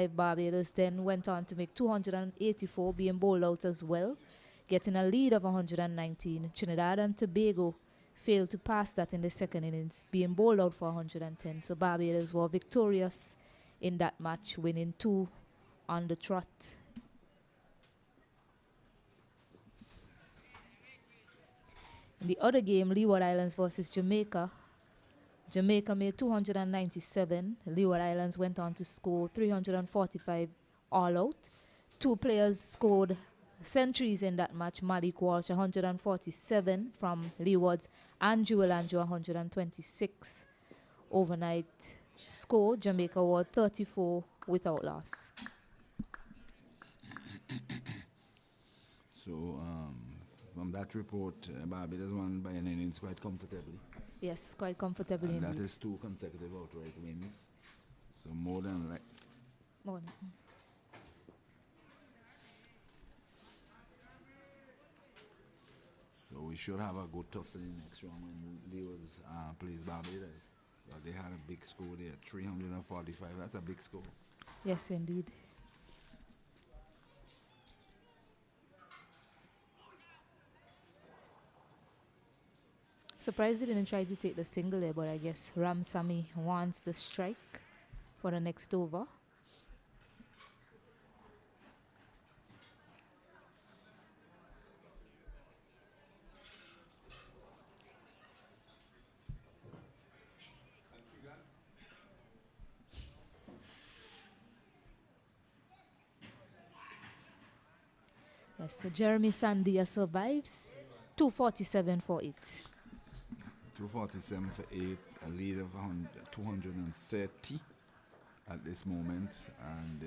Barbados then went on to make 284, being bowled out as well, getting a lead of 119. Trinidad and Tobago failed to pass that in the second innings, being bowled out for 110. So Barbados were victorious in that match, winning 2 on the trot. In the other game, Leeward Islands versus Jamaica. Jamaica made 297. Leeward Islands went on to score 345 all out. 2 players scored centuries in that match. Malik Walsh 147 from Leewards and Jewel Andrew 126. Overnight score, Jamaica were 34 without loss. So from that report, Barbados won by an innings quite comfortably. Yes, quite comfortably. And indeed. that is 2 consecutive outright wins. So more than like. More. So we should have a good tussle in the next round when Leos plays Barbados. But they had a big score there, 345. That's a big score. Yes, indeed. Surprised they didn't try to take the single there, but I guess Ramsamy wants the strike for the next over. Yes, so Jeremy Sandia survives. 247 for it. 247 for 8, a lead of 230 at this moment. And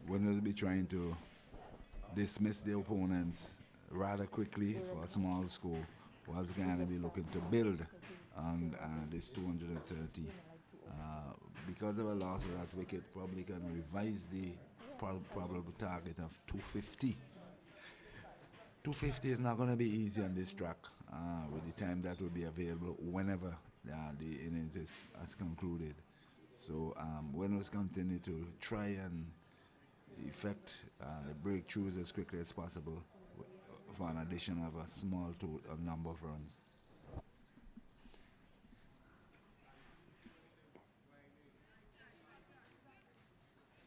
winners will be trying to dismiss their opponents rather quickly for a small score, was going to be looking to build on this 230. Because of a loss of that wicket, probably can revise the probable target of 250. 250 is not going to be easy on this track with the time that will be available whenever the innings has concluded. So winners continue to try and effect the breakthroughs as quickly as possible for an addition of a small number of runs.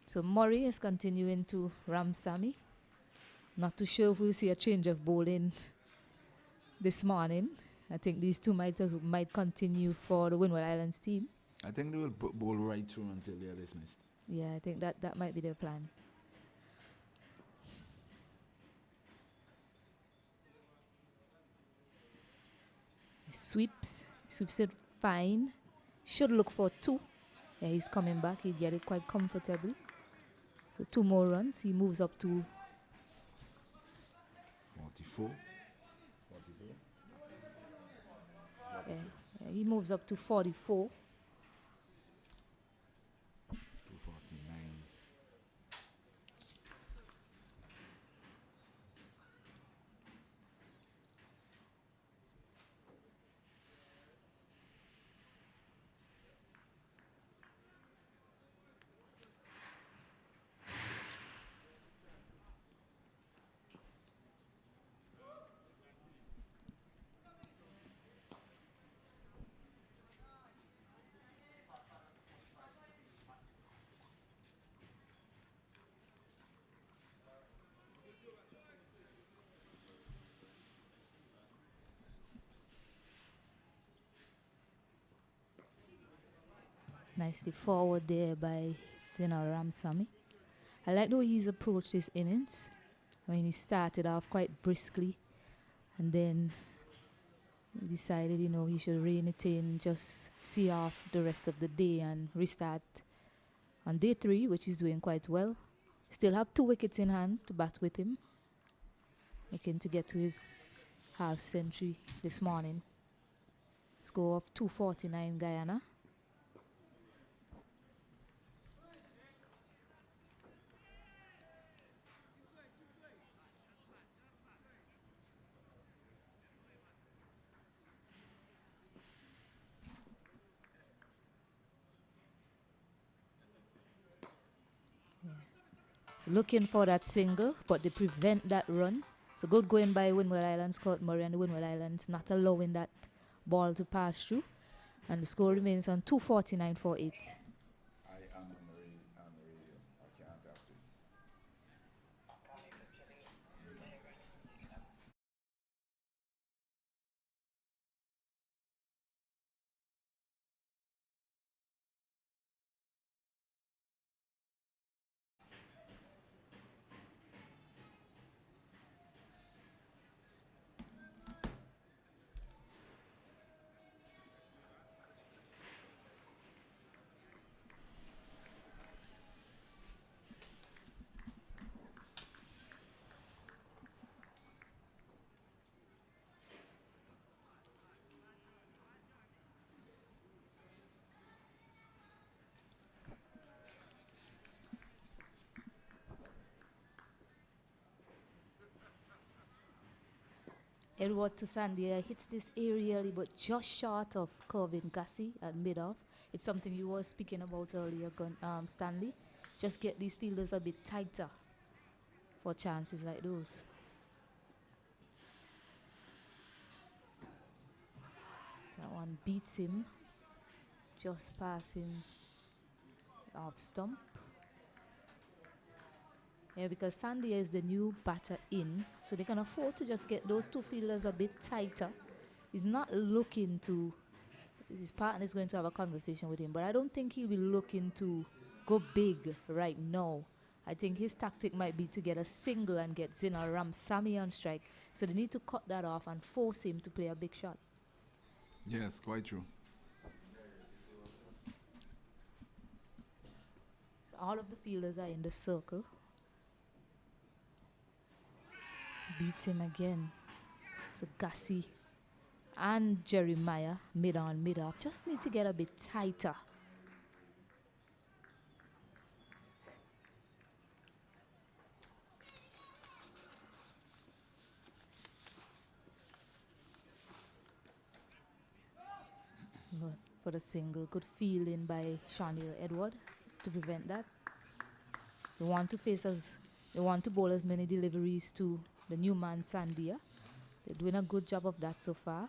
So Murray is continuing to Ramsamy. Not too sure if we'll see a change of bowling this morning. I think these two might continue for the Windward Islands team. I think they will bowl right through until they are dismissed. Yeah, I think that might be their plan. He sweeps it fine. Should look for 2. Yeah, he's coming back. He'd get it quite comfortably. So 2 more runs. He moves up to 44. Yeah, he moves up to 44. 249. Nicely forward there by Sinal Ramsamy. I like the way he's approached his innings. I mean, he started off quite briskly and then he decided, he should rein it in, just see off the rest of the day and restart on day 3, which he's doing quite well. Still have 2 wickets in hand to bat with him. Looking to get to his half century this morning. Score of 249 Guyana. So looking for that single, but they prevent that run. So good going by Windward Islands, Court Murray, and the Windward Islands not allowing that ball to pass through. And the score remains on 2:49 for 8. I am on the radio. I can't talk to you. Edward to Sandia hits this aerially, but just short of curving Gussie at mid-off. It's something you were speaking about earlier, Stanley. Just get these fielders a bit tighter for chances like those. That one beats him, just passing off stump. Yeah, because Sandia is the new batter in, so they can afford to just get those two fielders a bit tighter. He's not looking to, his partner is going to have a conversation with him, but I don't think he'll be looking to go big right now. I think his tactic might be to get a single and get Zina Ramsamy on strike. So they need to cut that off and force him to play a big shot. Yes, quite true. So all of the fielders are in the circle. Beats him again. So Gussie and Jeremiah mid on, mid off. Just need to get a bit tighter. Good for the single. Good fielding by Shanil Edward to prevent that. They want to bowl as many deliveries to the new man Sandia. They're doing a good job of that so far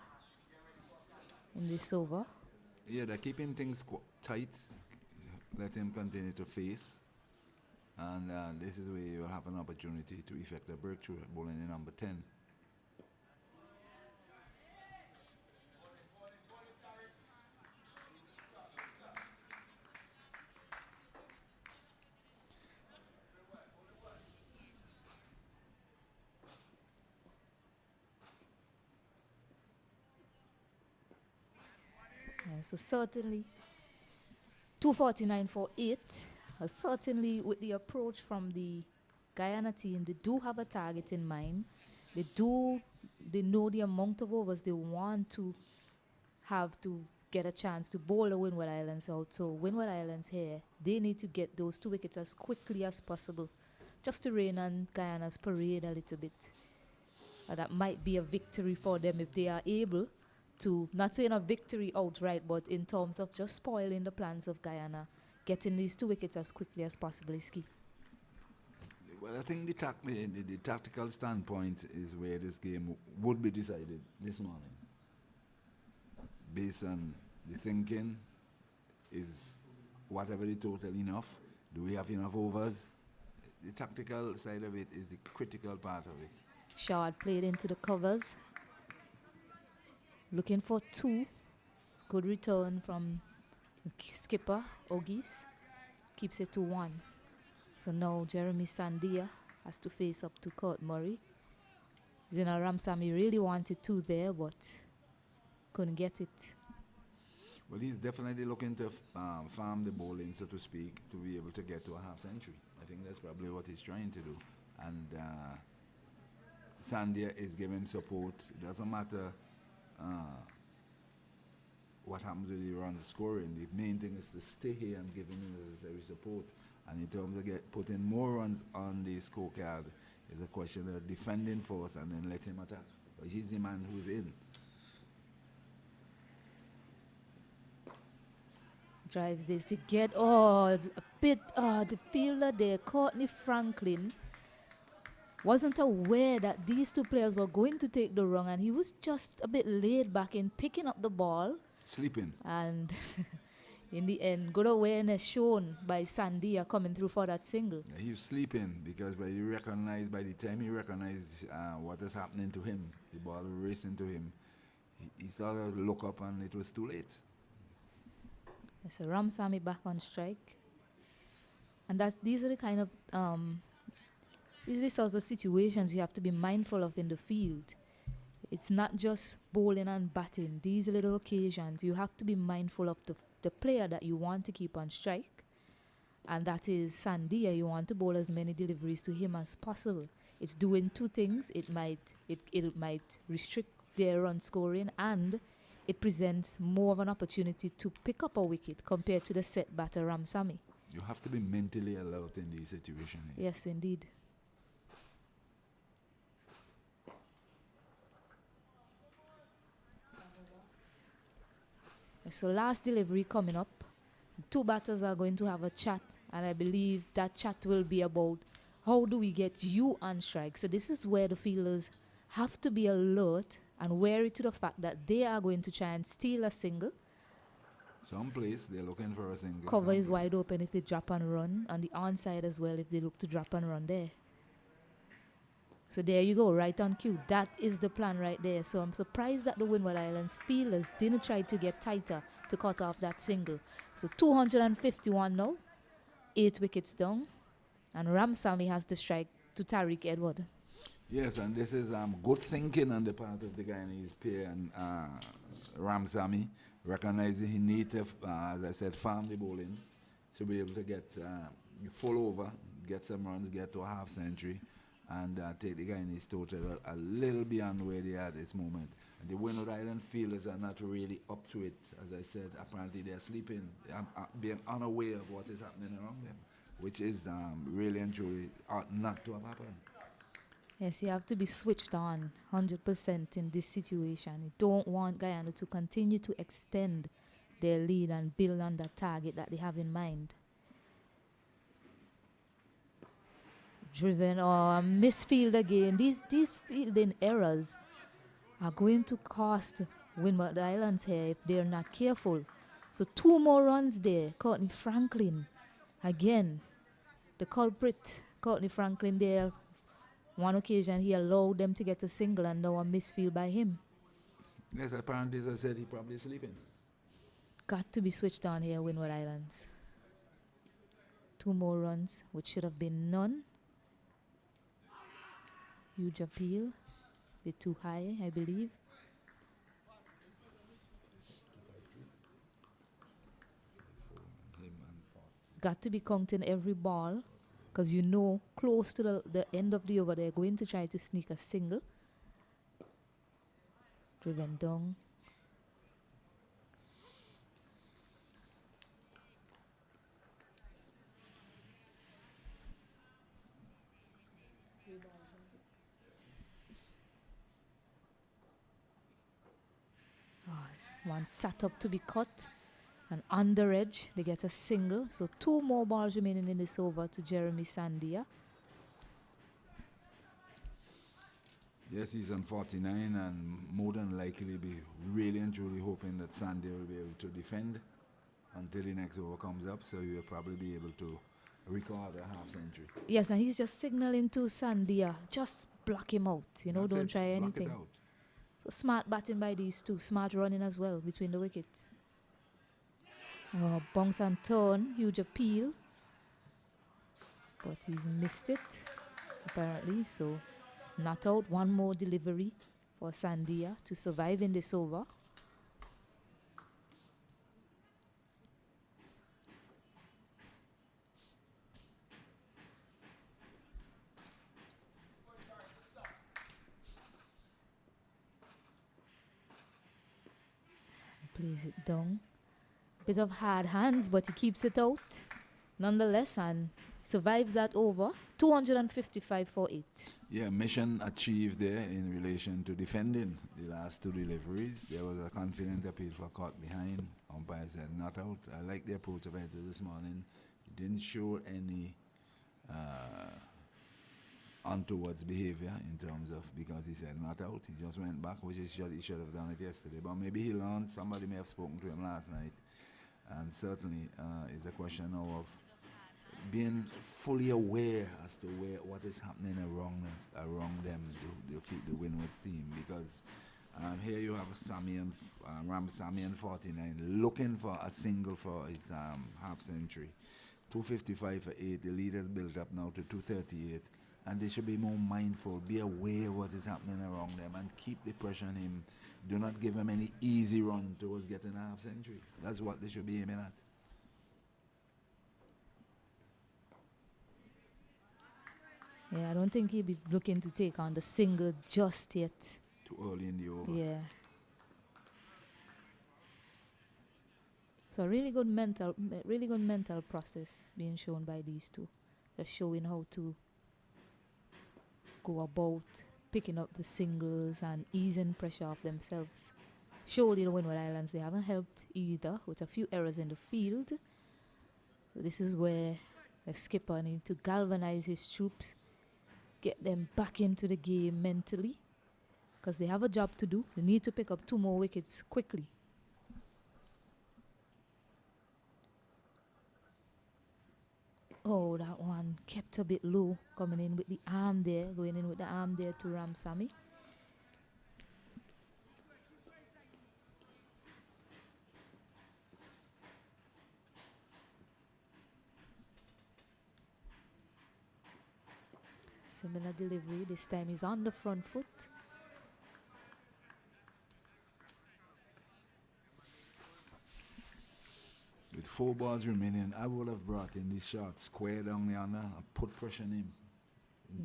in this over. Yeah, they're keeping things tight. Let him continue to face. And this is where you'll have an opportunity to effect a breakthrough bowling in number 10. Yeah, so certainly 2:49 for 8. Certainly with the approach from the Guyana team, they do have a target in mind. They know the amount of overs they want to have to get a chance to bowl the Windward Islands out. So Windward Islands here, they need to get those 2 wickets as quickly as possible, just to rain on Guyana's parade a little bit. That might be a victory for them if they are able to, not saying a victory outright, but in terms of just spoiling the plans of Guyana, getting these 2 wickets as quickly as possible is key. Well, I think the tactical standpoint is where this game would be decided this morning. Based on the thinking, is whatever the total enough? Do we have enough overs? The tactical side of it is the critical part of it. Shard played into the covers. Looking for 2. It's good return from skipper Ogis. Keeps it to 1. So now Jeremy Sandia has to face up to Court Murray. Zina Ramsamy really wanted 2 there, but couldn't get it. Well, he's definitely looking to farm the bowling, so to speak, to be able to get to a half century. I think that's probably what he's trying to do. And Sandia is giving support. It doesn't matter what happens with the runs scoring. The main thing is to stay here and give him necessary support. And in terms of putting more runs on the scorecard, is a question of defending first and then let him attack. But he's the man who's in. Drives this to get, the fielder there, Courtney Franklin, wasn't aware that these two players were going to take the run, and he was just a bit laid back in picking up the ball. Sleeping. And in the end, good awareness shown by Sandia coming through for that single. Yeah, he was sleeping because by the time he recognized what is happening to him, the ball racing to him, he sort of looked up and it was too late. So Ramsamy back on strike. And these are the kind of these are the sorts of situations you have to be mindful of in the field. It's not just bowling and batting. These little occasions, you have to be mindful of the player that you want to keep on strike. And that is Sandia. You want to bowl as many deliveries to him as possible. It's doing two things. It might restrict their run scoring, and it presents more of an opportunity to pick up a wicket compared to the set batter Ramsamy. You have to be mentally alert in these situations. Yes, indeed. So last delivery coming up. Two batters are going to have a chat, and I believe that chat will be about how do we get you on strike. So this is where the fielders have to be alert and wary to the fact that they are going to try and steal a single. Someplace they're looking for a single. Cover is wide open if they drop and run, and the onside as well if they look to drop and run there. So there you go, right on cue. That is the plan right there. So I'm surprised that the Windward Islands fielders didn't try to get tighter to cut off that single. So 251 now, 8 wickets down, and Ramsamy has the strike to Tariq Edward. Yes, and this is good thinking on the part of the Guyanese pair and Ramsamy, recognizing he needs to, as I said, farm the bowling to be able to get full over, get some runs, get to a half century, and take the Guyanese total a little beyond where they are at this moment. And the Windward Island fielders are not really up to it. As I said, apparently they're sleeping, being unaware of what is happening around them, which is really and truly ought not to have happened. Yes, you have to be switched on 100% in this situation. You don't want Guyana to continue to extend their lead and build on the target that they have in mind. Driven or misfield again. These fielding errors are going to cost Windward Islands here if they're not careful. So 2 more runs there. Courtney Franklin. Again, the culprit, Courtney Franklin there. One occasion he allowed them to get a single and now a misfield by him. Yes, apparently, as I said, he's probably sleeping. Got to be switched on here, Windward Islands. 2 more runs, which should have been none. Huge appeal. Bit too high, I believe. Got to be counting every ball, because you know close to the end of the over they're going to try to sneak a single. Driven down. One sat up to be cut, and on the edge they get a single. So 2 more balls remaining in this over to Jeremy Sandia. Yes, he's on 49 and more than likely be really and truly hoping that Sandia will be able to defend until the next over comes up, so he'll probably be able to record a half century. Yes, and he's just signaling to Sandia, just block him out, That's don't it, try block anything. it out. So smart batting by these two, smart running as well between the wickets. Bounce and turn, huge appeal. But he's missed it, apparently. So not out. 1 more delivery for Sandia to survive in this over. Plays it down. Bit of hard hands, but he keeps it out nonetheless and survives that over. 255 for 8. Yeah, mission achieved there in relation to defending the last 2 deliveries. There was a confident appeal for caught behind umpire said not out. I like the approach of it this morning. He didn't show any untowards behavior in terms of, because he said not out. He just went back, which he should have done it yesterday. But maybe he learned. Somebody may have spoken to him last night. And certainly it's a question now of being fully aware as to what is happening around them, the Winwoods team. Because here you have Ram Sammy and 49 looking for a single for his half century. 255 for 8. The leader's built up now to 238. And they should be more mindful, be aware of what is happening around them, and keep the pressure on him. Do not give him any easy run towards getting a half century. That's what they should be aiming at. Yeah, I don't think he'll be looking to take on the single just yet. Too early in the over. Yeah. So really good mental process being shown by these two. They're showing how to go about picking up the singles and easing pressure off themselves. Surely the Windward Islands, they haven't helped either, with a few errors in the field. So this is where the skipper needs to galvanize his troops, get them back into the game mentally, because they have a job to do. They need to pick up 2 more wickets quickly. Oh, that one kept a bit low, coming in with the arm there, going in with the arm there to Ram Sammy. Similar delivery, this time he's on the front foot. With 4 balls remaining, I would have brought in this shot square down the under and put pressure on him.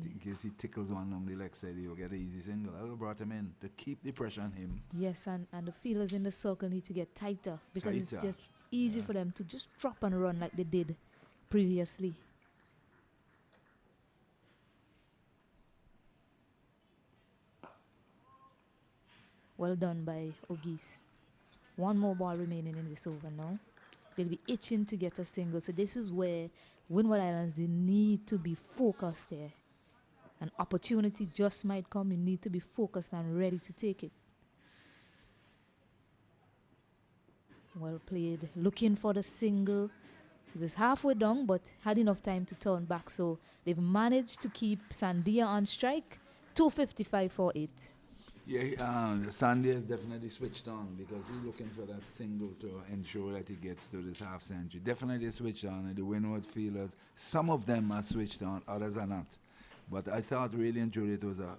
In case he tickles one down the leg side, he'll get an easy single. I would have brought him in to keep the pressure on him. Yes, and the fielders in the circle need to get tighter, because it's just easy for them to just drop and run like they did previously. Well done by Ogis. 1 more ball remaining in this over now. They'll be itching to get a single. So this is where Windward Islands, they need to be focused here. An opportunity just might come. You need to be focused and ready to take it. Well played. Looking for the single. He was halfway down, but had enough time to turn back. So they've managed to keep Sandia on strike. 255 for 8. Yeah, Sandy has definitely switched on, because he's looking for that single to ensure that he gets to this half century. Definitely switched on, and the Windward fielders, some of them are switched on, others are not. But I thought really and truly it was a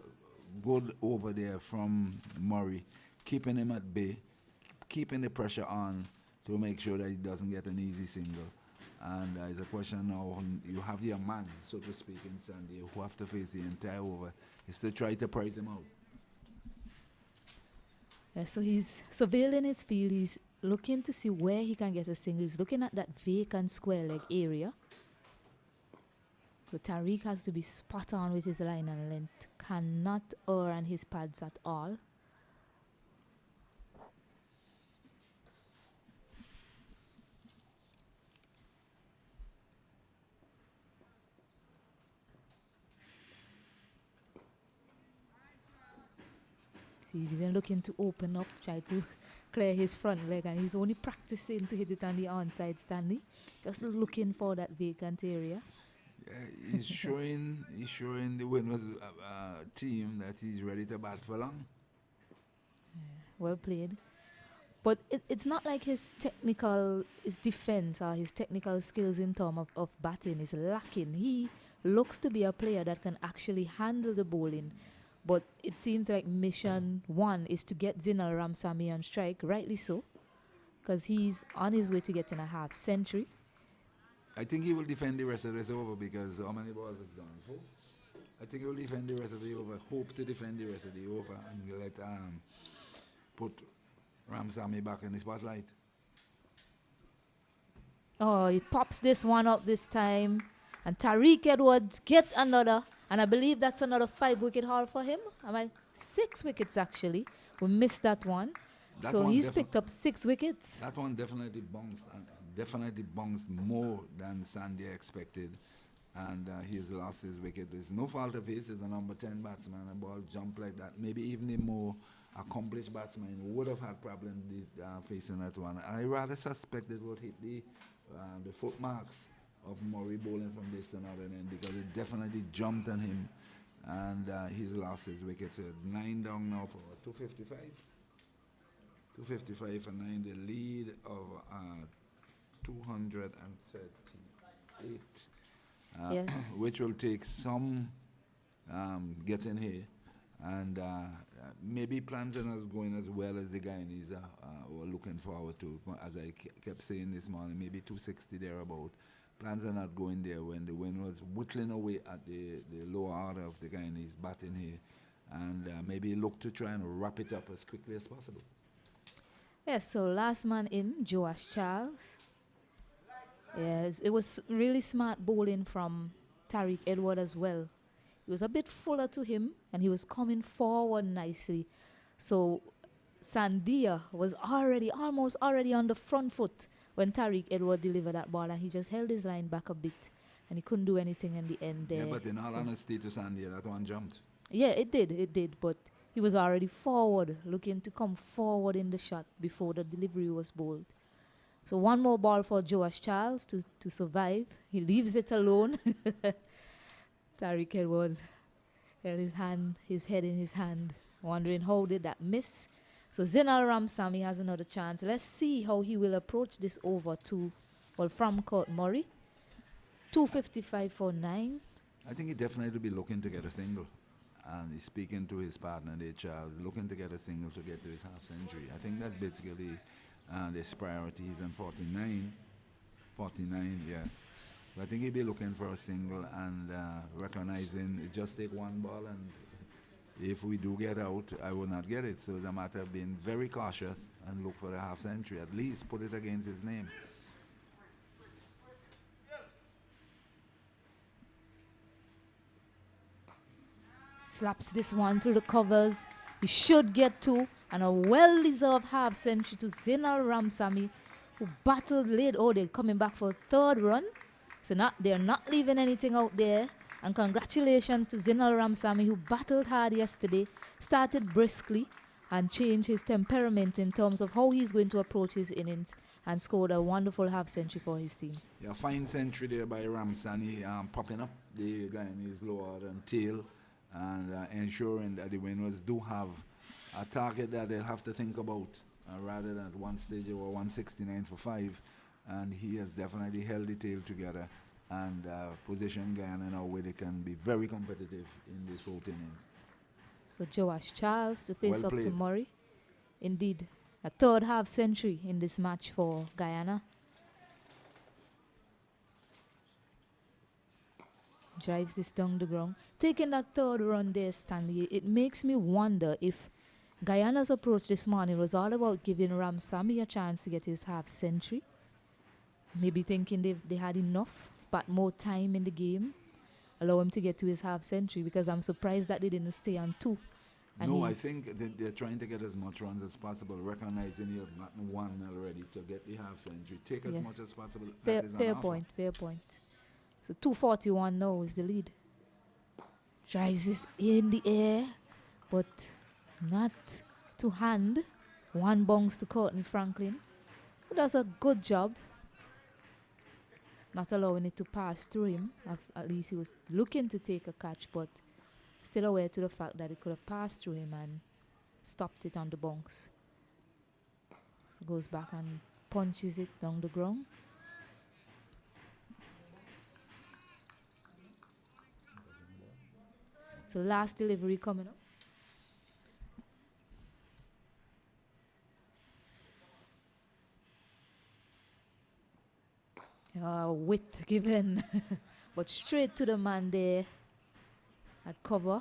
good over there from Murray, keeping him at bay, keeping the pressure on to make sure that he doesn't get an easy single. And it's a question now, you have your man, so to speak, in Sandy, who have to face the entire over, is to try to price him out. So he's surveilling his field. He's looking to see where he can get a single. He's looking at that vacant square leg area. So Tariq has to be spot on with his line and length. Cannot err on his pads at all. He's even looking to open up, try to clear his front leg, and he's only practicing to hit it on the onside, Stanley. Just looking for that vacant area. Yeah, he's showing the Windward team that he's ready to bat for long. Yeah, well played. But it's not like his defense or his technical skills in terms of batting is lacking. He looks to be a player that can actually handle the bowling. But it seems like mission 1 is to get Zinal Ramsamy on strike, rightly so, because he's on his way to getting a half century. I think he will defend the rest of this over, because how many balls has gone? 4? I think he will defend the rest of the over, hope to defend the rest of the over, and let put Ramsamy back in the spotlight. Oh, he pops this one up this time. And Tariq Edwards get another. And I believe that's another 5-wicket haul for him. 6 wickets, actually. We missed that one. That So one he's picked up 6 wickets. that one definitely bounced more than Sandy expected, and he's lost his wicket. It's no fault of his. He's a number 10 batsman. A ball jumped like that. Maybe even a more accomplished batsman would have had problems facing that one. I rather suspect it would hit the footmarks of Murray bowling from this to another end because it definitely jumped on him, and he's lost his wicket. So 9 down now for 255. 255 for 9, the lead of 238, Yes. which will take some getting here, and maybe plans are not going as well as the Guyanese were looking forward to. As I kept saying this morning, maybe 260 thereabout. Plans are not going there when the wind was whittling away at the lower order of the Guyanese batting here, and maybe look to try and wrap it up as quickly as possible. Yes, so last man in, Joash Charles. Yes, it was really smart bowling from Tariq Edward as well. It was a bit fuller to him, and he was coming forward nicely. So Sandia was almost already on the front foot when Tariq Edward delivered that ball, and he just held his line back a bit, and he couldn't do anything in the end there. Yeah, but in all honesty to Sandia, that one jumped. Yeah, it did, but he was already forward, looking to come forward in the shot before the delivery was bowled. So one more ball for Joash Charles to survive. He leaves it alone. Tariq Edward held his head in his hand, wondering how did that miss. So Zinal Ramsamy has another chance. Let's see how he will approach this over from Court Murray. 255 for 9. I think he definitely will be looking to get a single. And he's speaking to his partner there, Charles, looking to get a single to get to his half century. I think that's basically his priority. He's on 49. 49, yes. So I think he'll be looking for a single and recognizing it just take one ball, and if we do get out, I will not get it. So it's a matter of being very cautious and look for the half century. At least put it against his name. Slaps this one through the covers. He should get 2, and a well-deserved half century to Zinal Ramsamy, who battled late. Oh, they're coming back for a 3rd run. So they're not leaving anything out there. And congratulations to Zinal Ramsamy, who battled hard yesterday, started briskly, and changed his temperament in terms of how he's going to approach his innings, and scored a wonderful half century for his team. Yeah, fine century there by Ramsamy, popping up the guy in his lower and tail, and ensuring that the winners do have a target that they'll have to think about rather than at one stage they were 169 for 5, and he has definitely held the tail together and positioned Guyana now where they can be very competitive in this 4th innings. So Joash Charles to face Well up to played. Murray. Indeed, a 3rd half century in this match for Guyana. Drives this down the ground. Taking that 3rd run there, Stanley, it makes me wonder if Guyana's approach this morning was all about giving Ramsamy a chance to get his half century. Maybe thinking they had enough, but more time in the game, allow him to get to his half century, because I'm surprised that they didn't stay on 2. No, I think they're trying to get as much runs as possible, recognizing he has gotten 1 already to get the half century. Take as much as possible. Fair, that is fair point, fair point. So 241 now is the lead. Drives this in the air, but not to hand. 1 bounce to Courtney Franklin, who does a good job not allowing it to pass through him. At least he was looking to take a catch, but still aware to the fact that it could have passed through him and stopped it on the bounce. So goes back and punches it down the ground. So last delivery coming up. Width given, but straight to the man there at cover.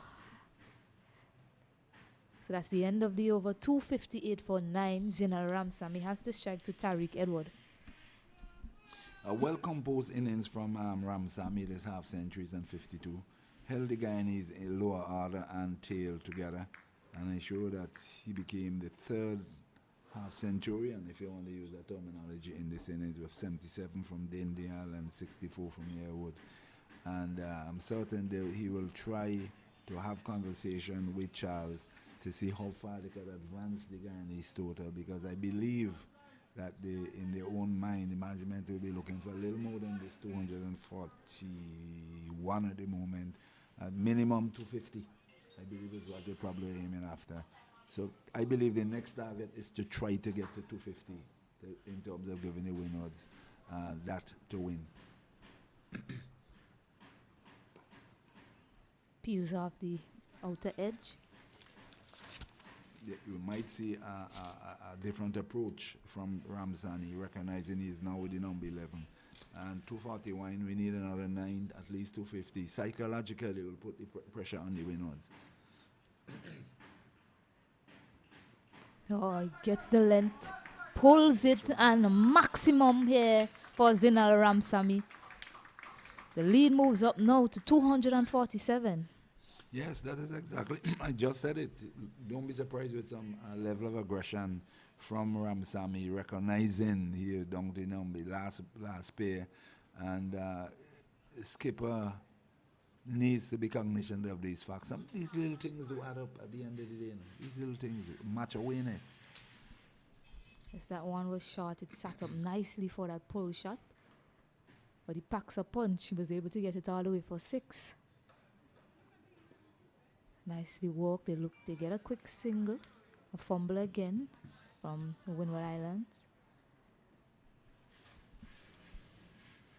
So that's the end of the over. 258 for 9. Zinal Ramsamy has to strike to Tariq Edward. A well-composed innings from Ramsamy, this half centuries and 52. Held the Guyanese in lower order and tail together, and ensured that he became the 3rd half centurion, if you want to use that terminology, in this innings, with 77 from Dindal and 64 from Yearwood. And I'm certain that he will try to have conversation with Charles to see how far they could advance the Guyanese total, because I believe that in their own mind, the management will be looking for a little more than this 241 at the moment. At minimum 250, I believe is what they're probably aiming after. So I believe the next target is to try to get to 250 in terms of giving the win odds that to win. Peels off the outer edge. You might see a different approach from Ramzani, recognizing he's now with the number 11. And 241, we need another 9, at least 250. Psychologically, it will put the pressure on the win odds. Oh, he gets the length, pulls it, and maximum here for Zinal Ramsamy. The lead moves up now to 247. Yes, that is exactly. I just said it. Don't be surprised with some level of aggression from Ramsamy, recognizing here down the number last pair, and skipper needs to be cognizant of these facts. Some these little things do add up at the end of the day. These little things, match awareness. Yes, that one was short. It sat up nicely for that pull shot, but he packs a punch. He was able to get it all the way for 6. Nicely walked. They get a quick single, a fumble again from the Windward Islands.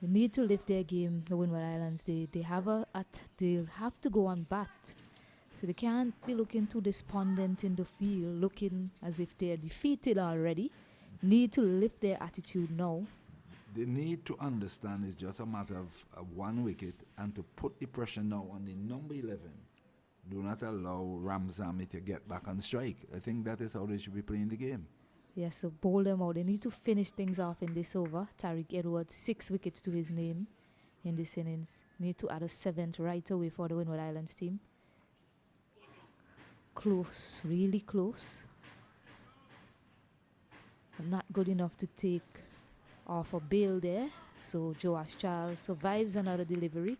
They need to lift their game, the Windward Islands. They'll have to go on bat. So they can't be looking too despondent in the field, looking as if they're defeated already. Need to lift their attitude now. The need to understand is just a matter of 1 wicket, and to put the pressure now on the number 11. Do not allow Ramsamy to get back on strike. I think that is how they should be playing the game. Yes, so bowl them out. They need to finish things off in this over. Tariq Edwards, 6 wickets to his name in this innings. Need to add a 7th right away for the Windward Islands team. Close, really close. But not good enough to take off a bail there. So Joash Charles survives another delivery.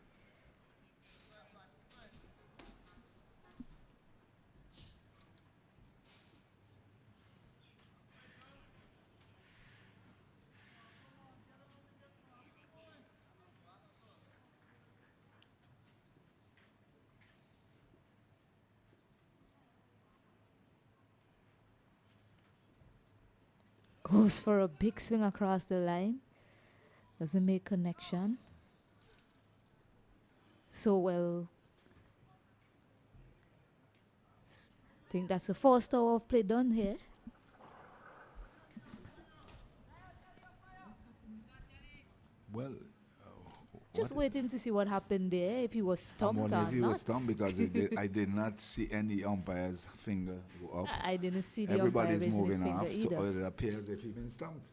Goes for a big swing across the line. Doesn't make connection. So well. I think that's the first hour of play done here. Well, just waiting to see what happened there, if he was stumped or not. If he was stumped, because I did not see any umpire's finger go up. I didn't see the Everybody's umpire moving raising off, his finger so either. it appears if he's been stumped.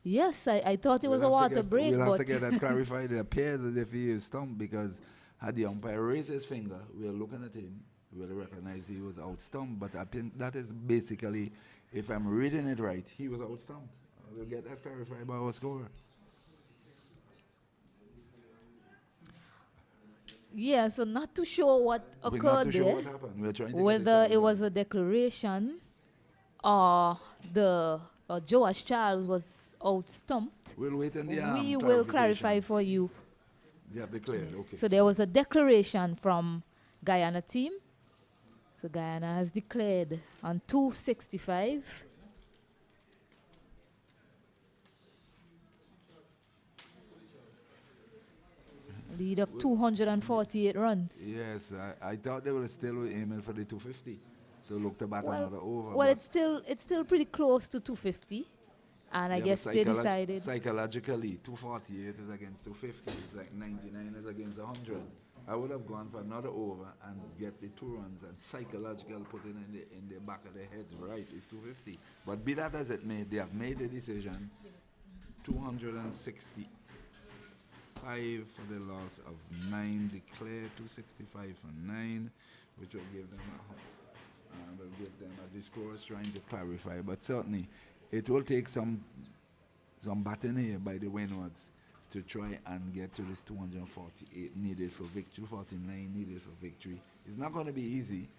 Yes, I thought it was a water break, we'll but have to get that clarified. It appears as if he is stumped, because had the umpire raised his finger, we're looking at him, we'll recognize he was out stumped. But I think that is basically, if I'm reading it right, he was out stumped. We'll get that clarified by our scorer. yeah, so not too sure what We're occurred not too there. sure what happened. We're trying to Whether it was a declaration or Joash Charles was out stumped. We'll wait on the We will clarify for you. They have declared, Yes. okay. So there was a declaration from Guyana team. So Guyana has declared on 265. Lead of 248 runs. Yes, I thought they were still aiming for the 250. So look to bat another over. Well, it's still pretty close to 250. And I guess they decided. Psychologically, 248 is against 250. It's like 99 is against 100. I would have gone for another over and get the 2 runs, and psychological put it in the back of their heads. Right, it's 250. But be that as it may, they have made the decision. 265 for the loss of 9. Declare 265 for 9, which will give them as the score is trying to clarify. But certainly, it will take some batting here by the Windwards to try and get to this 248 needed for victory, 249 needed for victory. It's not going to be easy,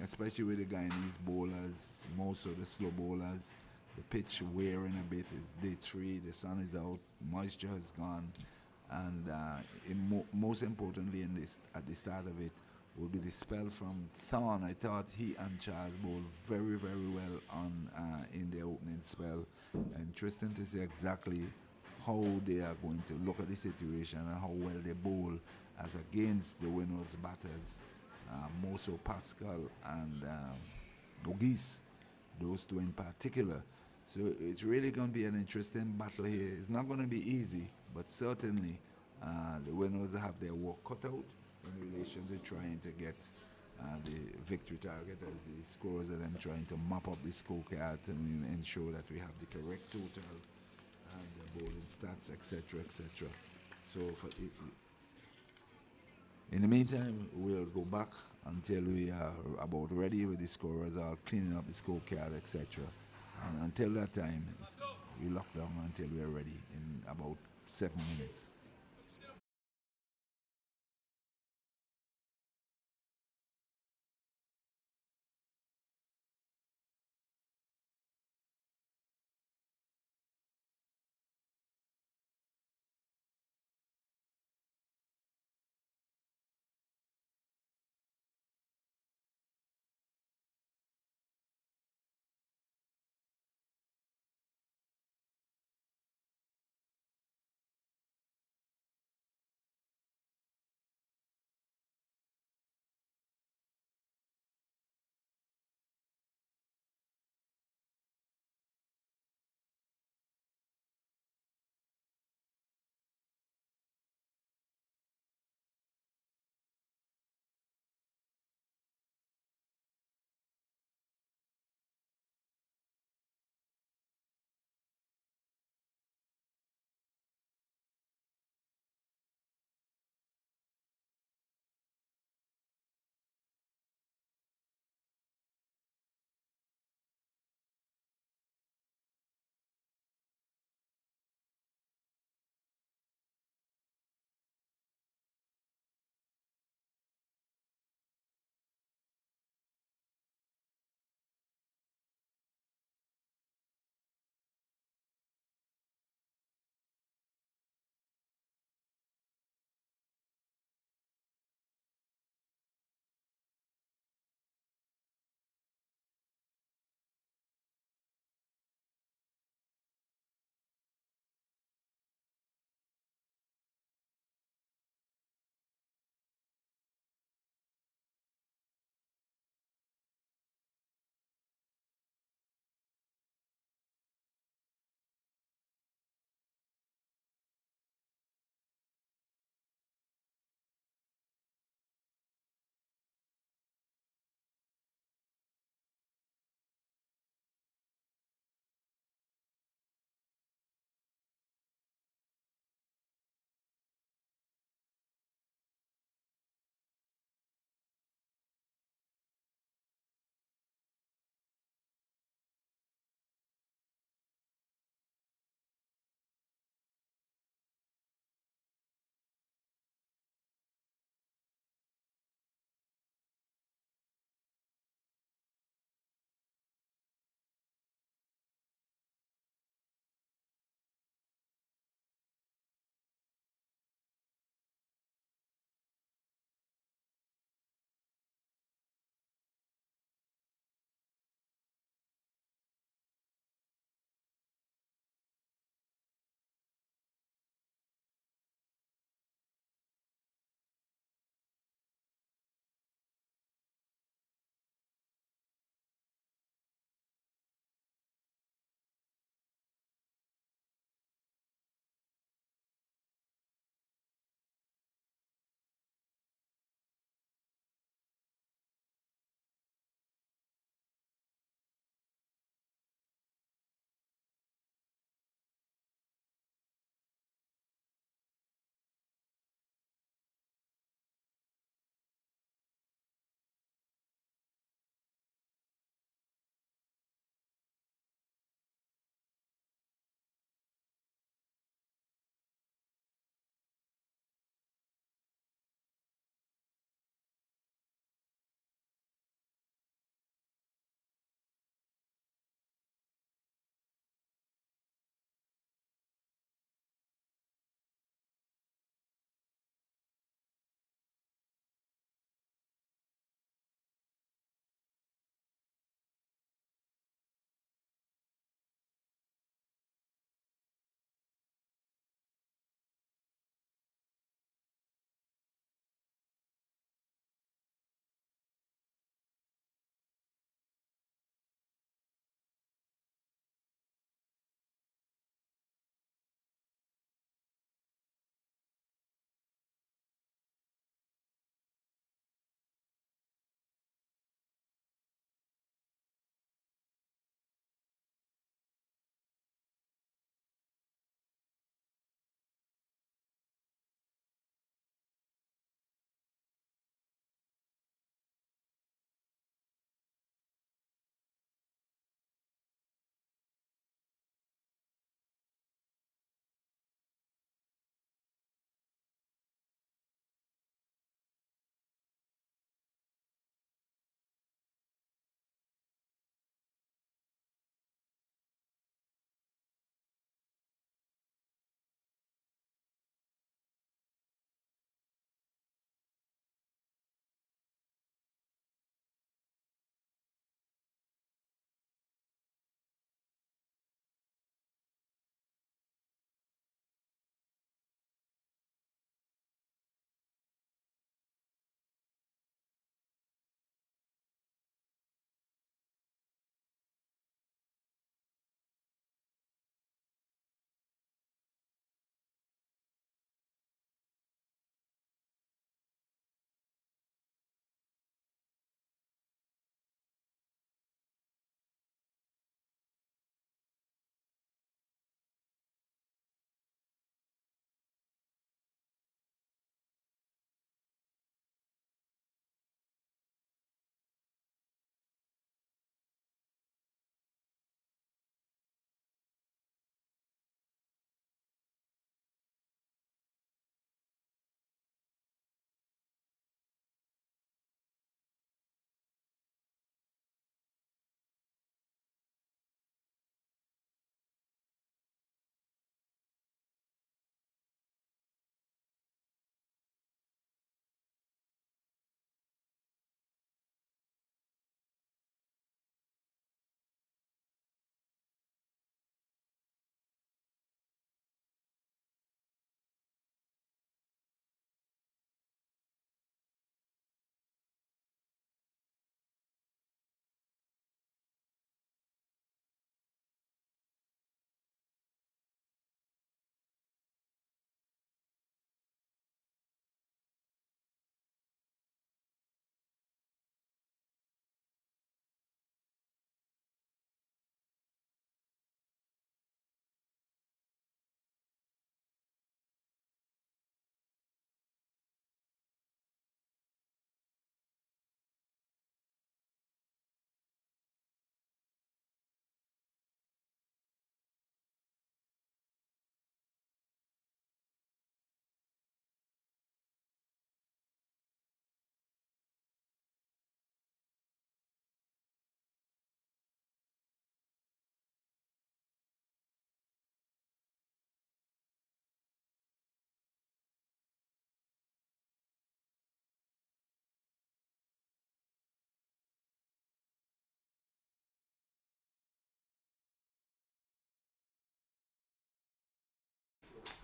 especially with the Guyanese bowlers, most of the slow bowlers. The pitch wearing a bit. It's day 3, the sun is out, moisture has gone, and most importantly at the start of it will be the spell from Thorne. I thought he and Charles bowled very, very well in their opening spell. Interesting to see exactly how they are going to look at the situation and how well they bowl as against the Windwards batters, more so Pascal and Ogis, those two in particular. So it's really going to be an interesting battle here. It's not going to be easy, but certainly the Windwards have their work cut out in relation to trying to get the victory target, as the scorers of them trying to mop up the scorecard to ensure that we have the correct total and the bowling stats, etc., etc. So in the meantime, we'll go back until we are about ready with the scorers, are cleaning up the scorecard, etc. And until that time, we lock down until we are ready in about 7 minutes.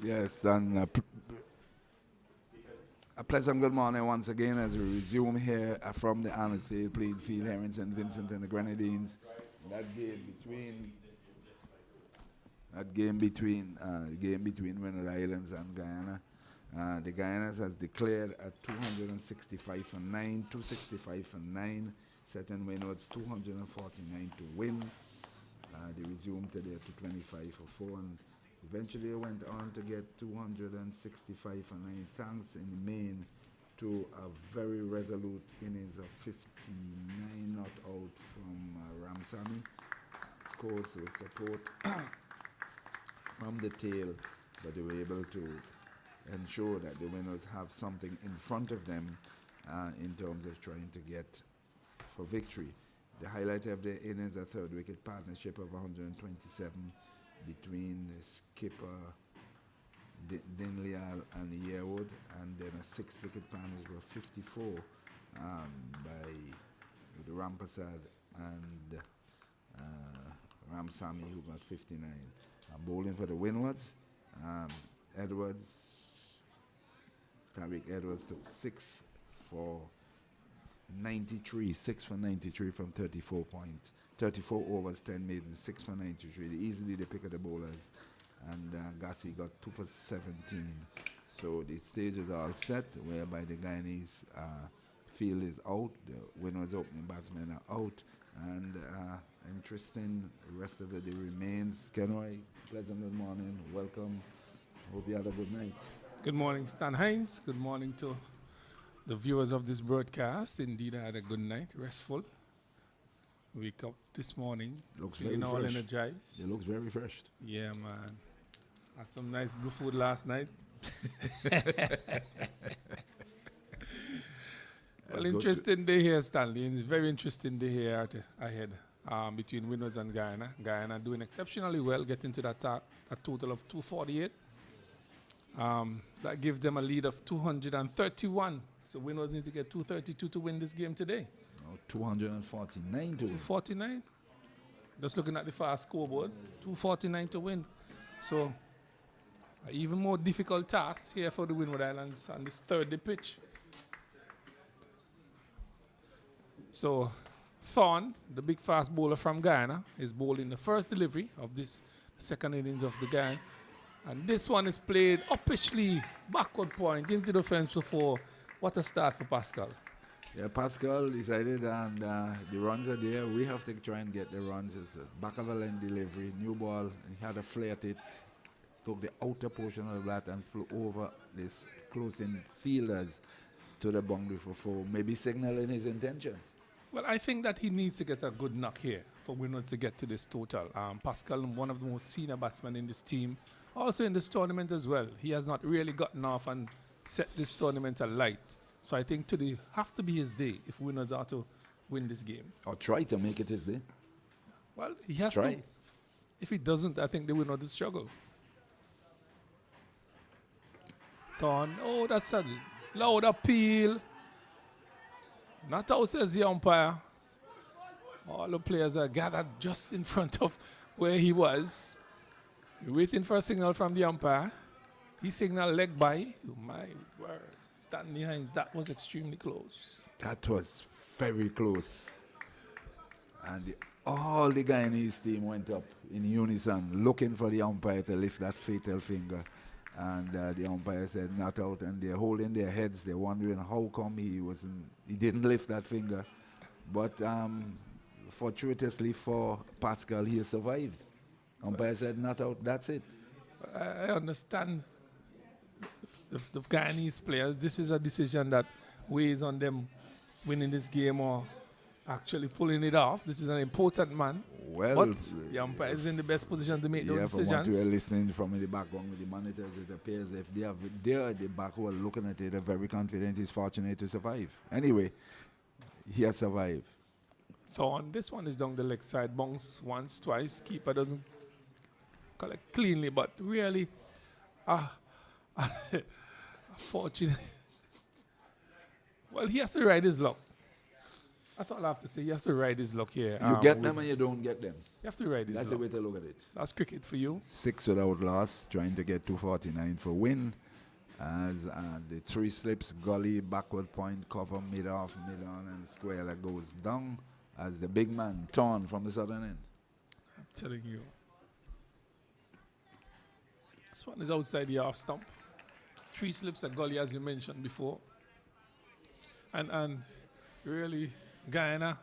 Yes, and a pleasant good morning once again as we resume here from the Annisfield playing field here in St. Vincent and the Grenadines. That game between Winwood Islands and Guyana. The Guyanas has declared at 265 for 9, 265 for 9, setting Winwood's 249 to win. They resumed today at 225 for 4 and eventually went on to get 265 for 9, thanks in the main to a very resolute innings of 59 not out from Ramsamy. Of course, with support from the tail, but they were able to ensure that the winners have something in front of them in terms of trying to get for victory. The highlight of the innings, a third wicket partnership of 127 between the skipper Dinleal and Yearwood, and then a sixth wicket partnership of 54 by the Rampasad and Ramsamy, who got 59. Bowling for the Windwards, Tariq Edwards took 6 for 93 from 34 overs, 10 maidens, 6 for 93. Easily the pick of the bowlers, and Gassi got 2 for 17. So the stage is all set, whereby the Guyanese field is out, the Windwards opening batsmen are out, and interesting rest of the day remains. Kenway, pleasant good morning, welcome. Hope you had a good night. Good morning, Stan Hines. Good morning to the viewers of this broadcast. Indeed, I had a good night, restful. Wake up this morning, Looks feeling very all fresh. energized. It looks very fresh. Yeah, man. Had some nice blue food last night. Well, interesting day here, Stanley. It's very interesting day here ahead between Windwards and Guyana. Guyana doing exceptionally well, getting to that a total of 248. That gives them a lead of 231. So Windwards need to get 232 to win this game today. 249 to 249. Just looking at the fast scoreboard, 249 to win. So an even more difficult task here for the Windward Islands on this third day pitch. So Thorne, the big fast bowler from Guyana, is bowling the first delivery of this second innings of the game. And this one is played uppishly, backward point, into the fence before. What a start for Pascal. Yeah, Pascal decided, and the runs are there. We have to try and get the runs. It's a back of a line delivery, new ball. He had a flare at it, took the outer portion of the bat and flew over this close-in fielders to the boundary for 4, maybe signaling his intentions. Well, I think that he needs to get a good knock here for Windward to get to this total. Pascal, one of the most senior batsmen in this team, also in this tournament as well. He has not really gotten off and set this tournament alight. So I think today have to be his day if Windwards are to win this game. Or try to make it his day. Well, he has Try. to. If he doesn't, I think they will not struggle. Thorne, oh, that's a loud appeal. Not out, says the umpire. All the players are gathered just in front of where he was. We're waiting for a signal from the umpire. He signaled leg by. Oh my word. Standing behind, that was extremely close. That was very close. And all the Guyanese team went up in unison, looking for the umpire to lift that fatal finger. And the umpire said not out, and they're holding their heads. They're wondering how come he didn't lift that finger. But fortuitously for Pascal, he survived. Umpire said not out, that's it. I understand the Guyanese players. This is a decision that weighs on them winning this game or actually pulling it off. This is an important man. Well, but the umpire is in the best position to make those from what decisions. we are listening from the background with the monitors, it appears if they're the back who are looking at it, are very confident he's fortunate to survive. Anyway, he has survived. Thorne, this one is down the leg side, bounce once, twice. Keeper doesn't collect cleanly, but really, fortunate. Well, he has to ride his luck. That's all I have to say. You have to ride his luck here. You get them and you don't get them. You have to ride his That's luck. the way to look at it. That's cricket for you. 6 without loss, trying to get 249 for win. As the 3 slips, gully, backward point, cover, mid-off, mid-on, and square that goes down. As the big man, Torn from the southern end. I'm telling you. This one is outside the half stump. 3 slips at gully, as you mentioned before. And really, Guyana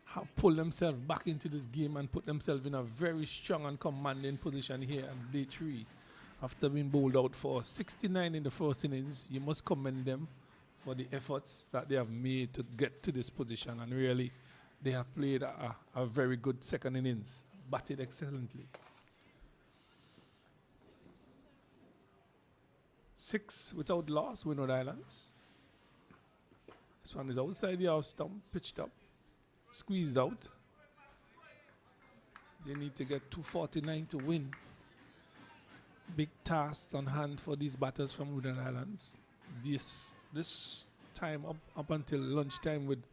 have pulled themselves back into this game and put themselves in a very strong and commanding position here at day 3. After being bowled out for 69 in the first innings, you must commend them for the efforts that they have made to get to this position. And really, they have played a very good second innings, batted excellently. 6 without loss, Windward Islands. This one is outside the half stump, pitched up, squeezed out. They need to get 249 to win. Big tasks on hand for these batters from Windward Islands. This time up until lunchtime would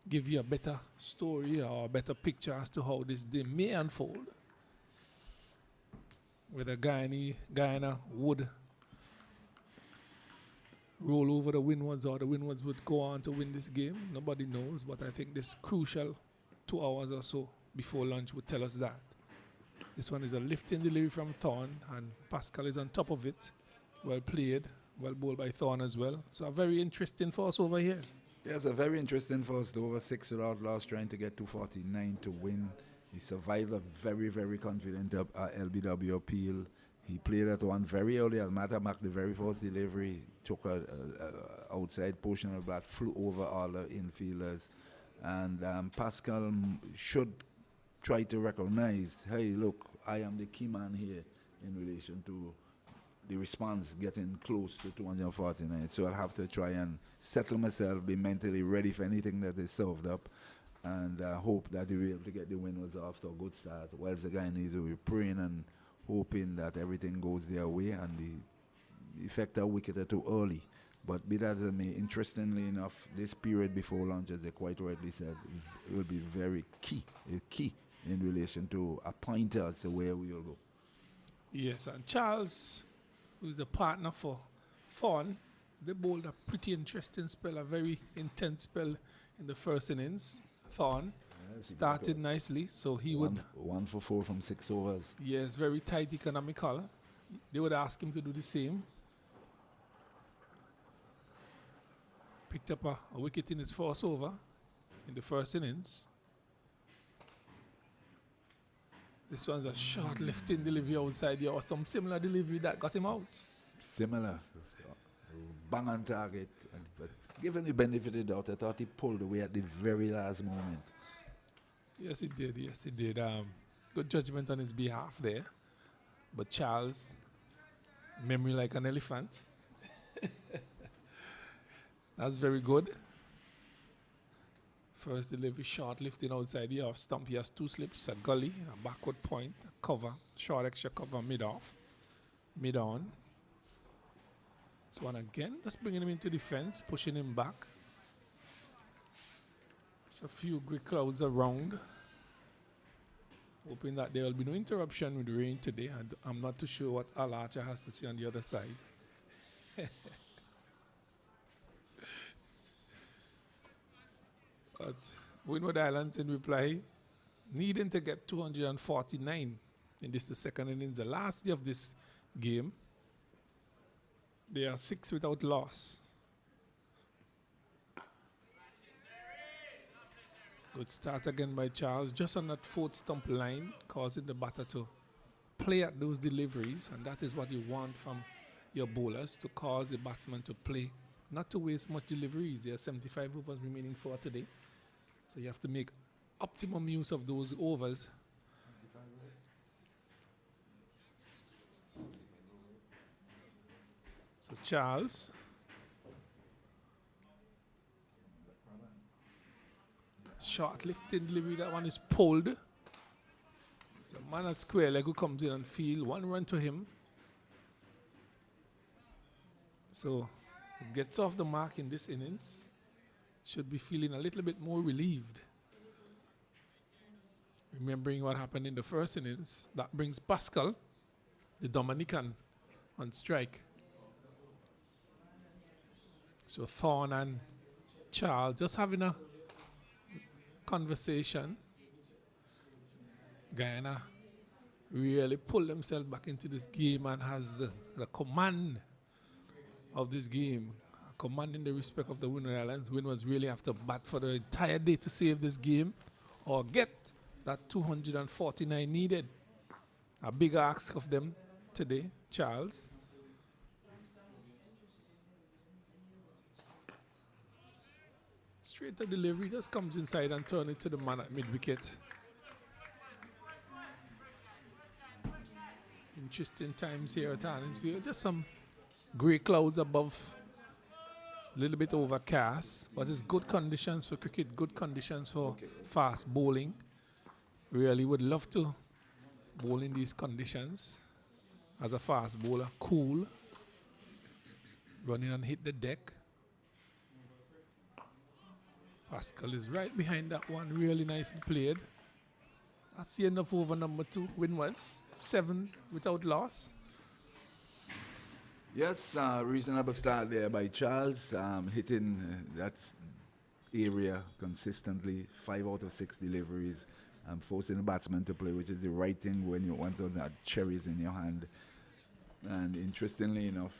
give you a better story or a better picture as to how this day may unfold. Whether Guyana would roll over the Windwards or the Windwards would go on to win this game. Nobody knows, but I think this crucial 2 hours or so before lunch would tell us that. This one is a lifting delivery from Thorn, and Pascal is on top of it. Well played, well bowled by Thorn as well. So a very interesting for us over here. Yes, a very interesting first over, 6 without loss, trying to get 249 to win. He survived a very, very confident LBW appeal. He played at one very early. As a matter of fact, the very first delivery took a outside portion of that, flew over all the infielders. And Pascal should try to recognize, hey, look, I am the key man here in relation to the response getting close to 249. So I'll have to try and settle myself, be mentally ready for anything that is served up, and hope that he'll be able to get the winners off to a good start. Whilst the guy needs to be praying and hoping that everything goes their way and the effect of wicket are too early. But be that as it may, interestingly enough, this period before lunch, as they quite rightly said, will be very key in relation to a pointer as to where we will go. Yes, and Charles, who is a partner for Fawn, they bowled a pretty interesting spell, a very intense spell in the first innings. Thorn started nicely, so he would... 1 for 4 from 6 overs. Yes, very tight, economical. They would ask him to do the same. Picked up a wicket in his first over in the first innings. This one's a short lifting delivery outside here, or some similar delivery that got him out. Similar. Bang on target. But given the benefit of the doubt, I thought he pulled away at the very last moment. Yes, he did. Yes, he did. Good judgment on his behalf there. But Charles, memory like an elephant. That's very good. First delivery, short lifting outside the off stump. He has 2 slips, a gully, a backward point, a cover, short extra cover, mid-off, mid-on. This one again, just bringing him into defense, pushing him back. There's a few grey clouds around. Hoping that there will be no interruption with the rain today. And I'm not too sure what Al Archer has to say on the other side. But Windward Islands in reply, needing to get 249 in this the second innings, the last day of this game. They are 6 without loss. Good start again by Charles, just on that 4th stump line, causing the batter to play at those deliveries, and that is what you want from your bowlers, to cause the batsman to play, not to waste much deliveries. There are 75 overs remaining for today, so you have to make optimum use of those overs. So Charles, short lifting delivery, that one is pulled. So man at square leg who comes in and field, 1 run to him. So he gets off the mark in this innings. should be feeling a little bit more relieved. Remembering what happened in the first innings, that brings Pascal, the Dominican, on strike. So Thorne and Charles just having a conversation. Guyana really pulled themselves back into this game and has the command of this game, commanding the respect of the Winner Islands. Winners really have to bat for the entire day to save this game or get that 249 needed. A bigger ask of them today, Charles. Straight to delivery, just comes inside and turns it to the man at mid-wicket. Interesting times here at Arningsville. Just some grey clouds above. It's a little bit overcast, but it's good conditions for cricket, good conditions for fast bowling. Really would love to bowl in these conditions as a fast bowler. Cool. Running and hit the deck. Pascal is right behind that one. Really nicely played. That's the end of over number 2. Windwards. 7 without loss. Yes, reasonable start there by Charles, hitting that area consistently, 5 out of 6 deliveries, forcing the batsman to play, which is the right thing when you want to have cherries in your hand. And interestingly enough,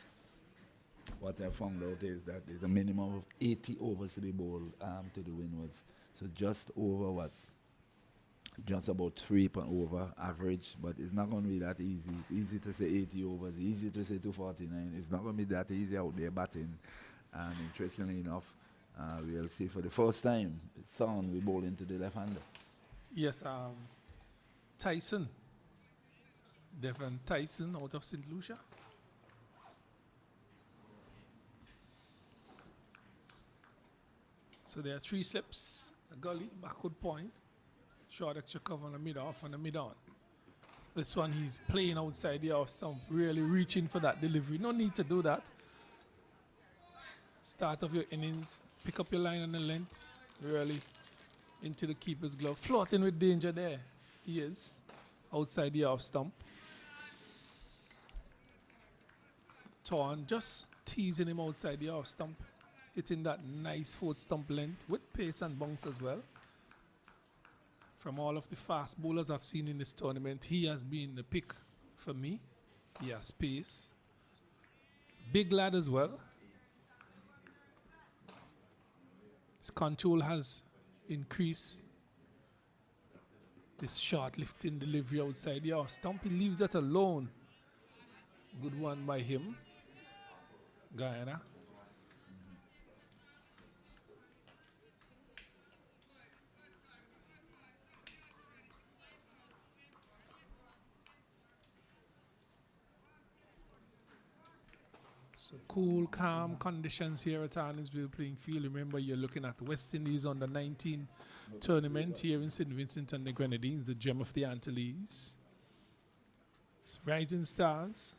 what I found out is that there's a minimum of 80 overs to be bowled to the Windwards. So just over what? Just about 3 per over average, but it's not going to be that easy. It's easy to say 80 overs, easy to say 249. It's not going to be that easy out there batting. And interestingly enough, we'll see for the first time, Thorne we bowl into the left-hander. Yes, Tyson. Devon Tyson out of St. Lucia. So there are 3 slips, a gully, backward point, short extra cover on the mid-off and the mid-on. This one he's playing outside the off stump, really reaching for that delivery. No need to do that. Start of your innings, pick up your line on the length, really into the keeper's glove. Flirting with danger there. He is outside the off stump. Thorne just teasing him outside the off stump, hitting that nice 4th stump length with pace and bounce as well. From all of the fast bowlers I've seen in this tournament, he has been the pick for me. He has pace. He's a big lad as well. His control has increased. This short lifting delivery outside the off stump, he leaves that alone. Good one by him. Guyana. So cool, calm conditions here at Arningsville playing field. Remember, you're looking at West Indies under 19 tournament here in St. Vincent and the Grenadines, the gem of the Antilles. It's Rising Stars.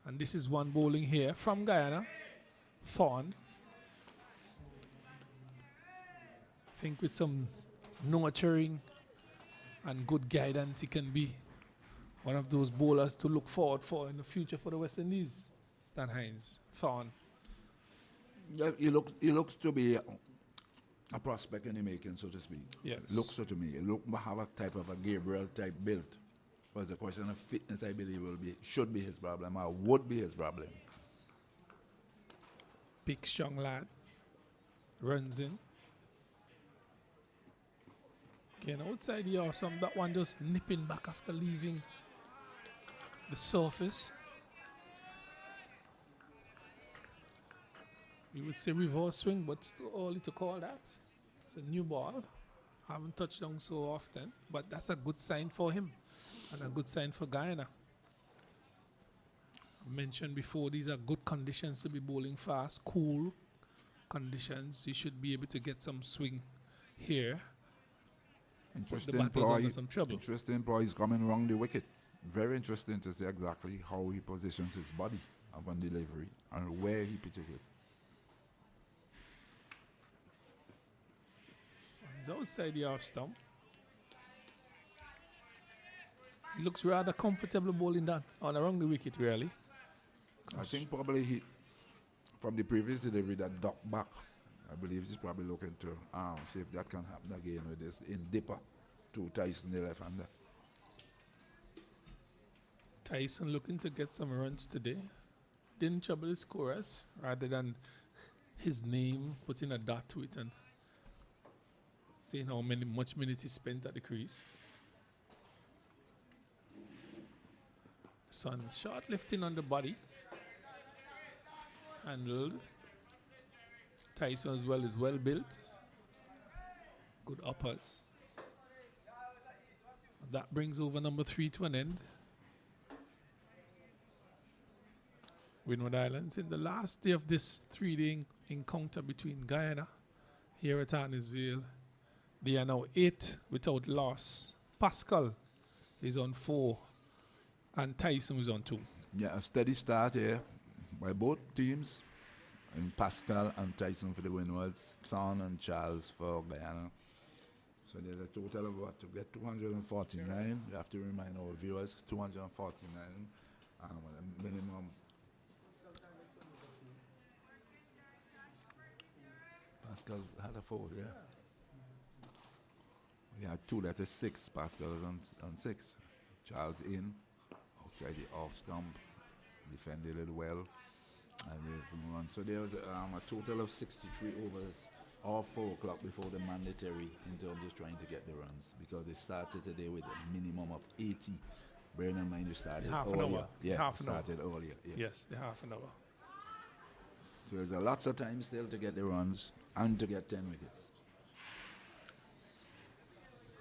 And this is one bowling here from Guyana, Thorne. I think with some nurturing and good guidance, he can be one of those bowlers to look forward for in the future for the West Indies. Stan Hines, Thorne. Yeah, he looks to be a prospect in the making, so to speak. Yes. Looks so to me. He look have a type of a Gabriel type build. But the question of fitness, I believe, should be his problem, or would be his problem. Big strong lad. Runs in. Again, outside the awesome. That one just nipping back after leaving the surface. We would say reverse swing, but it's too early to call that. It's a new ball. Haven't touched down so often, but that's a good sign for him and a good sign for Guyana. I mentioned before, these are good conditions to be bowling fast, cool conditions. You should be able to get some swing here. Interesting ploy. He's coming around the wicket. Very interesting to see exactly how he positions his body upon delivery and where he pitches it. He's outside the half stump. He looks rather comfortable bowling that on around the wicket, really. I think probably he, from the previous delivery, that duck back, I believe he's probably looking to see if that can happen again with this in dipper to Tyson, the left-hander. Tyson looking to get some runs today. Didn't trouble the scorers rather than his name, putting a dot to it and seeing how much minutes he spent at the crease. This one, short lifting on the body. Handled. Tyson as well is well built. Good uppers. That brings over number 3 to an end. Windward Islands in the last day of this 3-day encounter between Guyana here at Arnisville. They are now 8 without loss. Pascal is on 4 and Tyson is on 2. Yeah, a steady start here by both teams. And Pascal and Tyson for the Windwards, Thorn and Charles for Guyana. So there's a total of what? To get 249. You have to remind our viewers, 249. Minimum. Pascal had a 4, yeah. We had 2, that is 6. Pascal is on 6. Charles in, outside the off stump, defended it well. And there's some run. So there was a total of 63 overs, all 4 o'clock before the mandatory in terms of trying to get the runs, because they started today with a minimum of 80. Bearing in mind you started Half earlier. an hour. Yeah, Half an started earlier. Yeah. Yes, the half an hour. So there's lots of time still to get the runs and to get 10 wickets.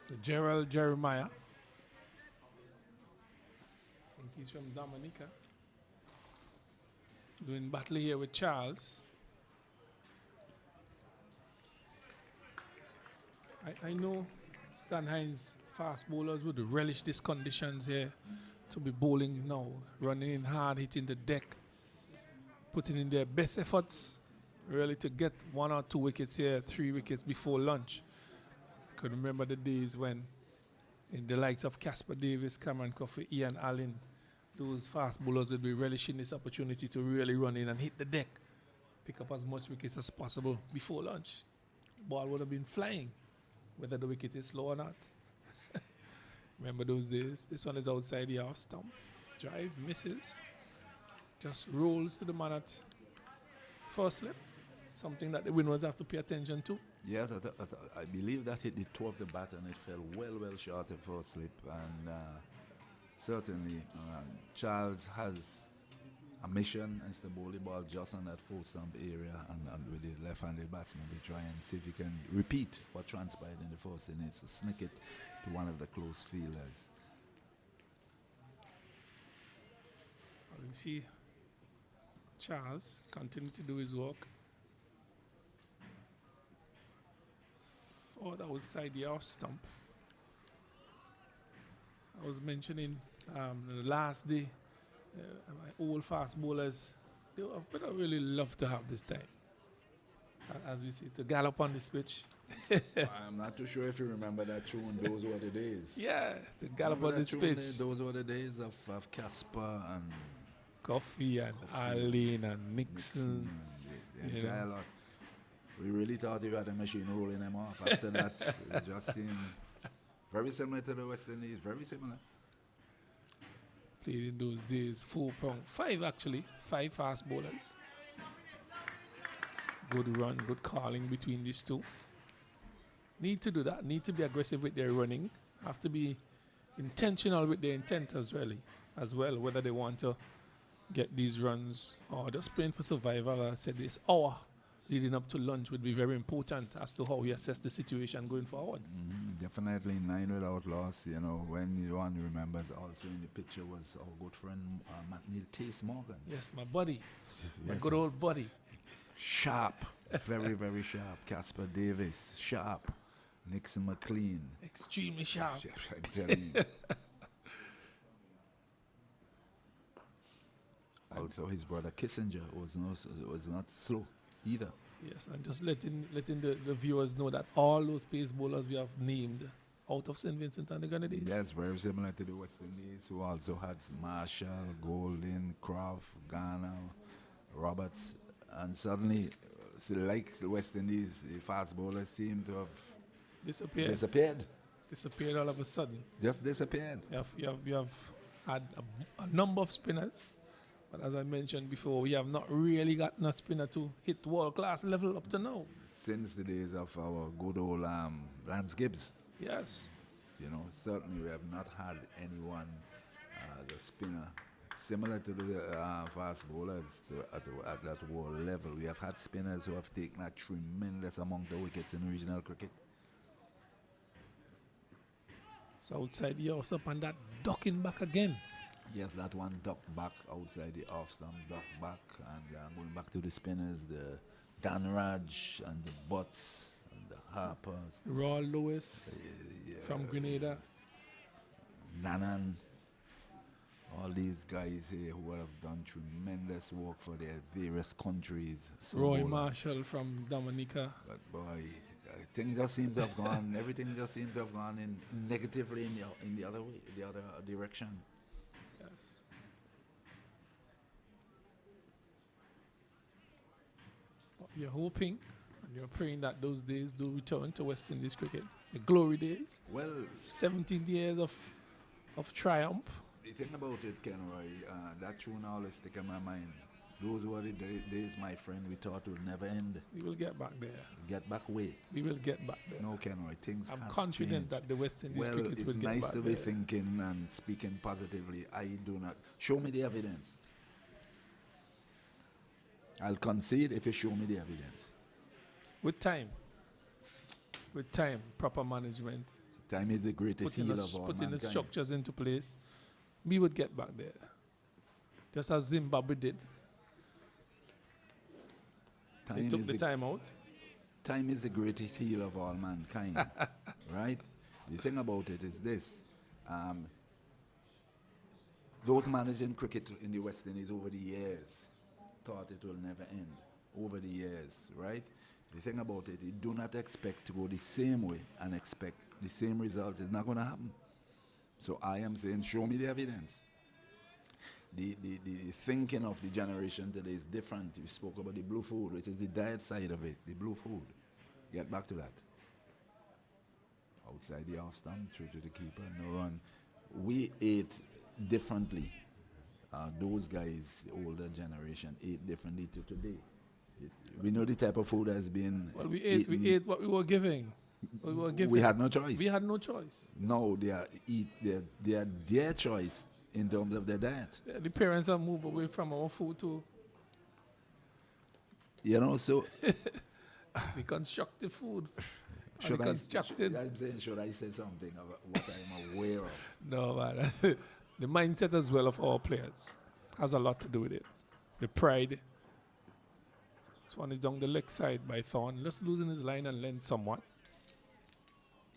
So Gerald Jeremiah. I think he's from Dominica. Doing battle here with Charles. I know Stan Hines fast bowlers would relish these conditions here to be bowling now, running in hard, hitting the deck, putting in their best efforts, really to get 1 or 2 wickets here, 3 wickets before lunch. I could remember the days when in the likes of Casper Davis, Cameron Coffey, Ian Allen, those fast bowlers would be relishing this opportunity to really run in and hit the deck, pick up as much wickets as possible before lunch. Ball would have been flying, whether the wicket is slow or not. Remember those days? This one is outside the half stump. Drive, misses. Just rolls to the man at first slip. Something that the Windwards have to pay attention to. Yes, I believe that hit the toe of the bat and it fell well short of first slip. And certainly Charles has a mission as to bowl the ball just on that full stump area and with the left-handed batsman to try and see if he can repeat what transpired in the first innings, to sneak it to one of the close fielders. Well, you see Charles continue to do his work. Further outside the off stump. I was mentioning the last day, my old fast bowlers, they would really love to have this time. As we see, to gallop on this pitch. I'm not too sure if you remember that tune, Those Were the Days. Yeah, to gallop on this pitch. Those were the days of Casper and Coffee and Arlene and Nixon. And the entire lot. We really thought we had a machine rolling them off. After that, it just seemed very similar to the West Indies, very similar. Played in those days, 4 prong, 5 actually, 5 fast bowlers. Good run, good calling between these two. Need to do that, need to be aggressive with their running. Have to be intentional with their intent as well, whether they want to get these runs or just playing for survival. I said this hour leading up to lunch would be very important as to how we assess the situation going forward. Definitely 9 without loss. You know, when one remembers also in the picture was our good friend Neil Tace Morgan. Yes, my buddy, my Yes, good old buddy. Sharp, very sharp. Casper Davis, sharp. Nixon McLean. Extremely sharp. I'm telling you. Also, his brother Kissinger was not slow either. Yes, and just letting the viewers know that all those pace bowlers we have named out of St. Vincent and the Grenadines. Yes, very similar to the West Indies, who also had Marshall, Golden, Croft, Garner, Roberts, and suddenly, like the West Indies, the fast bowlers seem to have disappeared all of a sudden. Just disappeared. You have had a number of spinners, but as I mentioned before, we have not really gotten a spinner to hit world-class level up to now. Since the days of our good old Lance Gibbs. Yes. You know, certainly we have not had anyone as a spinner similar to the fast bowlers at that world level. We have had spinners who have taken a tremendous amount of wickets in regional cricket. So outside the off stump and that ducking back again. Yes, that one ducked back outside the off stump, ducked back, and going back to the spinners, the Dan Raj and the Butts and the Harpers. Raw Lewis from Grenada. Nanan. All these guys here who have done tremendous work for their various countries. Roy Marshall from Dominica. But boy, things just seem to have gone. Everything just seemed to have gone in negatively in the other way, the other direction. Yes. But you're hoping and you're praying that those days do return to West Indies cricket. The glory days. Well, 17 years of triumph. The thing about it, Kenroy, that tune always stick in my mind. Those were the days, my friend, we thought would never end. We will get back there. Get back way. We will get back there. No, Kenroy, things I'm has confident changed. that the West Indies Well, cricket will it's get nice back to there. be thinking and speaking positively. I do not. Show me the evidence. I'll concede if you show me the evidence. With time, proper management, Time is the greatest healer of all putting the mankind. structures into place, we would get back there. Just as Zimbabwe did. They took the time out. Time is the greatest healer of all mankind, right? The thing about it is this. Those managing cricket in the West Indies over the years thought it will never end. Over the years, right? The thing about it, you do not expect to go the same way and expect the same results. It's not going to happen. So I am saying, show me the evidence. The thinking of the generation today is different. We spoke about the blue food, which is the diet side of it, the blue food. Get back to that. Outside the off stump, through to the keeper, no run. We ate differently. Those guys, the older generation, ate differently to today. We know the type of food has been. Well, we ate what we were giving. We had no choice. We had no choice. No, they are their choice in terms of their diet. The parents have moved away from our food too. You know, so The constructive food. should I'm saying, should I say something about what I'm aware of? No, man. The mindset as well of our players has a lot to do with it. The pride. This one is down the leg side by Thorn. Just losing his line and length somewhat.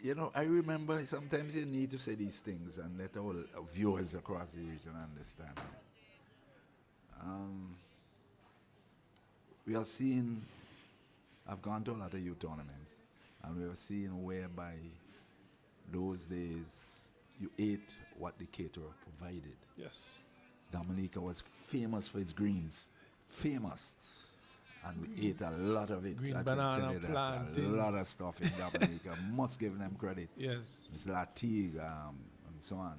You know, I remember sometimes you need to say these things and let all viewers across the region understand. We have seen, I've gone to a lot of youth tournaments, and we have seen whereby those days you ate what the caterer provided. Yes. Dominica was famous for its greens. Famous. And we ate a lot of it. Green I can banana, tell you that. plantains. A lot of stuff in Dominica. Must give them credit. Yes. It's Latig and so on.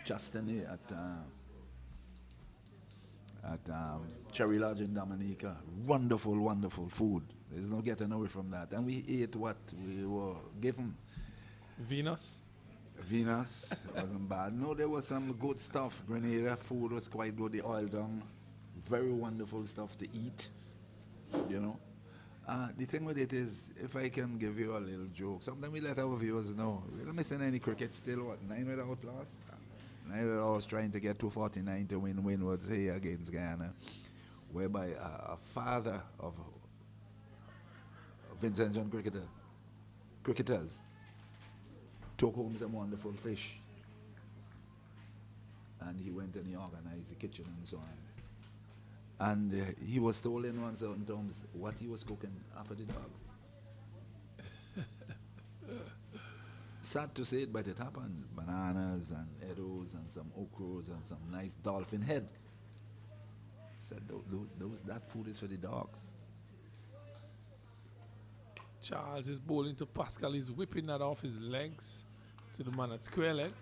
Chastany at Cherry Lodge in Dominica. Wonderful, wonderful food. There's no getting away from that. And we ate what we were given. Venus Wasn't bad. No, there was some good stuff. Grenada food was quite good. The oil dung, very wonderful stuff to eat. You know. The thing with it is, if I can give you a little joke, sometimes we let our viewers know we're not missing any cricket still. What, 9 without loss? 9 without loss, trying to get 249 to win Windwards here against Guyana, whereby a father of Vincent John cricketers took home some wonderful fish and he went and he organized the kitchen and so on. And he was told in one certain terms what he was cooking after the dogs. Sad to say it, but it happened. Bananas and arrows and some okras and some nice dolphin head. Said that food is for the dogs. Charles is bowling to Pascal. He's whipping that off his legs to the man at square leg.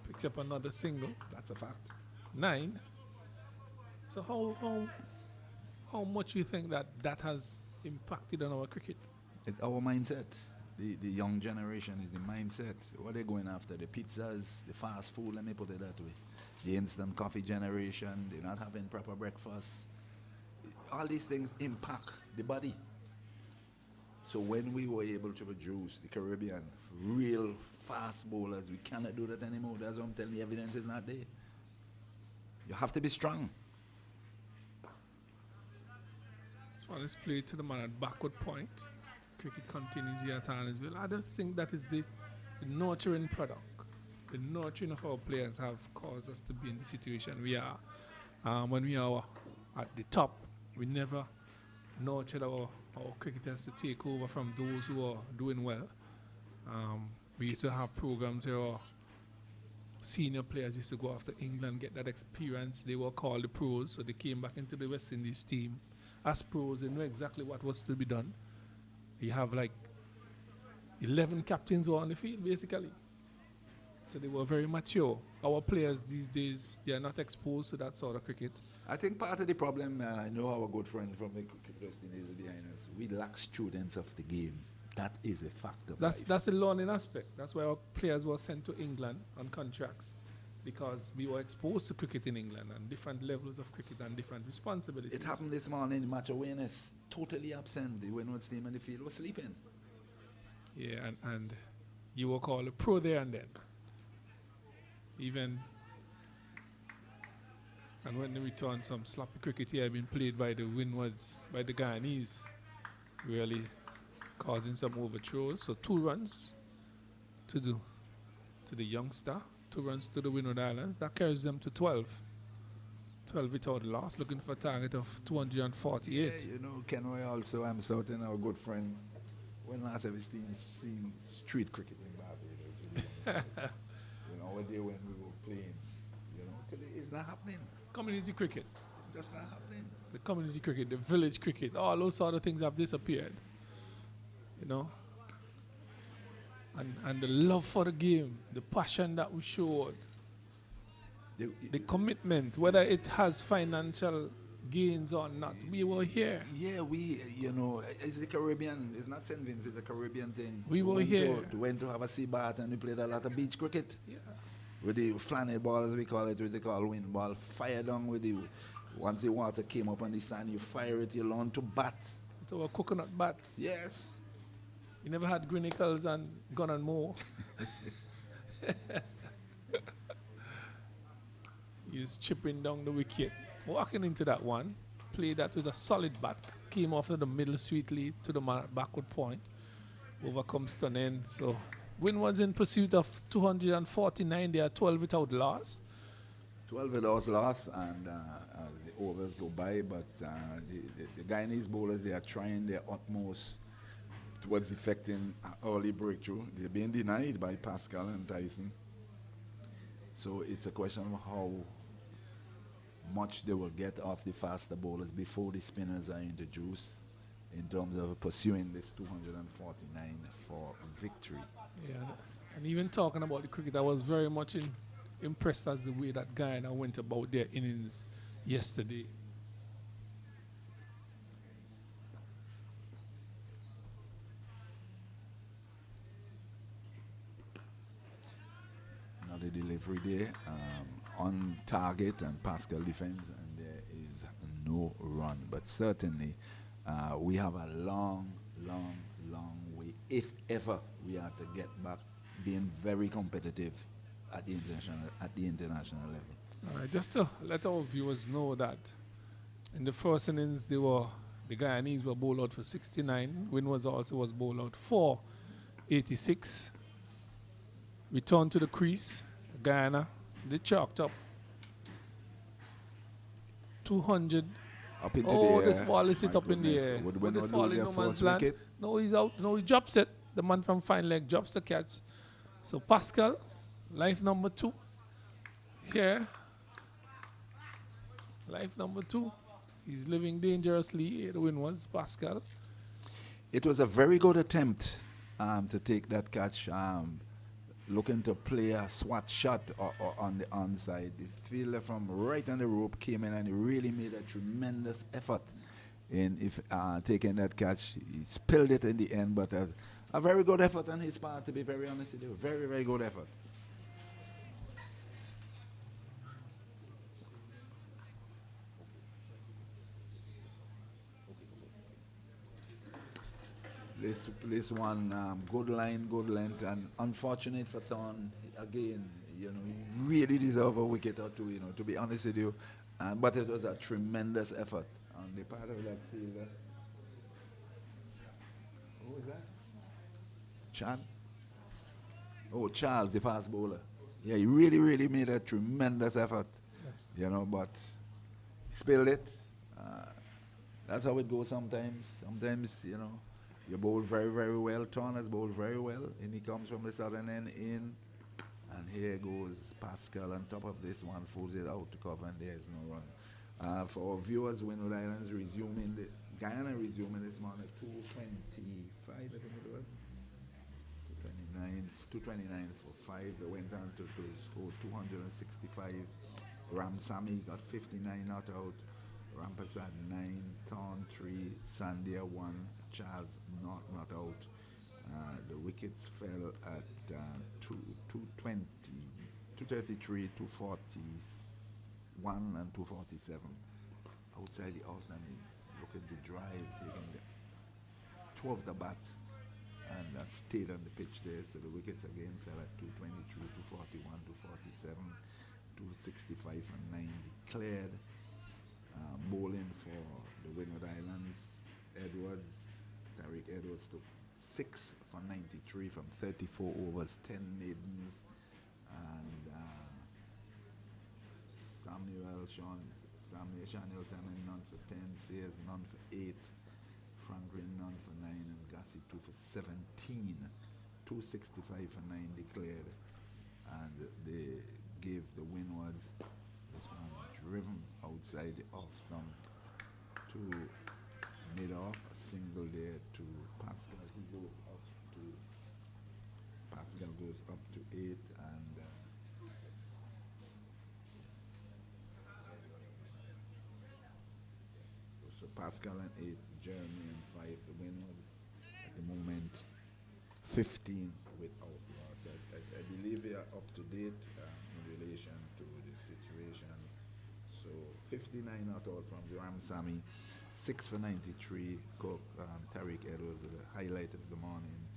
Picks up another single. That's a fact. 9. So how much you think that has impacted on our cricket? It's our mindset. The young generation is the mindset. What they're going after, the pizzas, the fast food, let me put it that way. The instant coffee generation, they're not having proper breakfast. All these things impact the body. So when we were able to produce the Caribbean real fast bowlers, we cannot do that anymore. That's what I'm telling you, evidence is not there. You have to be strong. This one is played to the man at backward point. Cricket continues here at Harnesville. I don't think that is the nurturing product. The nurturing of our players have caused us to be in the situation we are. When we are at the top, we never nurtured our cricketers to take over from those who are doing well. We used to have programs where our senior players used to go after England, get that experience. They were called the pros, so they came back into the West Indies team. As pros, they know exactly what was to be done. You have like 11 captains were on the field, basically. So they were very mature. Our players these days, they are not exposed to that sort of cricket. I think part of the problem, I know our good friend from the Cricket West Indies behind us, we lack students of the game. That is a fact of life. That's a learning aspect. That's why our players were sent to England on contracts, because we were exposed to cricket in England and different levels of cricket and different responsibilities. It happened this morning, match awareness, totally absent. The Winwood's team in the field was sleeping. Yeah, and you were called a pro there and then. Even, and when they return, some sloppy cricket here been played by the Winwoods, by the Guyanese, really causing some overthrows. So 2 runs to the youngster, 2 runs to the Windward Islands. That carries them to 12. 12 without loss, looking for a target of 248. Yeah, you know, Kenway also, I'm certain our good friend, when last have his team seen street cricket in Barbados? You know, when we were playing, you know, it's not happening. Community cricket. It's just not happening. The community cricket, the village cricket, all those sort of things have disappeared. You know? And the love for the game, the passion that we showed, the commitment, whether it has financial gains or not, we were here. Yeah, you know, it's the Caribbean. It's not St. Vincent, it's a Caribbean thing. We were here. We went to have a sea bath and we played a lot of beach cricket. Yeah. With the flannel ball, as we call it, which they call wind ball, fire down with the, once the water came up on the sand, you fire it, you learn to bat. With our coconut bats. Yes. You never had Grinicles and Gun and Moore. He's chipping down the wicket. Walking into that one, played that with a solid bat. Came off of the middle sweetly to the man at backward point. Overcome Stunning. So Winward's in pursuit of 249. They are 12 without loss. 12 without loss, and as the overs go by, but the Guyanese bowlers, they are trying their utmost towards effecting early breakthrough. They're being denied by Pascal and Tyson. So it's a question of how much they will get off the faster bowlers before the spinners are introduced in terms of pursuing this 249 for victory. Yeah, and even talking about the cricket, I was very much impressed as the way that Guyana went about their innings yesterday. Another delivery there, on target, and Pascal defends, and there is no run. But certainly, we have a long way, if ever we are to get back being very competitive at the international level. All right, just to let our viewers know that in the first innings, the Guyanese were bowled out for 69. Winward also was bowled out for 86. Return to the crease. Guyana They chalked up. 200. Up into Oh, the air. this ball is hit My up in the goodness. air. Would Would Winwood it fall lose in their no man's first land? wicket? No, he's out. No, he drops it. The man from Fine Leg drops the catch. So Pascal, life number 2. Here. Life number 2. He's living dangerously. The win was Pascal. It was a very good attempt to take that catch. Looking to play a swat shot or on the onside. The fielder from right on the rope came in and he really made a tremendous effort in taking that catch. He spilled it in the end, but a very good effort on his part, to be very honest with you. Very, very good effort. This one, good line, good length, and unfortunate for Thorn. Again, you know, he really deserve a wicket or two, you know, to be honest with you. But it was a tremendous effort on the part of that fielder. Who was that? Chan? Oh, Charles, the fast bowler. Yeah, he really, really made a tremendous effort. Yes. You know, but he spilled it. That's how it goes sometimes. Sometimes, you know, you bowl very, very well. Thorn has bowled very well, and he comes from the southern end in. And here goes Pascal on top of this one, folds it out to cover, and there's no run. For our viewers, Winwood Islands resuming this, Guyana resuming this morning at 2:25, I think it was. 229 for 5. They went on to score 265. Ramsamy got 59 not out. Rampasad 9, Thorn 3, Sandia 1, Charles not out. The wickets fell at 220, 233, 241, and 247. Outside the house, I mean, looking to drive, taking the 12 the bat, and that stayed on the pitch there. So the wickets again fell at 223, 241, 247, 265, and 9 declared. Bowling for the Winwood Islands, Tariq Edwards took 6 for 93 from 34 overs, 10 maidens, and Samuel Salmon none for 10, Sears none for 8, Franklin none for 9, and Gassi 2 for 17, 265 for 9 declared, and they gave the Winwoods this one driven outside the off stump to mid-off, a single there to Pascal, who goes up to 8, and so Pascal and 8, Jeremy and 5. The Winwoods at the moment 15 without loss. I believe we are up to date in relation to the situation. So 59 not out from Ramsamy, 6 for 93. Tariq Edwards was the highlight of the morning,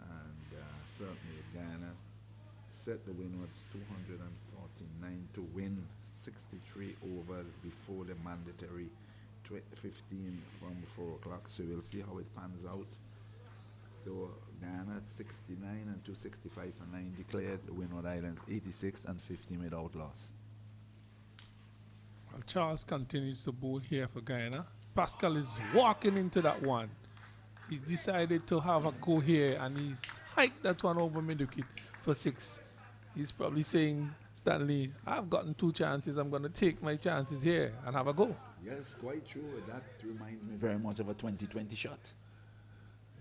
and certainly Guyana set the Winwoods 249 to win 63 overs before the mandatory 15 from 4 o'clock. So we'll see how it pans out. So Guyana at 69 and 265 for 9 declared. The Winwood Islands 86 and 15 without loss. Well, Charles continues to bowl here for Guyana. Pascal is walking into that one. He's decided to have a go here, and he's hiked that one over mid-wicket for 6. He's probably saying, Stanley, I've gotten 2 chances. I'm going to take my chances here and have a go. Yes, quite true. That reminds me very much of a 2020 shot.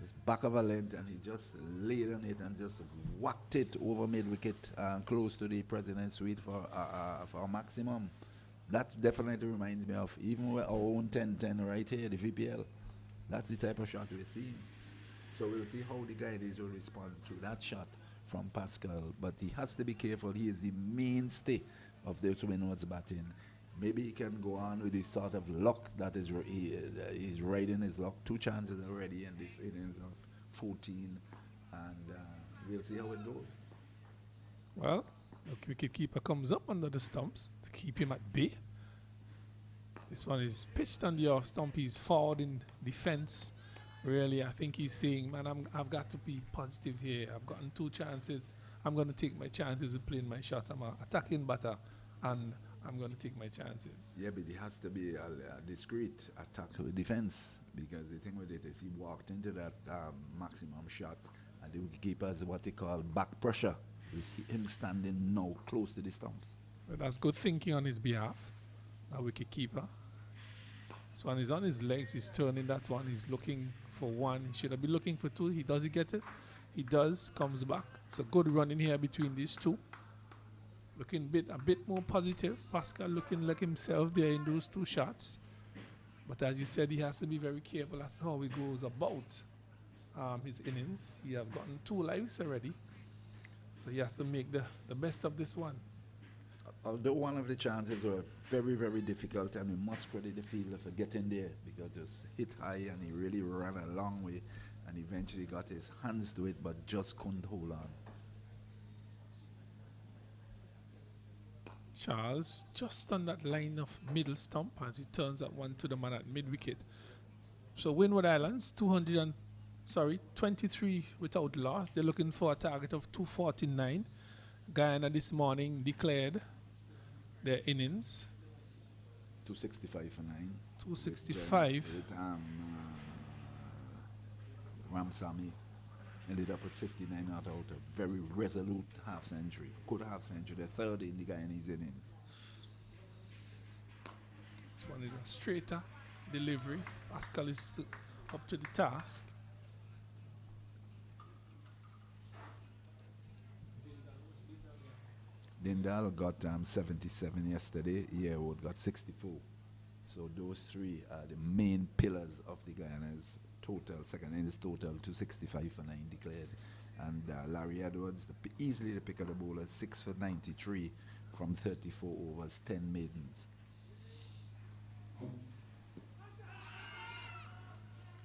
It's back of a length, and he just laid on it and just whacked it over mid-wicket close to the president's suite for a maximum. That definitely reminds me of even our own 10-10 right here, the VPL. That's the type of shot we're seeing. So we'll see how the guys will respond to that shot from Pascal. But he has to be careful. He is the mainstay of the Winwoods batting. Maybe he can go on with this sort of luck that he's riding his luck. 2 chances already in this innings of 14. And we'll see how it goes. Well, the wicketkeeper comes up under the stumps to keep him at bay. This one is pitched on the off stump. He's forward in defense. Really, I think he's saying, man, I've got to be positive here. I've gotten 2 chances. I'm going to take my chances with playing my shots. I'm attacking better, and I'm going to take my chances. Yeah, but it has to be a discreet attack to defense, because the thing with it is he walked into that maximum shot, and the wicketkeeper has what they call back pressure. We see him standing now close to the stumps. But that's good thinking on his behalf, a wicketkeeper. This one is on his legs, he's turning that one, he's looking for one. He should have been looking for two. Does he get it? He does, comes back. It's a good run in here between these two. Looking a bit more positive. Pascal looking like himself there in those two shots. But as you said, he has to be very careful as to how he goes about his innings. He has gotten 2 lives already. So he has to make the best of this one. Although one of the chances were very, very difficult, and we must credit the fielder for getting there, because it was hit high and he really ran a long way and eventually got his hands to it, but just couldn't hold on. Charles just on that line of middle stump as he turns that one to the man at mid-wicket. So Windward Islands, 23 without loss. They're looking for a target of 249. Guyana this morning declared their innings. 265 for 9. 265. With Ramsamy ended up with 59 not out. A very resolute half century. Good half century. The third in the Guyanese innings. This one is a straighter delivery. Pascal is up to the task. Dindal got 77 yesterday. Yearwood got 64. So those three are the main pillars of the Guyana's total. Second innings total 265 for 9 declared. And Larry Edwards, easily the pick of the bowler, 6 for 93 from 34 overs, 10 maidens.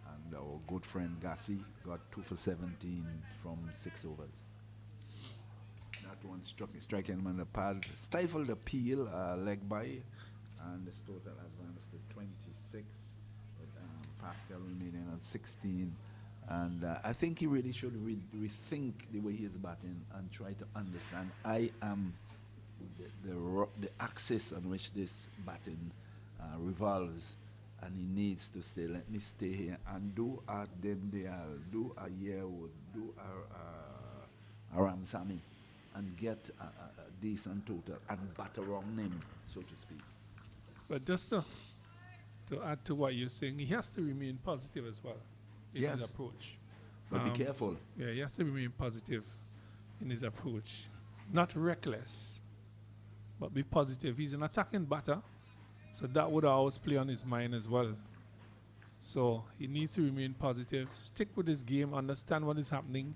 And our good friend Gassi got 2 for 17 from 6 overs. That one striking him on the pad, stifled the peel, leg by, and this total advanced to 26, with Pascal remaining on 16. And I think he really should rethink the way he is batting and try to understand I am the axis on which this batting revolves, and he needs to stay. Let me stay here and do a Dendal, do a Yearwood, do a Ramsamy, and get a decent total and bat around him, so to speak. But just to add to what you're saying, he has to remain positive as well in his approach. But be careful. Yeah, he has to remain positive in his approach. Not reckless, but be positive. He's an attacking batter, so that would always play on his mind as well. So he needs to remain positive, stick with his game, understand what is happening,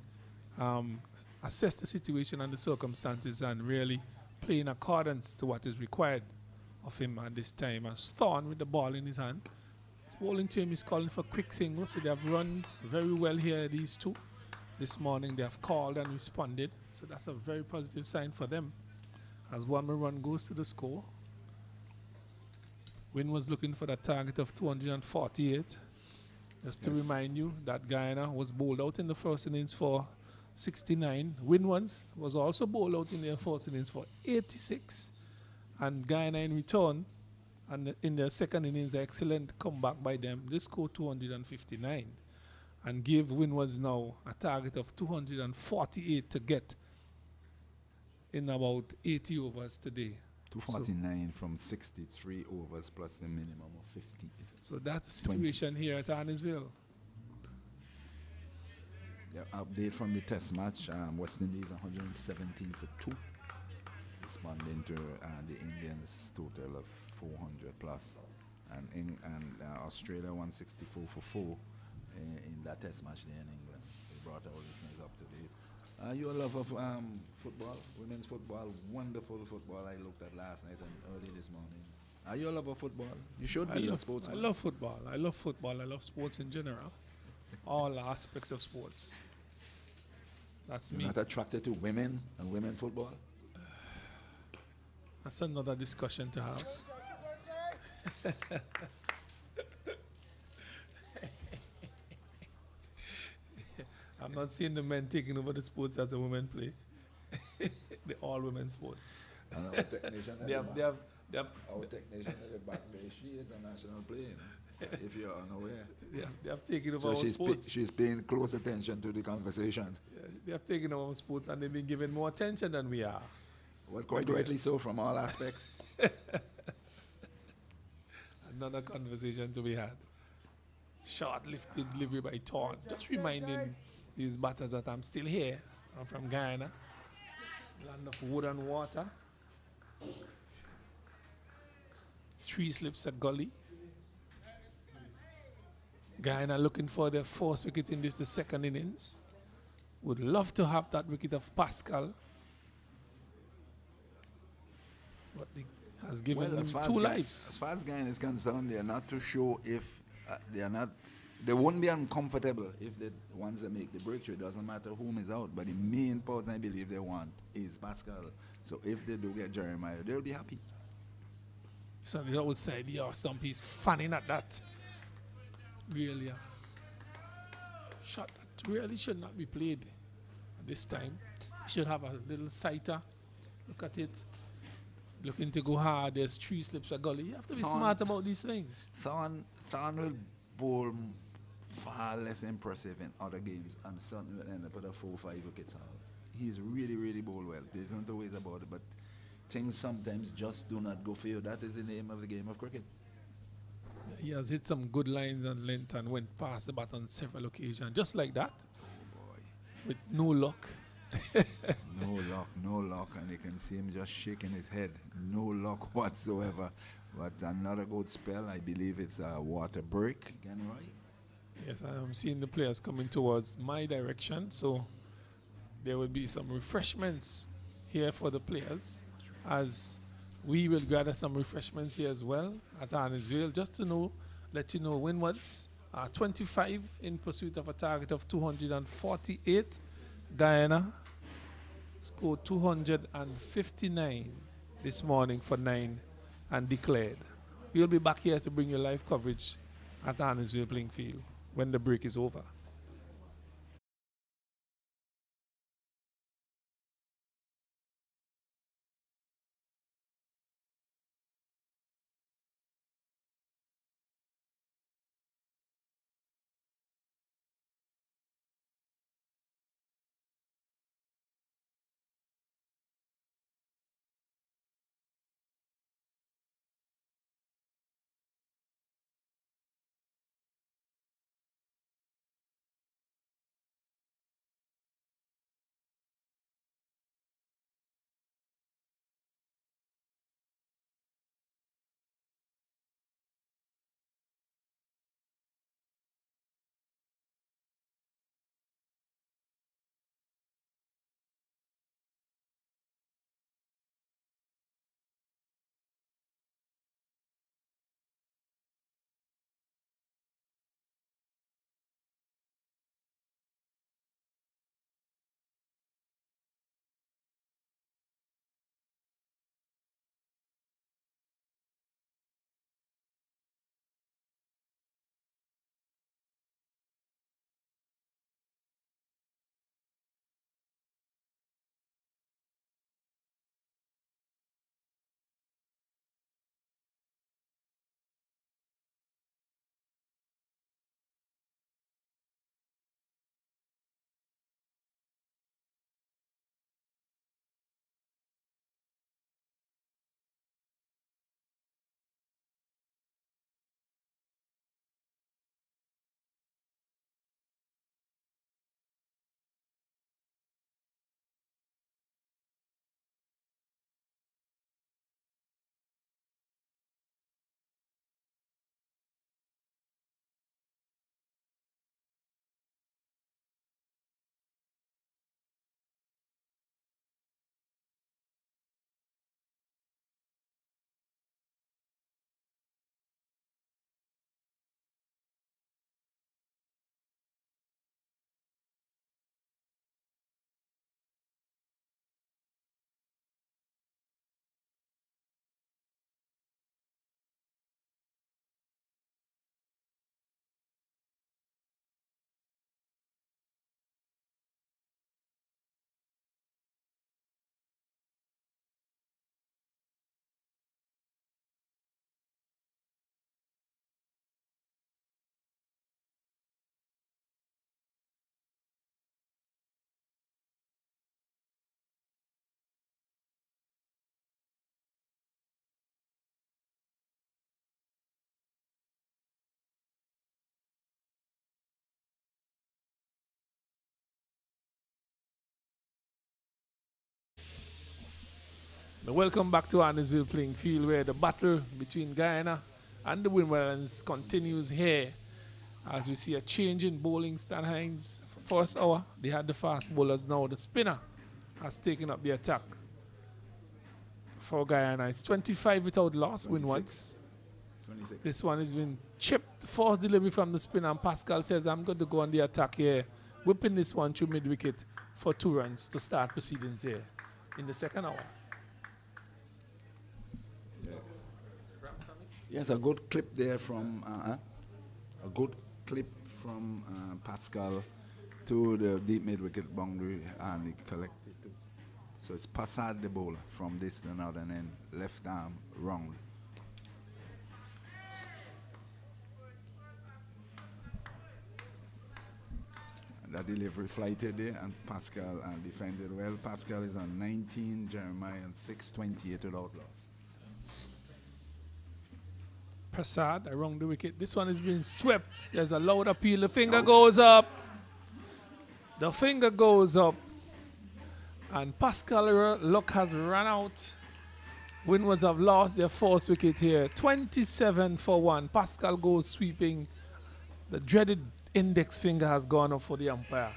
assess the situation and the circumstances, and really play in accordance to what is required of him at this time. As Thorne with the ball in his hand. His bowling team is calling for quick singles, so they have run very well here, these two. This morning they have called and responded, so that's a very positive sign for them. As one more run goes to the score. Wynn was looking for the target of 248. Just to remind you that Guyana was bowled out in the first innings for 69. Wynn was also bowled out in their first innings for 86. And Guyana in return, and in their second innings, an excellent comeback by them. They scored 259 and gave Windwards now a target of 248 to get in about 80 overs today. 249 from 63 overs plus the minimum of 50. So that's the situation 20. Here at Arnisville. Yeah, update from the test match. West Indies 117 for 2. Responding to the Indians' total of 400 plus, and Australia 164 for 4 in that test match there in England. They brought our listeners up to date. You're a lover of football, women's football, wonderful football. I looked at last night and early this morning. Are you a lover of football? You should be a sportsman. I love football. I love football. I love sports in general. All aspects of sports. That's me. You're not attracted to women and women football? That's another discussion to have. I'm not seeing the men taking over the sports as the women play. The all women sports. And our technician at They the have, back, they have, they have, our technician at the back there, she is a national player, you know, if you're unaware. they have taken over So our sports. she's paying close attention to the conversation. They have taken over our sports and they've been given more attention than we are. Well, quite rightly so from all aspects. Another conversation to be had. Short-lifted delivery by Thorn. Just reminding these batters that I'm still here. I'm from Guyana, land of wood and water. 3 slips a gully. Guyana looking for their 4th wicket in this, the 2nd innings. Would love to have that wicket of Pascal. But he has given Well, him 2 lives. As far as Guyana is concerned, they are not too sure if they won't be uncomfortable if they once they make the breakthrough. It doesn't matter whom is out, but the main person I believe they want is Pascal. So if they do get Jeremiah, they'll be happy. So the outside, yeah, Stumpy's fanning at that. Really, shot that really should not be played this time. You should have a little sighter. Look at it. Looking to go hard. There's 3 slips a gully. You have to be smart about these things. Thorn will bowl far less impressive in other games and certainly will end up with a 4-5 wickets haul. He's really, really bowled well. There's no two ways about it, but things sometimes just do not go for you. That is the name of the game of cricket. He has hit some good lines and length and went past the bat on several occasions. Just like that. Oh boy. With no luck. No luck, and you can see him just shaking his head. No luck whatsoever. But another good spell. I believe it's a water break again, right? Yes, I'm seeing the players coming towards my direction, so there will be some refreshments here for the players, as we will gather some refreshments here as well at Arnisville, just to let you know Windwards are 25 in pursuit of a target of 248. Guyana scored 259 this morning for 9 and declared. We'll be back here to bring you live coverage at Arnisville playing field when the break is over. Welcome back to Annisville playing field, where the battle between Guyana and the Windwell continues here as we see a change in bowling. Stan Hines, first hour, they had the fast bowlers. Now the spinner has taken up the attack for Guyana. It's 25 without loss, Windwell. 26. This one has been chipped, forced delivery from the spinner, and Pascal says, I'm going to go on the attack here, whipping this one through mid-wicket for 2 runs to start proceedings here in the second hour. Yes, a good clip there from Pascal to the deep mid-wicket boundary, and he collected too. So it's Passad the bowler from this to another, and then left arm round. That delivery flighted there, and Pascal defended well. Pascal is on 19, Jeremiah on 628 without loss. Prasad around the wicket. This one is being swept. There's a loud appeal. The finger goes up. The finger goes up. And Pascal luck has run out. Windwards have lost their first wicket here. 27 for 1. Pascal goes sweeping. The dreaded index finger has gone up for the umpire.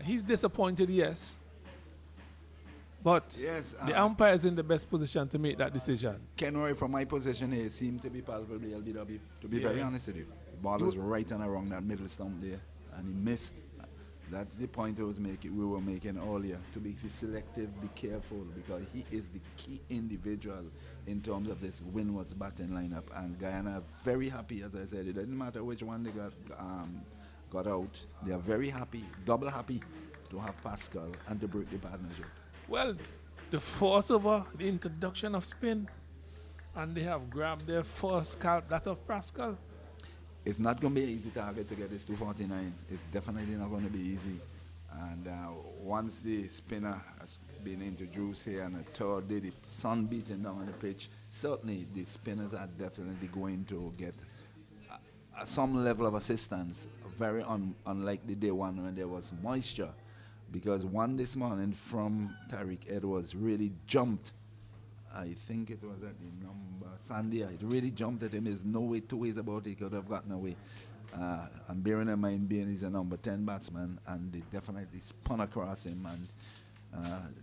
He's disappointed, yes. But yes, the umpire is in the best position to make that decision. Kenroy, from my position here, seemed to be palpably LBW, to be very honest with you. The ball was right and around that middle stump there, and he missed. That's the point we were making earlier. To be selective, be careful, because he is the key individual in terms of this Windward's batting lineup. And Guyana are very happy, as I said. It didn't matter which one they got out. They are very happy, double happy, to have Pascal and to break the partnership. Well, the force over the introduction of spin, and they have grabbed their first scalp, that of Pascal. It's not going to be an easy target to get this 249. It's definitely not going to be easy. And once the spinner has been introduced here on the third day, the sun beating down on the pitch, certainly the spinners are definitely going to get some level of assistance, very unlike the day one when there was moisture. Because one this morning from Tariq Edwards really jumped. I think it was at the number Sandia. It really jumped at him. There's no way, 2 ways about it. He could have gotten away. And bearing in mind, being he's a number 10 batsman, and they definitely spun across him. And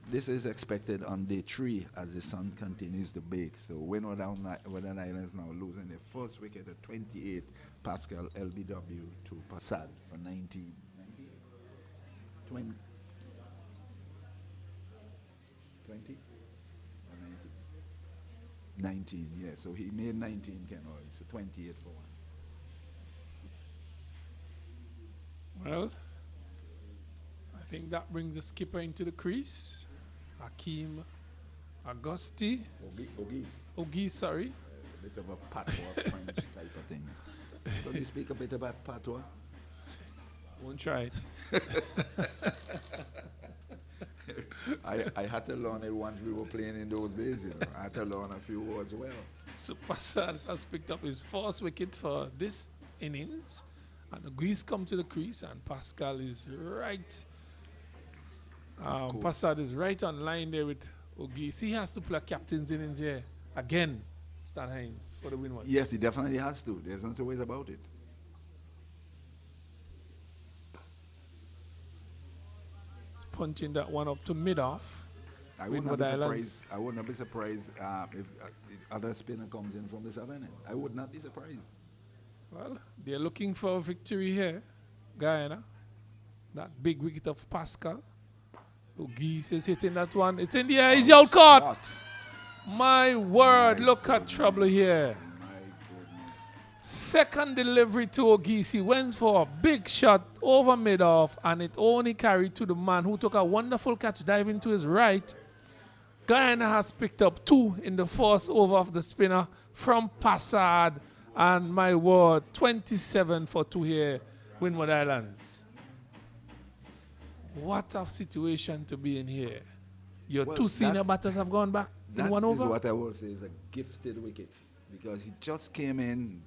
this is expected on day 3 as the sun continues to bake. So Windward Islands now losing their first wicket at 28. Pascal LBW to Passad for 19. 20. 20? Or 19? 19, yeah. So he made 19, Kenroy. So 28 for 1. Well, I think that brings the skipper into the crease. Hakeem Augusti. Ogis, sorry. A bit of a patois French type of thing. Can you speak a bit about patois? Won't try it. I had to learn it once we were playing in those days, you know. I had to learn a few words well. So Passad has picked up his first wicket for this innings. And the Grease come to the crease, and Pascal is right. Passad is right on line there with Ogis. He has to play a captain's innings here again, Stan Hines, for the Windward. Yes, he definitely has to. There's no two ways about it. Punching that one up to mid-off. I would not be surprised if other spinner comes in from the southern end. I would not be surprised. Well, they're looking for a victory here, Guyana. That big wicket of Pascal. Ogis is hitting that one. It's in the air. He's out caught. My word, look at trouble here. Second delivery to Ogis. He went for a big shot over mid-off, and it only carried to the man who took a wonderful catch diving to his right. Guyana has picked up 2 in the first over of the spinner from Passad. And my word, 27 for 2 here, Windward Islands. What a situation to be in here. Your 2 senior batters have gone back in 1 over? That is what I will say is a gifted wicket. Because he just came in,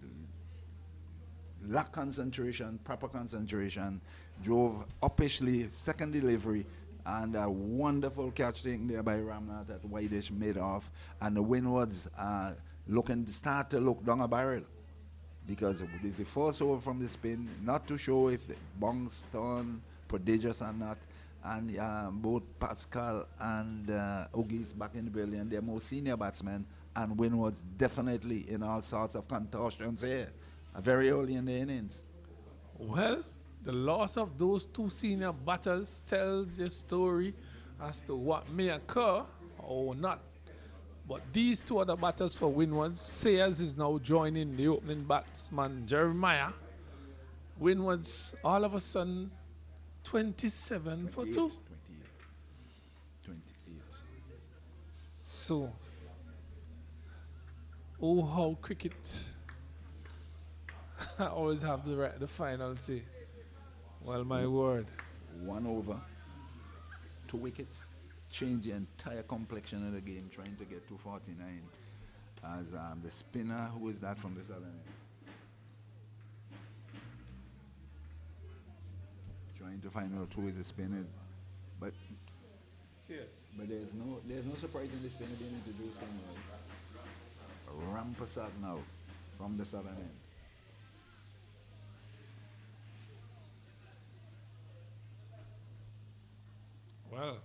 lacked concentration, proper concentration, drove uppishly, second delivery, And a wonderful catch taken there by Ramnat at Whitish mid off. And the Windwards looking start to look down a barrel. Because it is the first over from the spin, not to show if the bongs turn prodigious or not. And both Pascal and Ogies back in the building, they're more senior batsmen. And Windwards definitely in all sorts of contortions here, very early in the innings. Well, the loss of those two senior batters tells your story as to what may occur or not. But these two other batters for Windwards, Sayers is now joining the opening batsman Jeremiah. Windwards all of a sudden 27 for 2. 28. So, oh how cricket I always have the final say. Well, my word. 1 over, 2 wickets, change the entire complexion of the game, trying to get 249 as the spinner, who is that from the southern end? Trying to find out who is the spinner, but there's no surprise in the spinner being introduced anyway. Rampasat now from the southern end. Well,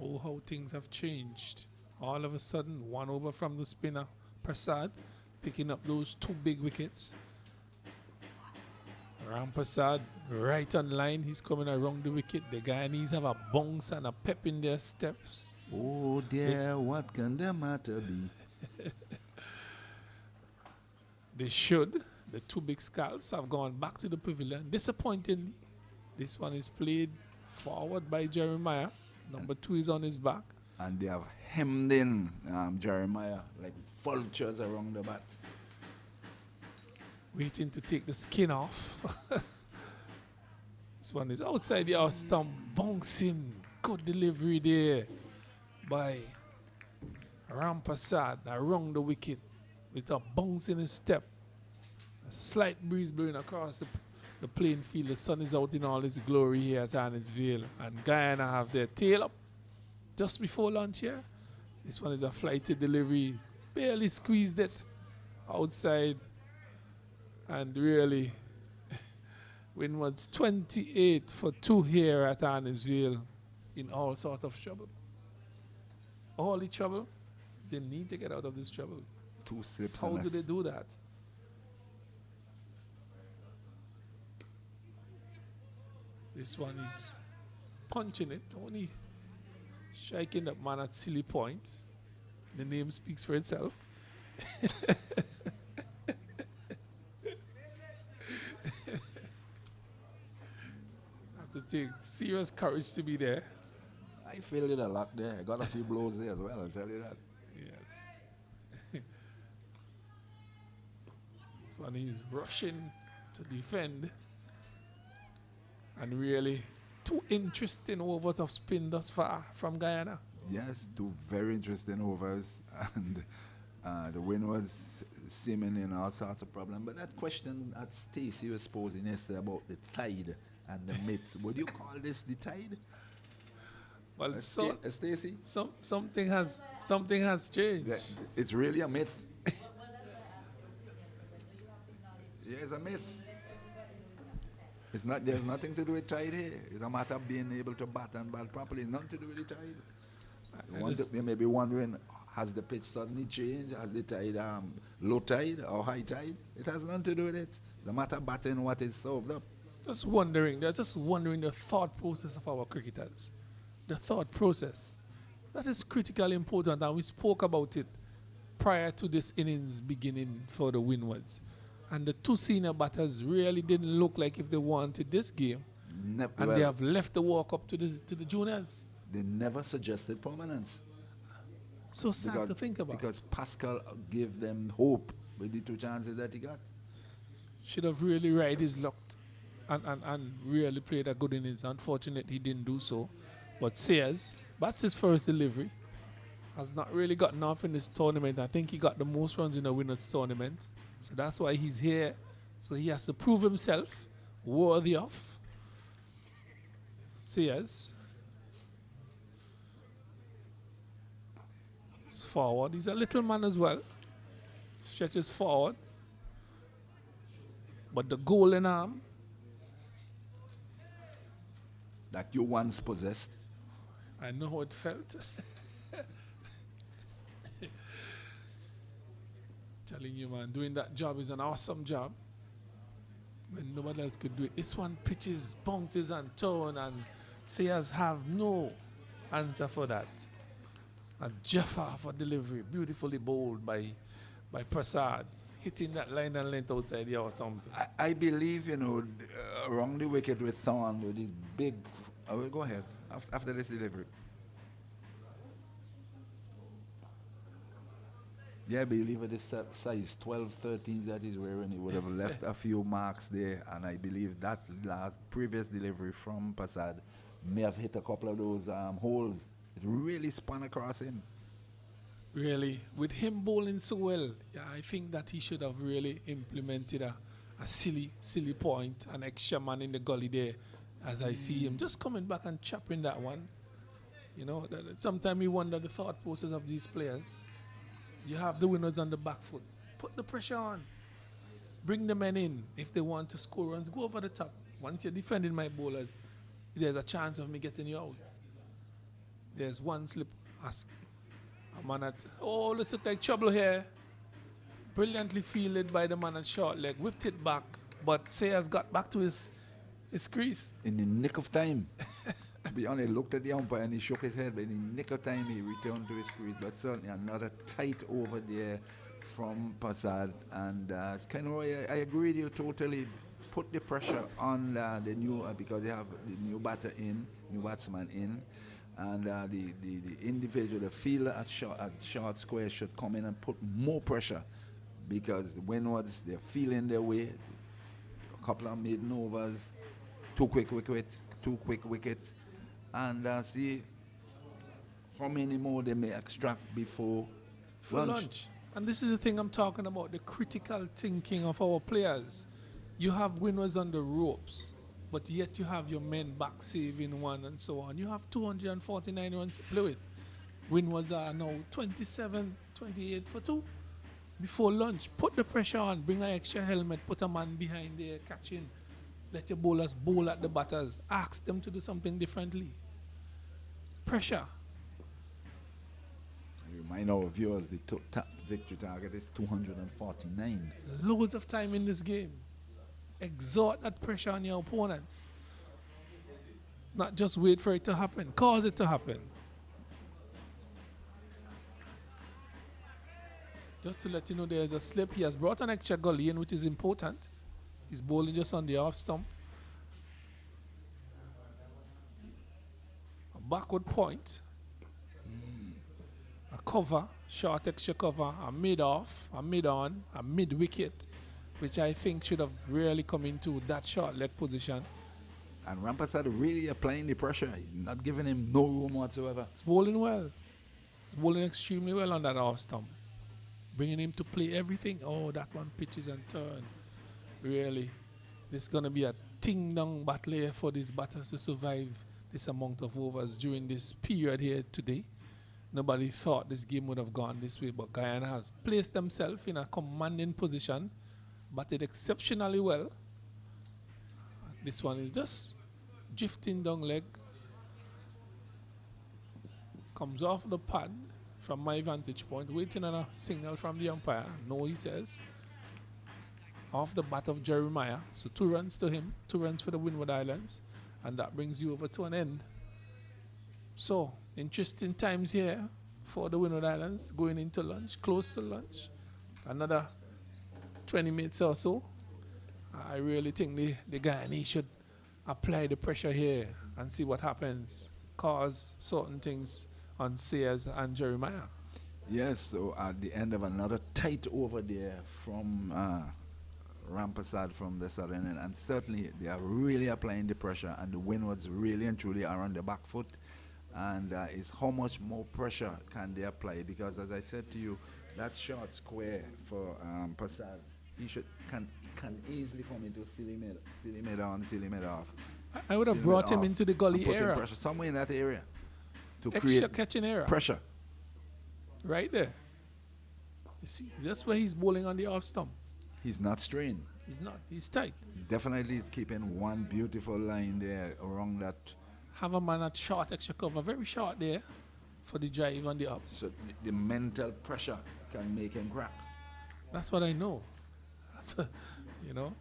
oh how things have changed. All of a sudden, 1 over from the spinner, Prasad, picking up those 2 big wickets. Rampasad right on line, he's coming around the wicket. The Guyanese have a bounce and a pep in their steps. Oh dear, what can the matter be? They should. The 2 big scalps have gone back to the pavilion. Disappointingly, this one is played forward by Jeremiah. Number 2 is on his back. And they have hemmed in Jeremiah like vultures around the bat. Waiting to take the skin off. This one is outside the house stump, bouncing. Good delivery there by Rampasad around the wicket with a bounce in his step. A slight breeze blowing across the playing field. The sun is out in all its glory here at Arnottsville. And Guyana have their tail up just before lunch here. This one is a flighted delivery. Barely squeezed it outside. And really, Windward's 28 for 2 here at Arnottsville in all sort of trouble. All the trouble, they need to get out of this trouble. 2 slips. How do they do that? This one is punching it, only striking that man at silly point. The name speaks for itself. Have to take serious courage to be there. I feel it a lot there. I got a few blows there as well, I'll tell you that. Yes. This one is rushing to defend. And really, 2 interesting overs of spin thus far from Guyana. Yes, 2 very interesting overs. And the Windwards seeming in all sorts of problems. But that question that Stacey was posing yesterday about the tide and the myths, would you call this the tide? Well, Stacey? something has changed. It's really a myth. Yeah, it's a myth. It's not. There's nothing to do with tide here. It's a matter of being able to bat and bat properly. Nothing to do with the tide. You may be wondering, has the pitch suddenly changed? Has the tide low tide or high tide? It has nothing to do with it. The matter of batting what is served up. They're just wondering the thought process of our cricketers. The thought process. That is critically important, and we spoke about it prior to this innings beginning for the Windwards. And the 2 senior batters really didn't look like if they wanted this game. They have left the walk up to the juniors. They never suggested permanence. So sad to think about. Because Pascal gave them hope with the 2 chances that he got. Should have really ride his luck and really played a good innings. Unfortunately, he didn't do so. But Sayers, that's his first delivery. Has not really gotten off in this tournament. I think he got the most runs in the winners tournament. So that's why he's here. So he has to prove himself worthy of. Sayers forward. He's a little man as well. Stretches forward. But the golden arm that you once possessed. I know how it felt. Telling you, man, doing that job is an awesome job. When nobody else could do it. This one pitches, bounces and turn, and Sayers have no answer for that. And Jaffa for delivery, beautifully bowled by Prasad, hitting that line and length outside here or something. I believe, around the wicket with Thorn with his big. I will go ahead after this delivery. Yeah, I believe with this size 12, 13 that he's wearing, he would have left a few marks there, and I believe that previous delivery from Prasad may have hit a couple of those holes. It really spun across him. Really, with him bowling so well, yeah, I think that he should have really implemented a silly point, an extra man in the gully there, as I see him just coming back and chopping that one. Sometimes you wonder the thought process of these players. You have the winners on the back foot. Put the pressure on. Bring the men in. If they want to score runs, go over the top. Once you're defending my bowlers, there's a chance of me getting you out. There's one slip. Ask a man at, this looks like trouble here. Brilliantly fielded by the man at short leg. Whipped it back, but Sayers got back to his crease. In the nick of time. To be honest, he looked at the umpire and he shook his head, but in the nick of time he returned to his crease. But certainly another tight over there from Prasad. And Kenroy, I agree with you totally. Put the pressure on the new, because they have the new batsman in. And the individual, the fielder at short square should come in and put more pressure, because the windwards, they're feeling their way. A couple of maiden overs, two quick wickets. And see how many more they may extract before lunch. And this is the thing I'm talking about, the critical thinking of our players. You have winners on the ropes, but yet you have your men back saving one and so on. You have 249 runs to play with. Windwards are now 27, 28 for 2. Before lunch, put the pressure on, bring an extra helmet, put a man behind there catching. Let your bowlers bowl at the batters. Ask them to do something differently. Pressure. I remind our viewers the victory target is 249. Loads of time in this game. Exert that pressure on your opponents. Not just wait for it to happen. Cause it to happen. Just to let you know, there's a slip. He has brought an extra gully in, which is important. He's bowling just on the off stump. A backward point. A cover, short extra cover, a mid-off, a mid-on, a mid-wicket, which I think should have really come into that short leg position. And Rampasad really applying the pressure, not giving him no room whatsoever. He's bowling well. He's bowling extremely well on that off stump. Bringing him to play everything. Oh, that one pitches and turn. Really, this is going to be a ting-dong battle here for these batters to survive this amount of overs during this period here today. Nobody thought this game would have gone this way, but Guyana has placed themselves in a commanding position, batted exceptionally well. This one is just drifting down leg. Comes off the pad from my vantage point, waiting on a signal from the umpire. No, he says. Off the bat of Jeremiah. So 2 runs to him, 2 runs for the Windward Islands, and that brings you over to an end. So, interesting times here for the Windward Islands, going into lunch, close to lunch. Another 20 minutes or so. I really think the Guyanese should apply the pressure here and see what happens. Cause certain things on Sayers and Jeremiah. Yes, so at the end of another tight over there from Rampasad from the southern end, and certainly they are really applying the pressure, and the Windwards really and truly are on the back foot. And it's how much more pressure can they apply, because as I said to you, that short square for Prasad, he can easily come into silly mid on, silly mid off. I would have brought him into the gully area. Pressure somewhere in that area to extra create catching area. pressure. Right there. You see, that's where he's bowling on the off stump. He's not strained. He's not. He's tight. Definitely is keeping one beautiful line there around that. Have a man at short extra cover, very short there for the drive on the up. So the mental pressure can make him crack. That's what I know. That's what, you know.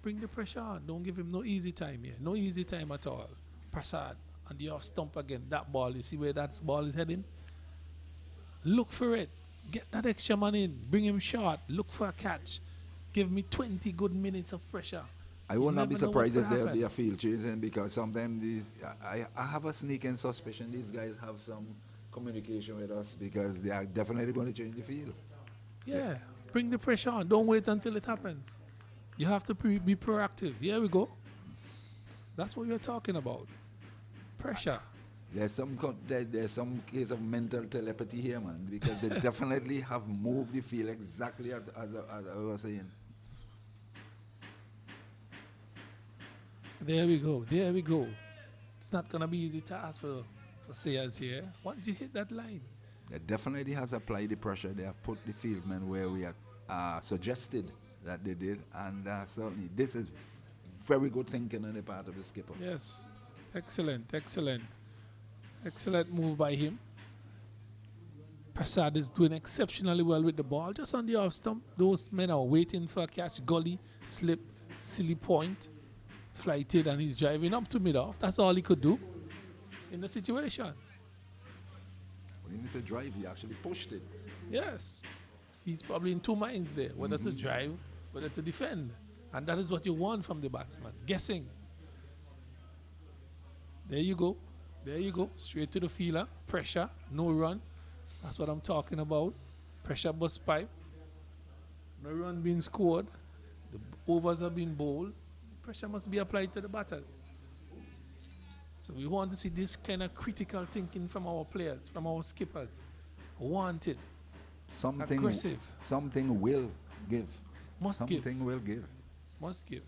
Bring the pressure on. Don't give him no easy time here. No easy time at all. Prasad on the off stump again. That ball, you see where that ball is heading? Look for it. Get that extra man in. Bring him short. Look for a catch. Give me 20 good minutes of pressure. I would not be surprised if there'll be a field changing, because sometimes I have a sneaking suspicion these guys have some communication with us, because they are definitely going to change the field. Yeah. Bring the pressure on. Don't wait until it happens. You have to be proactive. Here we go. That's what we're talking about. Pressure. There's some case of mental telepathy here, man, because they definitely have moved the field exactly as I was saying. There we go. There we go. It's not going to be easy to ask for Sayers here. Once you hit that line. It definitely has applied the pressure. They have put the fieldsmen where we had suggested that they did, and certainly this is very good thinking on the part of the skipper. Yes. Excellent, excellent. Excellent move by him. Prasad is doing exceptionally well with the ball. Just on the off stump, those men are waiting for a catch. Gully, slip, silly point, flighted, and he's driving up to mid-off. That's all he could do in the situation. When he said drive, he actually pushed it. Yes. He's probably in two minds there, whether to drive, whether to defend. And that is what you want from the batsman. Guessing. There you go. There you go. Straight to the fielder. Pressure. No run. That's what I'm talking about. Pressure bust pipe. No run being scored. The overs are being bowled. Pressure must be applied to the batters. So we want to see this kind of critical thinking from our players, from our skippers. Want it. Aggressive. Something will give. Must give. Something will give. Must give.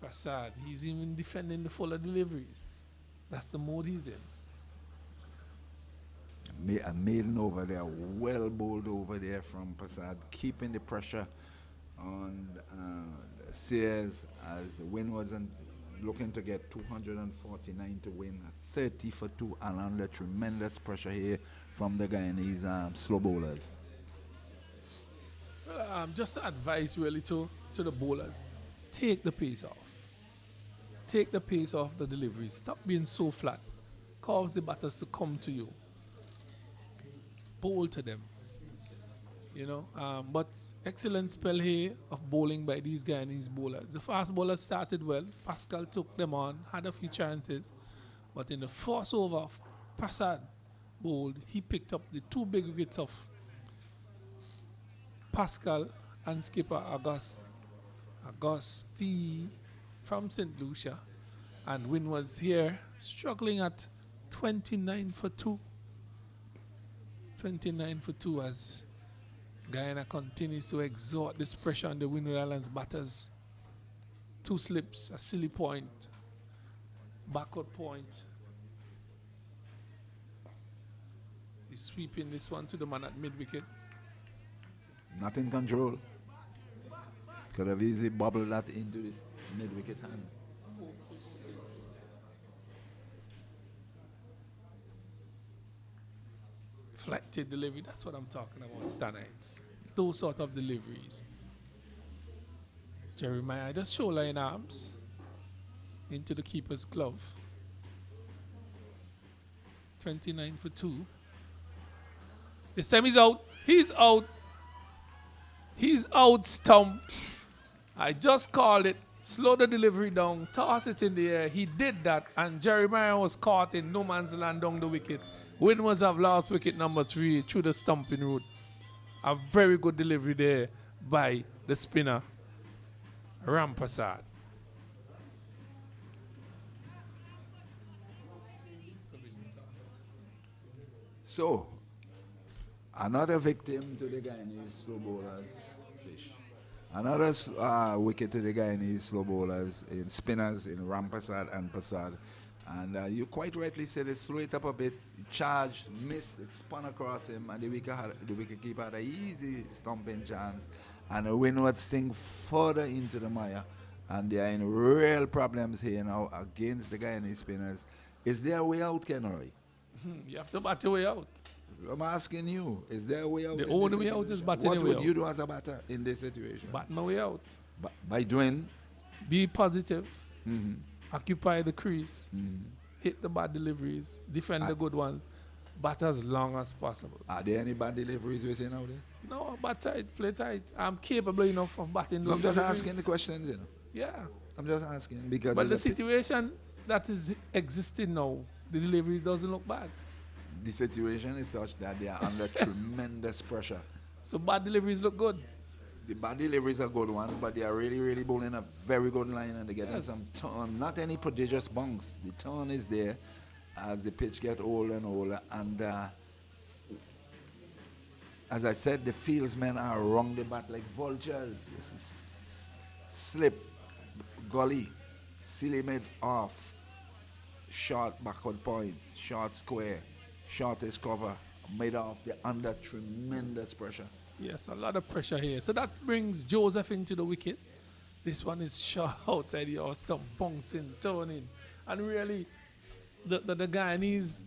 Prasad, he's even defending the fuller deliveries. That's the mode he's in. A maiden over there, well bowled over there from Prasad, keeping the pressure on Sears as the win wasn't looking to get 249 to win, 30 for 2, and under tremendous pressure here from the Guyanese slow bowlers. Just advice really to the bowlers. Take the pace off. Take the pace off the delivery. Stop being so flat. Cause the batters to come to you. Bowl to them. You know, but excellent spell here of bowling by these Guyanese bowlers. The fast bowlers started well. Pascal took them on, had a few chances. But in the first over, Prasad bowled. He picked up the two big wickets of Pascal and skipper Augusti from St. Lucia. And Win was here struggling at 29 for 2. 29 for 2 as Guyana continues to exert this pressure on the Windward Islands batters. 2 slips, a silly point, backward point. He's sweeping this one to the man at mid-wicket. Not in control. Could have easily bobbled that into this mid-wicket hand. Flighted delivery, that's what I'm talking about, Stanites. Those sort of deliveries. Jeremiah just shoulder in arms into the keeper's glove. 29 for 2. This time he's out. He's out. He's out stumped. I just called it. Slow the delivery down. Toss it in the air. He did that. And Jeremiah was caught in no man's land down the wicket. Windwards have lost wicket number 3 through the stumping route. A very good delivery there by the spinner, Ram Prasad. So, another victim to the Guyanese slow bowlers. Fish. Another wicket to the Guyanese slow bowlers in spinners in Ram Prasad and Prasad. And you quite rightly said it, slow it up a bit, charged, missed, it spun across him, and the wicket keeper had an easy stumping chance. And the Winwood sink further into the mire. And they are in real problems here now against the Guyanese spinners. Is there a way out, Kenroy? You have to bat your way out. I'm asking you, is there a way out? The only way out is batting What your way would you out. do as a batter in this situation? Bat my way out. By doing? Be positive. Occupy the crease. Hit the bad deliveries. Defend the good ones. Bat as long as possible. Are there any bad deliveries we're seeing out there? No, bat tight, play tight. I'm capable enough of batting those I'm just deliveries. asking the questions, you know. Yeah. I'm just asking because. But the situation that is existing now, the deliveries doesn't look bad. The situation is such that they are under tremendous pressure. So bad deliveries look good. The bad deliveries are good ones, but they are really, really bowling a very good line and they're getting Yes. some turn. Not any prodigious bunks. The turn is there as the pitch gets older and older. And as I said, the fieldsmen are around the bat like vultures. Slip, gully, silly mid off, short backward point, short square, shortest cover, mid off. They're under tremendous pressure. Yes, a lot of pressure here. So that brings Joseph into the wicket. This one is short outside here, or some bouncing, turning. And really, the Guyanese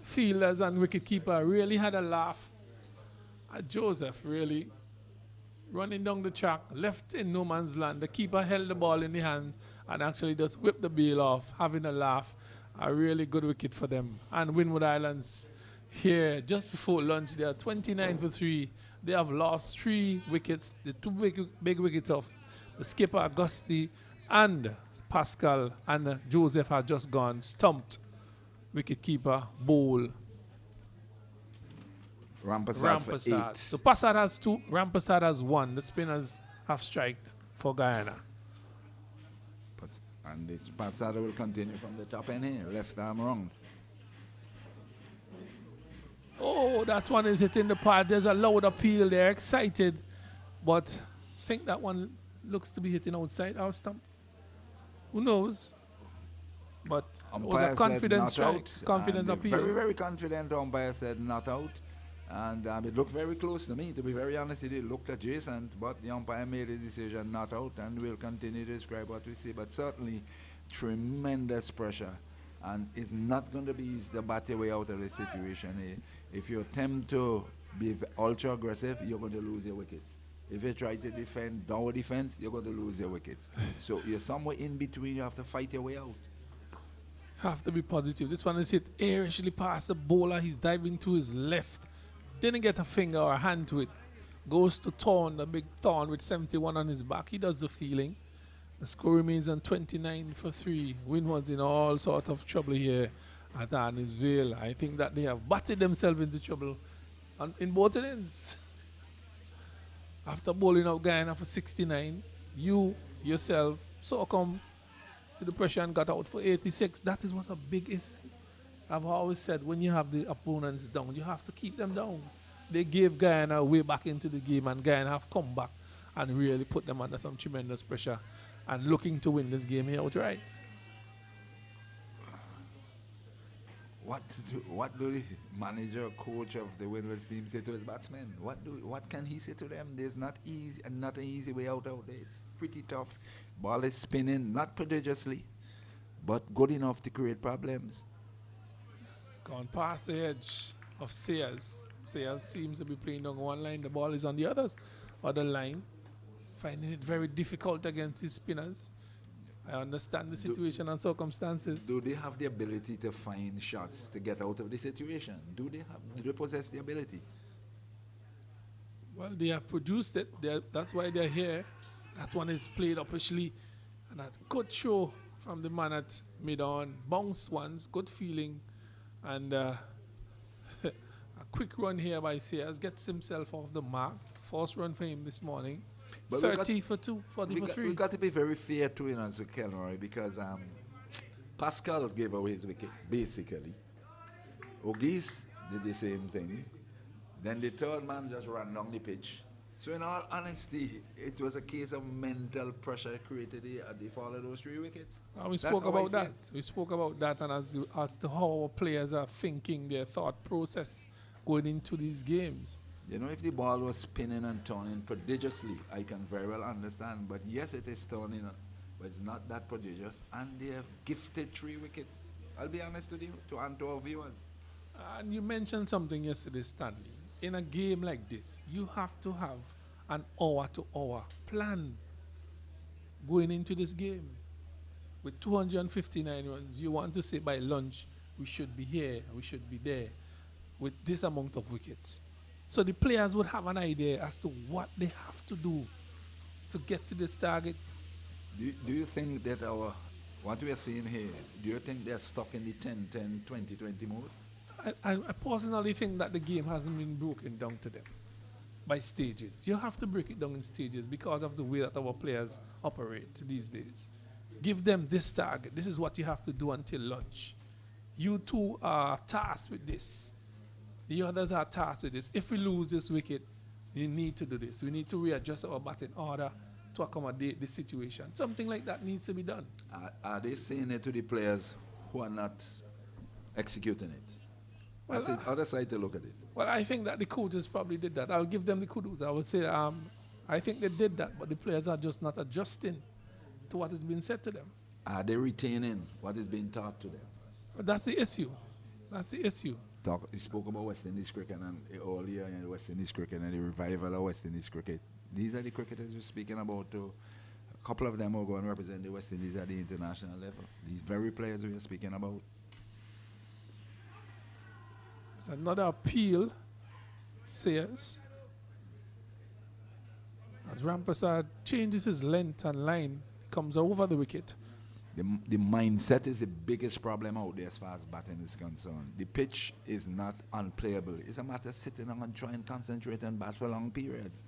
fielders and wicketkeeper really had a laugh at Joseph, really. Running down the track, left in no man's land. The keeper held the ball in the hand and actually just whipped the bail off, having a laugh. A really good wicket for them. And Windward Islands here just before lunch, they are 29 for 3. They have lost 3 wickets. The 2 big wickets of the skipper Augusti and Pascal, and Joseph had just gone stumped. Wicketkeeper Bowl. Rampasad for 8. So Passad has 2, Rampasad has 1. The spinners have striked for Guyana. And this Passada will continue from the top end here, left arm round. Oh, that one is hitting the pad. There's a loud appeal. They're excited. But I think that one looks to be hitting outside our stump. Who knows? But it was a confident strike. Confident appeal. Very, very confident umpire said not out. And it looked very close to me, to be very honest. It looked adjacent, but the umpire made a decision not out, and we'll continue to describe what we see. But certainly, tremendous pressure, and it's not going to be easy to bat your way out of this situation. If you attempt to be ultra aggressive, you're going to lose your wickets. If you try to defend down defense, you're going to lose your wickets. So you're somewhere in between. You have to fight your way out. Have to be positive. This one is hit airishly past the bowler. He's diving to his left. Didn't get a finger or a hand to it. Goes to Thorn, the big Thorn with 71 on his back. He does the feeling. The score remains on 29 for 3. Windward's in all sort of trouble here at Arnisville. I think that they have batted themselves into trouble in both ends. After bowling out Guyana for 69, you yourself succumb to the pressure and got out for 86. That is what's a big issue. I've always said when you have the opponents down, you have to keep them down. They gave Guyana way back into the game, and Guyana have come back and really put them under some tremendous pressure and looking to win this game here outright. What do the manager, coach of the Windward team say to his batsmen? What can he say to them? There's not an easy way out there. It's pretty tough. Ball is spinning, not prodigiously, but good enough to create problems. Gone past the edge of Sayers. Sayers seems to be playing on one line. The ball is on the other line. Finding it very difficult against his spinners. I understand the situation and circumstances. Do they have the ability to find shots to get out of the situation? Do they possess the ability? Well, they have produced it. That's why they're here. That one is played officially. And that good show from the man at mid-on. Bounce ones, good feeling. And a quick run here by Sayers gets himself off the mark. First run for him this morning. But 30 for 2, 40 for 3. We've got to be very fair to him as with Kelroy, because Pascal gave away his wicket, basically. Ogis did the same thing. Then the third man just ran down the pitch. So in all honesty, it was a case of mental pressure created at the fall of those 3 wickets. We That's spoke how I about see that. it. We spoke about that, and as to how our players are thinking, their thought process going into these games. You know, if the ball was spinning and turning prodigiously, I can very well understand. But yes, it is turning, but it's not that prodigious. And they have gifted 3 wickets. I'll be honest with you, and to our viewers. And you mentioned something yesterday, Stanley. In a game like this, you have to have an hour-to-hour plan going into this game. With 259 runs, you want to say by lunch, we should be here, we should be there, with this amount of wickets. So the players would have an idea as to what they have to do to get to this target. Do you think that what we are seeing here, do you think they're stuck in the 10-10, 20-20 mode? I personally think that the game hasn't been broken down to them by stages. You have to break it down in stages because of the way that our players operate these days. Give them this target. This is what you have to do until lunch. You two are tasked with this. The others are tasked with this. If we lose this wicket, we need to do this. We need to readjust our batting order to accommodate the situation. Something like that needs to be done. Are they saying it to the players who are not executing it? Well, That's the other side to look at it. Well, I think that the coaches probably did that. I'll give them the kudos. I would say I think they did that, but the players are just not adjusting to what is being said to them. Are they retaining what is being taught to them? But that's the issue. That's the issue. You spoke about West Indies cricket and earlier in West Indies cricket and the revival of West Indies cricket. These are the cricketers we're speaking about. A couple of them are going to represent the West Indies at the international level. These very players we are speaking about. It's another appeal, says, as Ramprasad changes his length and line, comes over the wicket. The mindset is the biggest problem out there as far as batting is concerned. The pitch is not unplayable. It's a matter of sitting down and trying to concentrate and bat for long periods.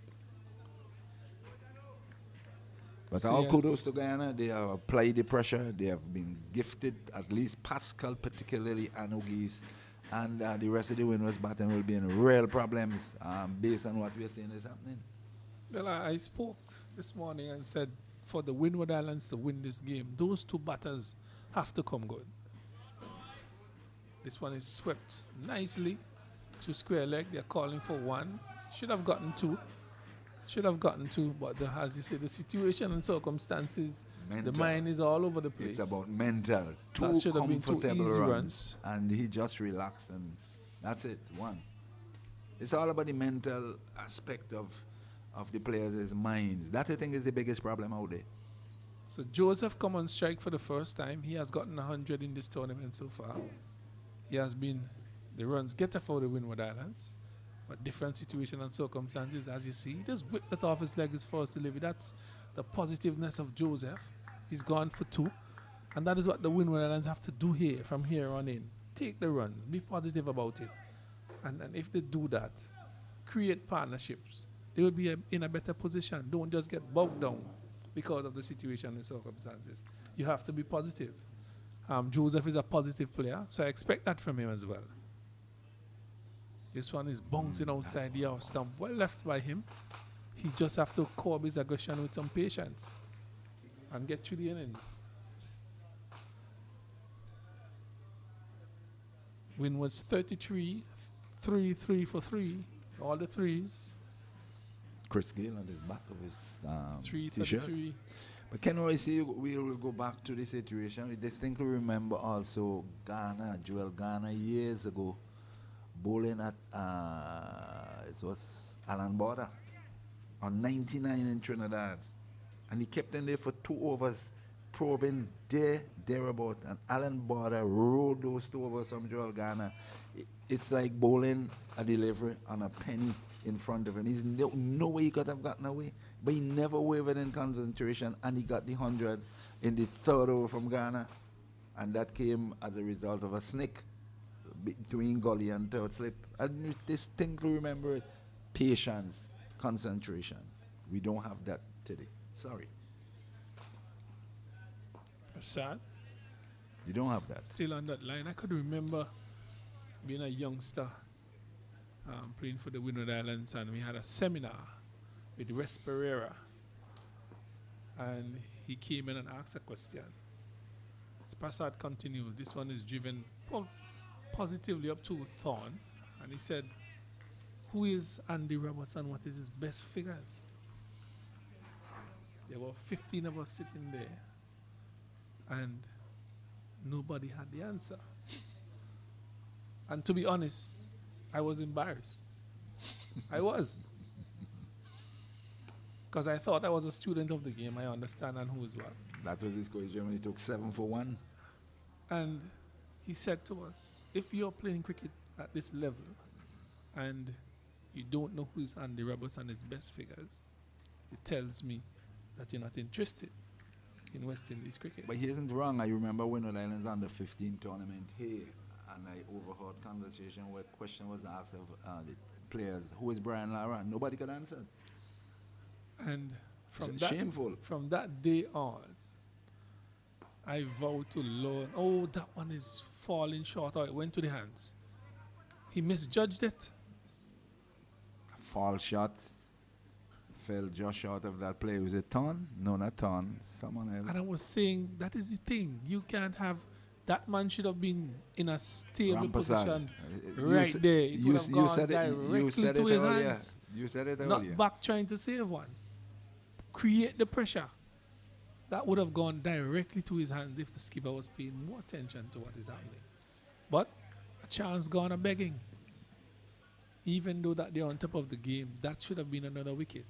But all kudos to Guyana. They have applied the pressure. They have been gifted, at least Pascal, particularly Anugis, and the rest of the Windies batting will be in real problems based on what we are seeing is happening. Well, I spoke this morning and said for the Windward Islands to win this game, those 2 batters have to come good. This one is swept nicely to square leg. They're calling for 1. Should have gotten 2. But as you say, the situation and circumstances, the mind is all over the place. It's about mental. 2 comfortable runs. And he just relaxed, and that's it. 1. It's all about the mental aspect of the players' minds. That, I think, is the biggest problem out there. So Joseph come on strike for the first time. He has gotten 100 in this tournament so far. He has been the runs getter for the Windward Islands. But different situation and circumstances, as you see. He just whipped it off his leg his first delivery. That's the positiveness of Joseph. He's gone for 2. And that is what the Windward Islands have to do here, from here on in. Take the runs. Be positive about it. And if they do that, create partnerships, they will be in a better position. Don't just get bogged down because of the situation and circumstances. You have to be positive. Joseph is a positive player, so I expect that from him as well. This one is bouncing outside the off stump. Well left by him. He just have to curb his aggression with some patience and get through the innings. Win was 33, 3 for 3. All the 3s. Chris Gale on his back of his T-shirt. But Ken Roy, see, we will go back to the situation. We distinctly remember also Joel Ghana years ago, bowling at, it was Alan Border on 99 in Trinidad. And he kept in there for 2 overs, probing thereabout. And Alan Border rolled those 2 overs from Joel Ghana. It's like bowling a delivery on a penny in front of him. He's no way he could have gotten away. But he never wavered in concentration, and he got the 100 in the 3rd over from Ghana. And that came as a result of a snick between gully and 3rd slip. And you distinctly remember it. Patience, concentration. We don't have that today. Sorry. Sad. You don't have that. Still on that line. I could remember being a youngster playing for the Windward Islands, and we had a seminar with Respirera. And he came in and asked a question. Prasad continued. This one is driven positively up to Thorn. And he said, who is Andy Roberts and what is his best figures? There were 15 of us sitting there. And nobody had the answer. And to be honest, I was embarrassed. I was. Because I thought I was a student of the game. I understand and who is what. That was his coach. Germany took 7 for 1. And he said to us, if you're playing cricket at this level and you don't know who's Andy Roberts and his best figures, it tells me that you're not interested in West Indies cricket. But he isn't wrong. I remember when the Islands under 15 tournament here, and I overheard conversation where question was asked of the players, who is Brian Lara? Nobody could answer. And shameful. From that day on, I vowed to Lord, oh, that one is falling short, or it went to the hands. He misjudged it. Fall shot. Fell just short of that play. Was it Ton? No, not Ton. Someone else. And I was saying, that is the thing. You can't have, that man should have been in a stable position right there. It would have gone directly to his hands. You said it earlier. Not back trying to save one. Create the pressure. That would have gone directly to his hands if the skipper was paying more attention to what is happening. But a chance gone a begging. Even though that they're on top of the game, that should have been another wicket.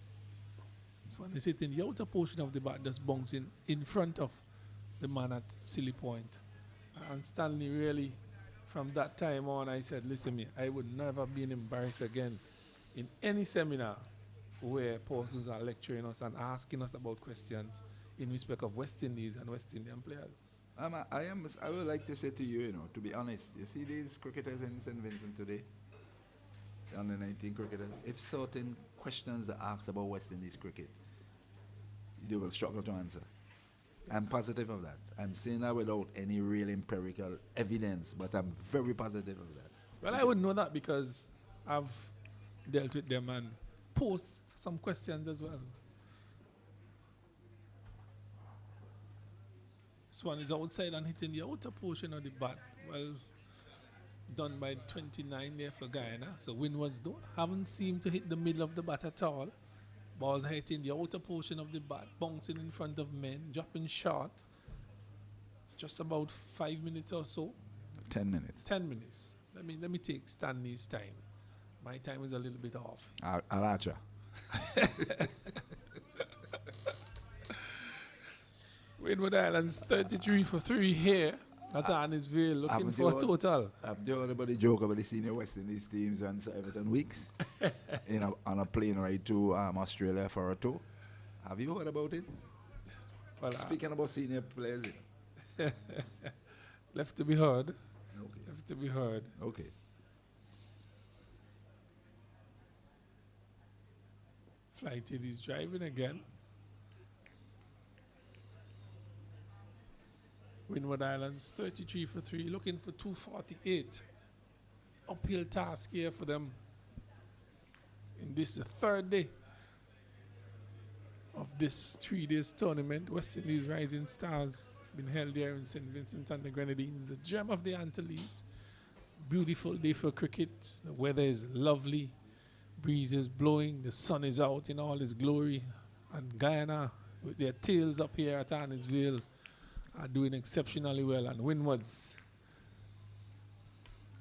This one is hitting the outer portion of the bat, just bouncing in front of the man at Silly Point. And Stanley really, from that time on, I said, listen me, I would never be embarrassed again in any seminar where persons are lecturing us and asking us about questions in respect of West Indies and West Indian players. I would like to say to you, to be honest, you see these cricketers in St. Vincent today, the under 19 cricketers, if certain questions are asked about West Indies cricket, they will struggle to answer. I'm positive of that. I'm saying that without any real empirical evidence, but I'm very positive of that. Well, I would know that because I've dealt with them and posed some questions as well. This one is outside and hitting the outer portion of the bat. Well done by 29 there for Guyana. So Windies haven't seemed to hit the middle of the bat at all. Balls hitting the outer portion of the bat, bouncing in front of men, dropping short. It's just about 5 minutes or so. 10 minutes. 10 minutes. Let me take Stanley's time. My time is a little bit off. Alacha. Windward Islands 33 for 3 here at Arnisville, looking for a total. I've heard about the joke about the senior West Indies teams and Sir Everton Weeks on a plane ride to Australia for a tour. Have you heard about it? Well, speaking about senior players. Left to be heard. Okay. Left to be heard. Okay. Flighted is driving again. Windward Islands 33 for 3, looking for 248. Uphill task here for them. In this, the third day of this 3 days tournament. West Indies Rising Stars been held here in St. Vincent and the Grenadines, the gem of the Antilles. Beautiful day for cricket. The weather is lovely. Breeze is blowing. The sun is out in all its glory. And Guyana, with their tails up here at Arnisville, are doing exceptionally well. And Windwards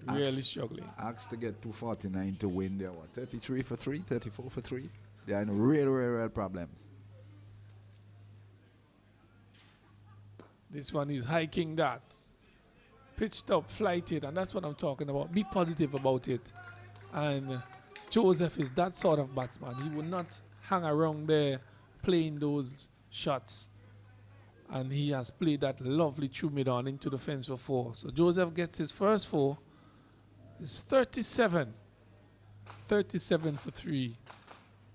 really struggling. Asked to get 249 to win. They're 33 for 3, 34 for 3. They are in real problems. This one is hiking that. Pitched up, flighted, and that's what I'm talking about. Be positive about it. And Joseph is that sort of batsman. He will not hang around there playing those shots. And he has played that lovely through mid-on into the fence for 4. So Joseph gets his first 4. It's 37. 37 for 3.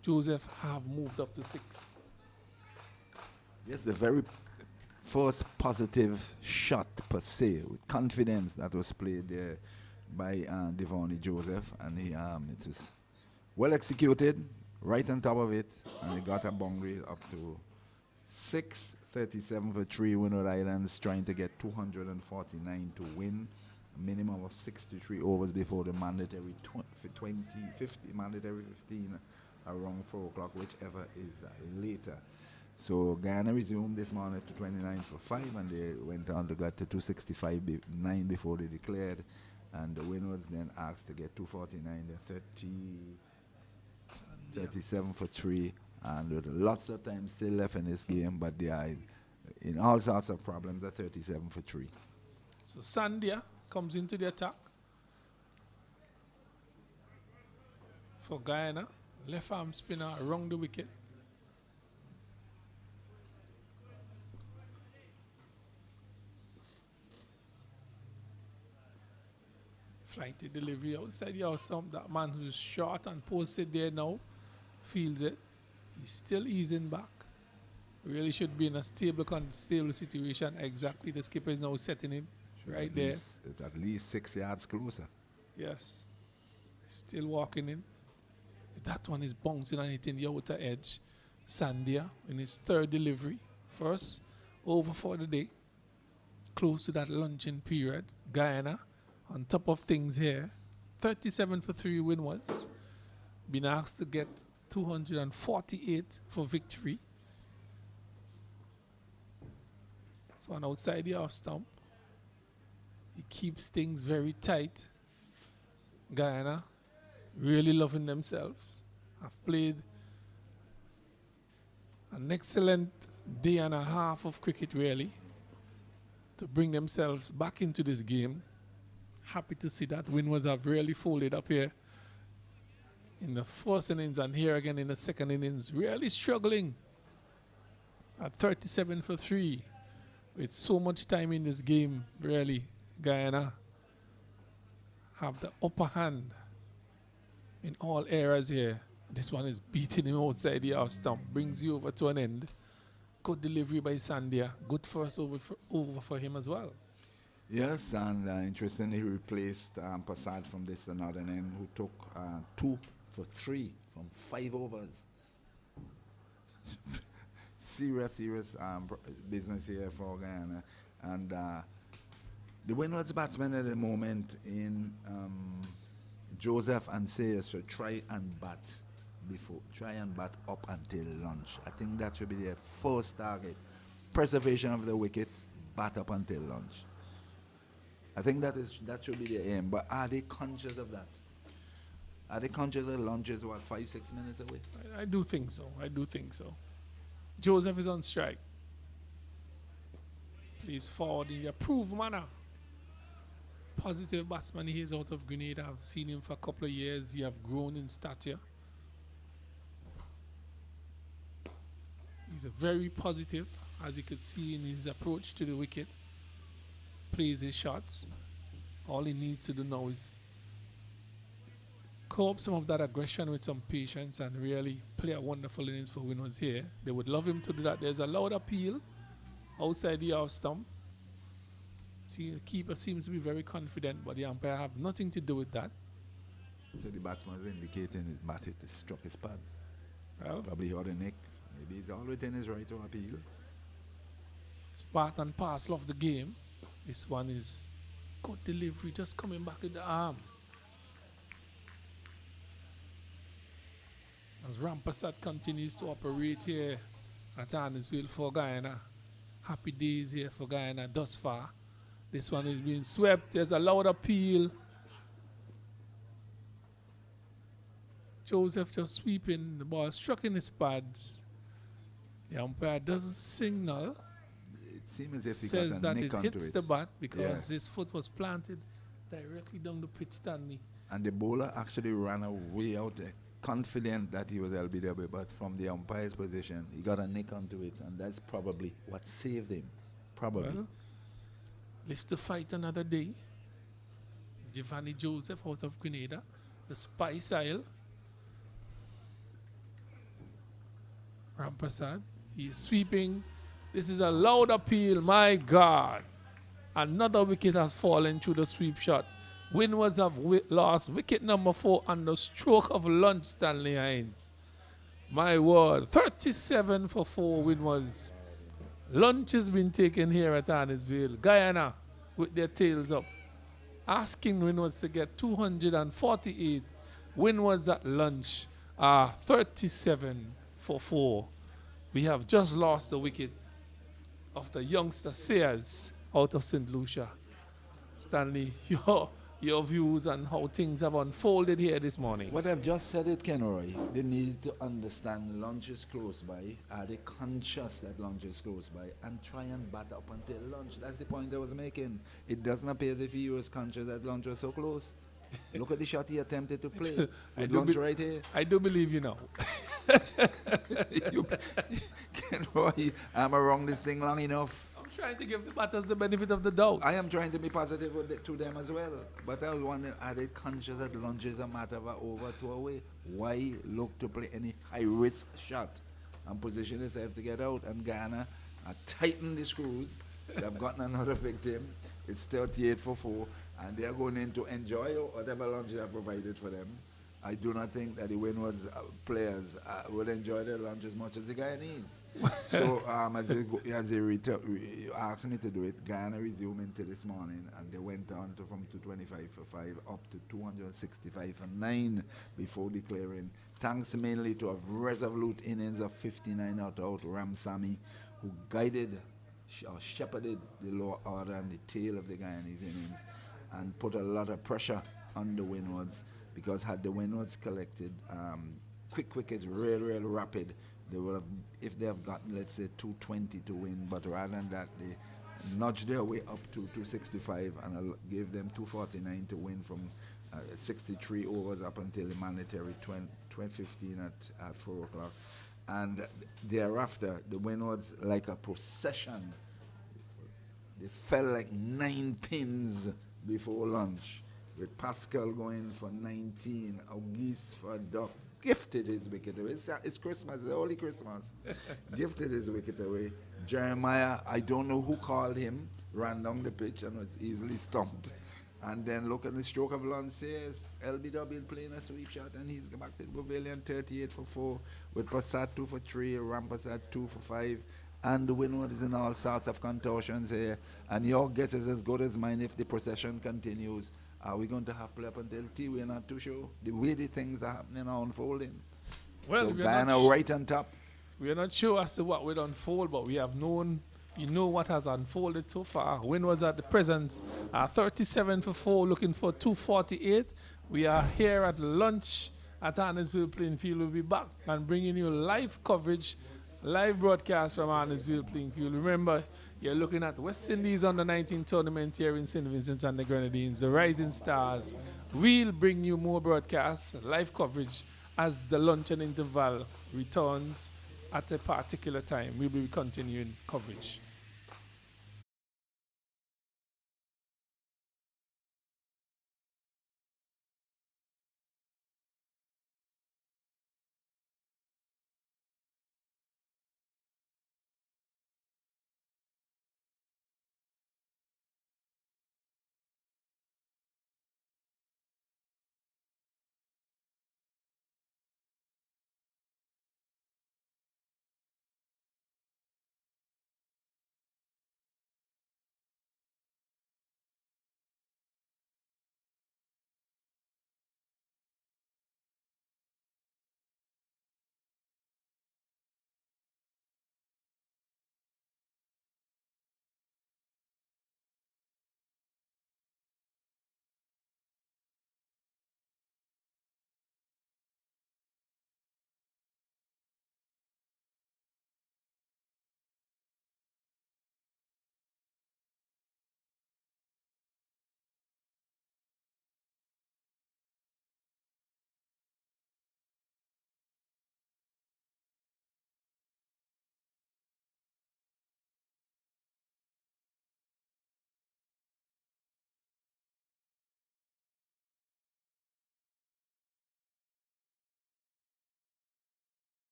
Joseph have moved up to 6. Yes, the very first positive shot per se with confidence that was played there by Devonny Joseph, and it was well executed, right on top of it, and they got a boundary up to 637 for 3. Windward Islands trying to get 249 to win. A minimum of 63 overs before the mandatory 50, mandatory 15 around 4 o'clock, whichever is later. So Guyana resumed this morning to 29 for 5, and they went on to get to 265.9 before they declared. And the Windwards then asked to get 249, 37 for 3, and with lots of time still left in this game, but they are in all sorts of problems at 37 for 3. So Sandia comes into the attack for Guyana. Left arm spinner around the wicket. Flighty delivery outside the house. That man who's short and posted there now feels it. He's still easing back. Really should be in a stable situation. Exactly. The skipper is now setting him right there. At least 6 yards closer. Yes. Still walking in. That one is bouncing and hitting the outer edge. Sandia in his third delivery. First over for the day. Close to that luncheon period. Guyana on top of things here. 37 for 3 Windwards. Been asked to get 248 for victory. So on outside the off stump. He keeps things very tight. Guyana really loving themselves. Have played an excellent day and a half of cricket really to bring themselves back into this game. Happy to see that. Windwards have really folded up here in the first innings and here again in the second innings. Really struggling at 37 for 3 with so much time in this game. Really, Guyana have the upper hand in all areas here. This one is beating him outside the off stump. Brings you over to an end. Good delivery by Sandia. Good first over for him as well. Yes, and interestingly, he replaced Passad from this northern end, who took 2 for 3 from 5 overs. serious business here for Guyana. And the Windwards batsmen at the moment in Joseph and Sayers should try and bat up until lunch. I think that should be their first target. Preservation of the wicket, bat up until lunch. I think that should be their aim. But are they conscious of that? Are they conscious that lunch is 5-6 minutes away? I do think so. Joseph is on strike. Plays forward in the approved manner. Positive batsman he is out of Grenada. I've seen him for a couple of years. He have grown in stature. He's a very positive, as you could see in his approach to the wicket. Plays his shots. All he needs to do now is cope some of that aggression with some patience and really play a wonderful innings for Windwards here. They would love him to do that. There's a loud appeal outside the off stump. See, the keeper seems to be very confident, but the umpire have nothing to do with that. So the batsman is indicating his bat struck his pad. Well, probably hurt the neck. Maybe he's all within his right to appeal. It's part and parcel of the game. This one is good delivery, just coming back with the arm. As Rampasat continues to operate here at Arnisville for Guyana. Happy days here for Guyana thus far. This one is being swept. There's a loud appeal. Joseph just sweeping. The ball struck in his pads. The umpire doesn't signal. It seems as if he says got a that nick it onto hits it. the bat because Yes. his foot was planted directly down the pitch, Stanley. And the bowler actually ran away out there, confident that he was LBW, but from the umpire's position, he got a nick onto it, and that's probably what saved him. Probably. Well, lives to fight another day. Giovanni Joseph out of Grenada, the Spice Isle. Rampasad, he is sweeping. This is a loud appeal, my God. Another wicket has fallen through the sweep shot. Windwards have lost wicket number 4 on the stroke of lunch, Stanley Hines. My word. 37 for 4 Windwards. Lunch has been taken here at Annisville. Guyana with their tails up. Asking Windwards to get 248. Windwards at lunch are 37 for 4. We have just lost the wicket of the youngster Sears out of St. Lucia. Stanley, your views on how things have unfolded here this morning. What I've just said it, Kenroy, they need to understand lunch is close by. Are they conscious that lunch is close by and try and bat up until lunch? That's the point I was making. It doesn't appear as if he was conscious that lunch was so close. Look at the shot he attempted to play with lunch right here. I do believe you now. Kenroy, I'm around this thing long enough. I'm trying to give the batters the benefit of the doubt. I am trying to be positive to them as well. But I was wondering, are they conscious that lunch is a matter of over 2 away? Why look to play any high-risk shot and position yourself to get out? And Ghana are tightening the screws. They've gotten another victim. It's 38 for 4. And they are going in to enjoy whatever lunch they have provided for them. I do not think that the Windwards players would enjoy their lunch as much as the Guyanese. So as they asked me to do it, Guyana resumed into this morning, and they went on to from 225 for 5 up to 265 for 9 before declaring. Thanks mainly to a resolute innings of 59 out Ramsamy, who guided or shepherded the lower order and the tail of the Guyanese innings and put a lot of pressure on the Windwards. Because had the Windwards collected quick wickets, real rapid, they would have, if they have gotten, let's say, 220 to win, but rather than that, they nudged their way up to 265 and gave them 249 to win from 63 overs up until the mandatory 2015 at 4 o'clock. And thereafter, the Windwards, like a procession, they fell like 9 pins before lunch, with Pascal going for 19, Auguste for a duck, gifted his wicket away. It's Christmas, it's only Christmas. Gifted his wicket away. Jeremiah, I don't know who called him, ran down the pitch and was easily stumped. And then look at the stroke of lunch, says LBW playing a sweep shot, and he's back to the pavilion, 38 for 4, with Passat 2 for 3, Rampassat 2 for 5. And the Windward is in all sorts of contortions here. And your guess is as good as mine if the procession continues. Are we going to have play up until tea? We're not too sure. The way the things are happening are unfolding. Well, so Guyana right on top. We are not sure as to what will unfold, but we have known, what has unfolded so far. Windwards at the present are 37 for 4, looking for 248. We are here at lunch at Annisville Playing Field. We'll be back and bringing you live coverage, live broadcast from Annisville Playing Field. Remember, you're looking at West Indies under 19 tournament here in St. Vincent and the Grenadines, the Rising Stars. We'll bring you more broadcasts, live coverage as the luncheon interval returns at a particular time. We'll be continuing coverage.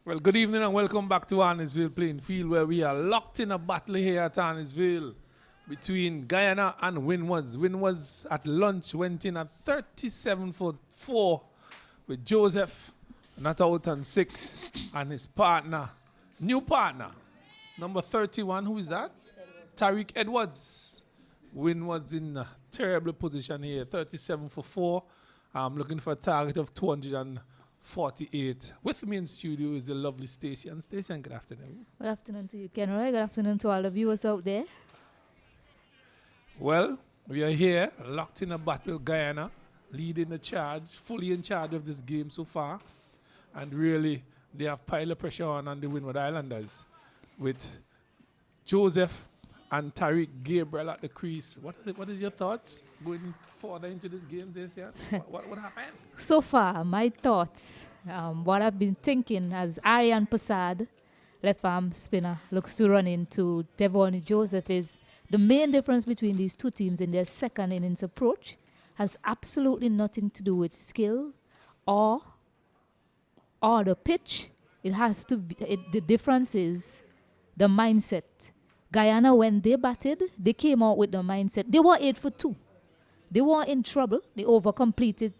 Well, good evening and welcome back to Arnesville Playing Field, where we are locked in a battle here at Arnesville between Guyana and Winwards. Winwards at lunch went in at 37 for 4 with Joseph not out on 6 and his partner, new partner, number 31. Who is that? Tariq Edwards. Winwards in a terrible position here, 37 for 4. I'm looking for a target of 248. With me in studio is the lovely Stacey. And Stacey, good afternoon. Good afternoon to you, Kenroy. Good afternoon to all the viewers out there. Well, we are here, locked in a battle. Guyana leading the charge, fully in charge of this game so far. And really, they have piled of pressure on the Windward Islanders with Joseph and Tariq Gabriel at the crease. What is your thoughts going further into this game, Stacey? what happened? So far, my thoughts, what I've been thinking as Arian Passad, left arm spinner, looks to run into Devon Joseph is the main difference between these two teams in their second innings approach has absolutely nothing to do with skill or the pitch. It has to be, the difference is the mindset. Guyana, when they batted, they came out with the mindset. They were 8 for 2. They were in trouble. They overcompleted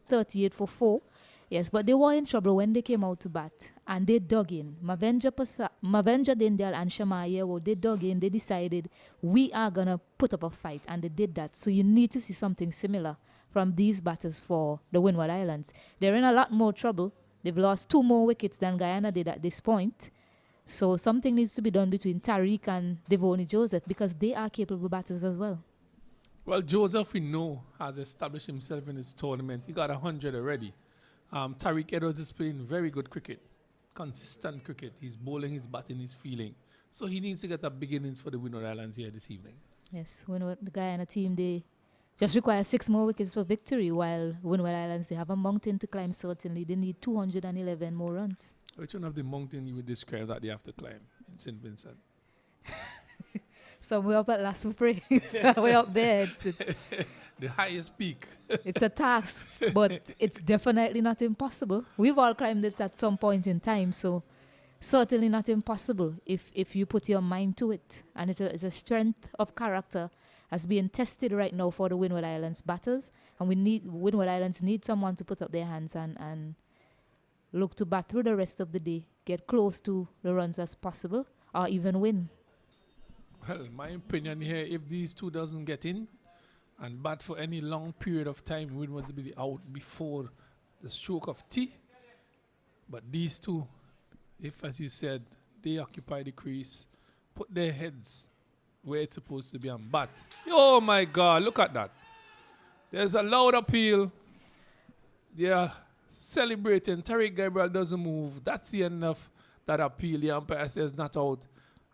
38 for 4. Yes, but they were in trouble when they came out to bat. And they dug in. Mavenja Dindal and Shamayewo, they dug in. They decided, we are going to put up a fight. And they did that. So you need to see something similar from these batters for the Windward Islands. They're in a lot more trouble. They've lost 2 more wickets than Guyana did at this point. So something needs to be done between Tariq and Devoni Joseph because they are capable batters as well. Well, Joseph, we know, has established himself in this tournament. He got 100 already. Tariq Edwards is playing very good cricket, consistent cricket. He's bowling, he's batting, he's fielding. So he needs to get a big innings for the Windward Islands here this evening. Yes, Windward, the Guyana team, they just require 6 more wickets for victory, while Windward Islands, they have a mountain to climb certainly. They need 211 more runs. Which one of the mountain you would describe that they have to climb in St. Vincent? Somewhere up at La Supre, somewhere up there. It's the highest peak. It's a task, but it's definitely not impossible. We've all climbed it at some point in time, so certainly not impossible if you put your mind to it. And it's a strength of character as being tested right now for the Windward Islands batters. And Windward Islands need someone to put up their hands and look to bat through the rest of the day, get close to the runs as possible, or even win. Well, my opinion here, if these two doesn't get in and bat for any long period of time, Windwards will be out before the stroke of tea. But these two, if, as you said, they occupy the crease, put their heads where it's supposed to be and bat. Oh, my God, look at that. There's a loud appeal. They are celebrating. Tariq Gabriel doesn't move. That's the end of that appeal. The umpire says not out.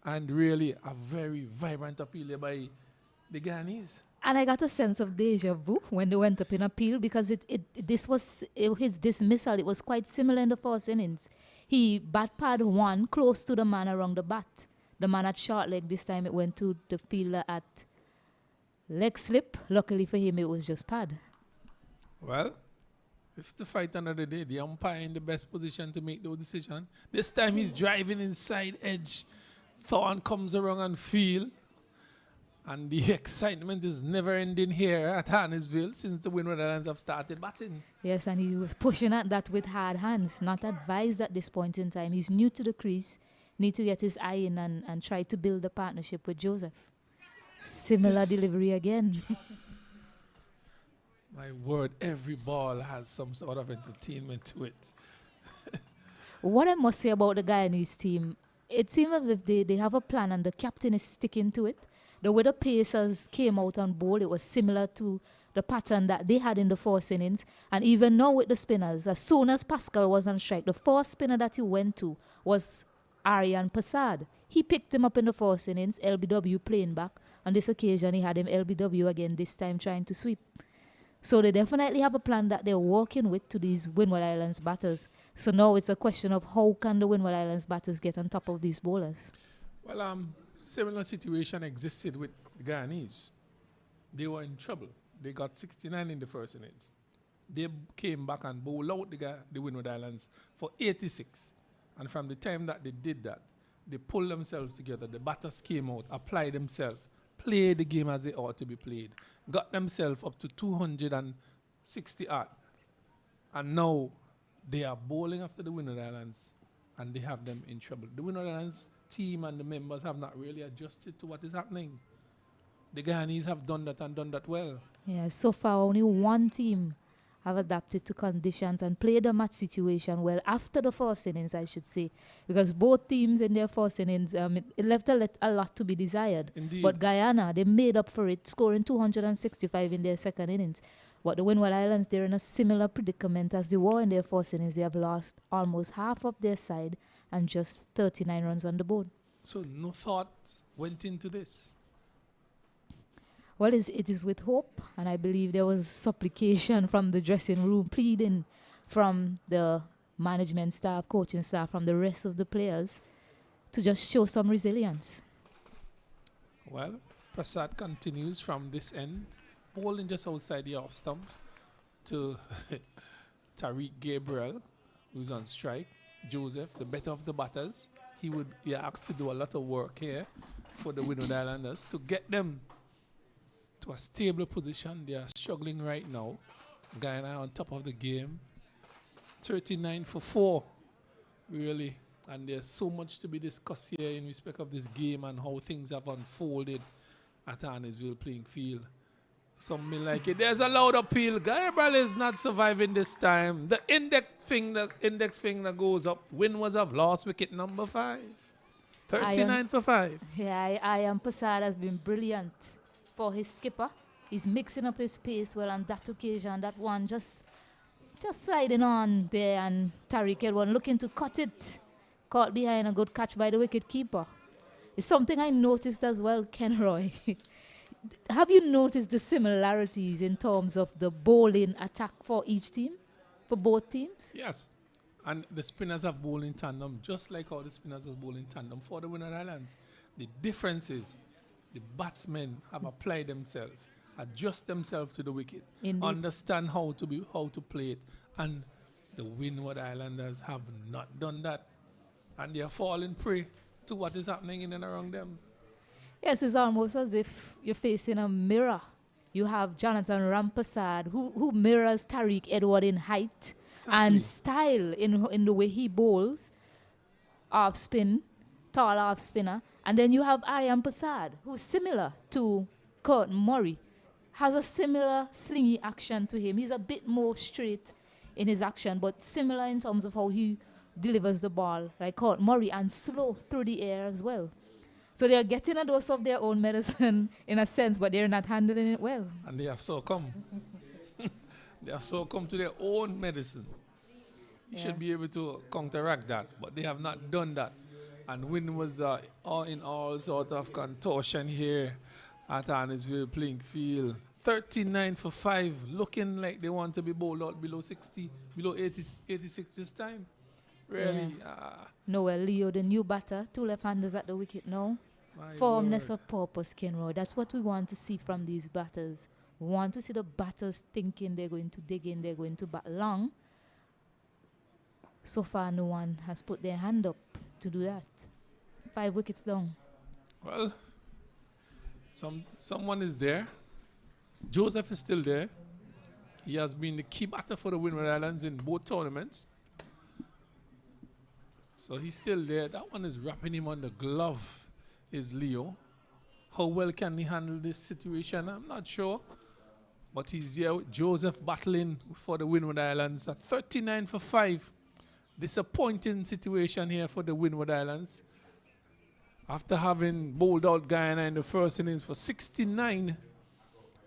And really a very vibrant appeal here by the Guyanese. And I got a sense of deja vu when they went up in appeal because his dismissal, it was quite similar in the first innings. He bat pad 1 close to the man around the bat. The man at short leg, this time it went to the fielder at leg slip. Luckily for him, it was just pad. Well, if the fight another day, the umpire in the best position to make the decision. This time he's driving inside edge. Thorn comes around and field. And the excitement is never ending here at Arnesville since the Windward Islands have started batting. Yes, and he was pushing at that with hard hands. Not advised at this point in time. He's new to the crease. Need to get his eye in and try to build a partnership with Joseph. Similar delivery again. My word, every ball has some sort of entertainment to it. What I must say about the Guyanese team, it seems as if they have a plan and the captain is sticking to it. The way the Pacers came out on board, it was similar to the pattern that they had in the first innings. And even now with the spinners, as soon as Pascal was on strike, the first spinner that he went to was Arian Passad. He picked him up in the first innings, LBW playing back. On this occasion, he had him LBW again, this time trying to sweep. So they definitely have a plan that they're working with to these Windward Islands batters. So now it's a question of how can the Windward Islands batters get on top of these bowlers? Well, similar situation existed with the Guyanese. They were in trouble. They got 69 in the first innings. They came back and bowled out the Windward Islands for 86. And from the time that they did that, they pulled themselves together. The batters came out, applied themselves, played the game as they ought to be played, got themselves up to 260 odd. And now they are bowling after the Winner Islands, and they have them in trouble. The Winner Islands team and the members have not really adjusted to what is happening. The Guyanese have done that and done that well. Yeah, so far only one team have adapted to conditions and played the match situation well after the first innings, I should say, because both teams in their first innings, it left a lot to be desired. Indeed. But Guyana, they made up for it, scoring 265 in their second innings. But the Windward Islands, they're in a similar predicament as they were in their first innings. They have lost almost half of their side and just 39 runs on the board. So no thought went into this. Well, it is with hope, and I believe there was supplication from the dressing room, pleading from the management staff, coaching staff, from the rest of the players to just show some resilience. Well, Prasad continues from this end, bowling just outside the off stump to Tariq Gabriel, who's on strike. Joseph, the better of the batters, he asked to do a lot of work here for the Windward Islanders to get them to a stable position. They are struggling right now. Guyana on top of the game. 39 for 4, really. And there's so much to be discussed here in respect of this game and how things have unfolded at Arnesville playing field. Some may like it. There's a loud appeal. Gabriel is not surviving this time. The index finger goes up. Windwards have lost wicket number 5. 39 for 5. Yeah, I am Prasad has been brilliant for his skipper. He's mixing up his pace well on that occasion. That one just sliding on there, and Tariq Elwan looking to cut it. Caught behind, a good catch by the wicket keeper. It's something I noticed as well, Ken Roy. Have you noticed the similarities in terms of the bowling attack for each team, for both teams? Yes. And the spinners have bowled in tandem, just like how the spinners have bowled in tandem for the Windward Islands. The difference is the batsmen have applied themselves, adjust themselves to the wicket, understand how to play it, and the Windward Islanders have not done that, and they are falling prey to what is happening in and around them. Yes, it's almost as if you're facing a mirror. You have Jonathan Rampasad, who mirrors Tariq Edward in height and style in the way he bowls, off spin, tall off spinner. And then you have Aryan Prasad, who's similar to Curtin Murray, has a similar slingy action to him. He's a bit more straight in his action, but similar in terms of how he delivers the ball, like Curtin Murray, and slow through the air as well. So they are getting a dose of their own medicine in a sense, but they're not handling it well. And they have succumbed. They have succumbed to their own medicine. You should be able to counteract that, but they have not done that. And Win was all in all sort of contortion here at Arnesville playing field. 39 for 5, looking like they want to be bowled out below 60, below 86 this time. Really. Yeah. Noel Leo, the new batter, 2 left-handers at the wicket now. Formness of purpose, Kenroy. That's what we want to see from these batters. We want to see the batters thinking they're going to dig in, they're going to bat long. So far, no one has put their hand up to do that. 5 wickets down. Well, someone is there. Joseph is still there. He has been the key batter for the Windward Islands in both tournaments. So he's still there. That one is wrapping him on the glove, is Leo. How well can he handle this situation? I'm not sure. But he's there with Joseph battling for the Windward Islands at 39 for 5. Disappointing situation here for the Windward Islands. After having bowled out Guyana in the first innings for 69,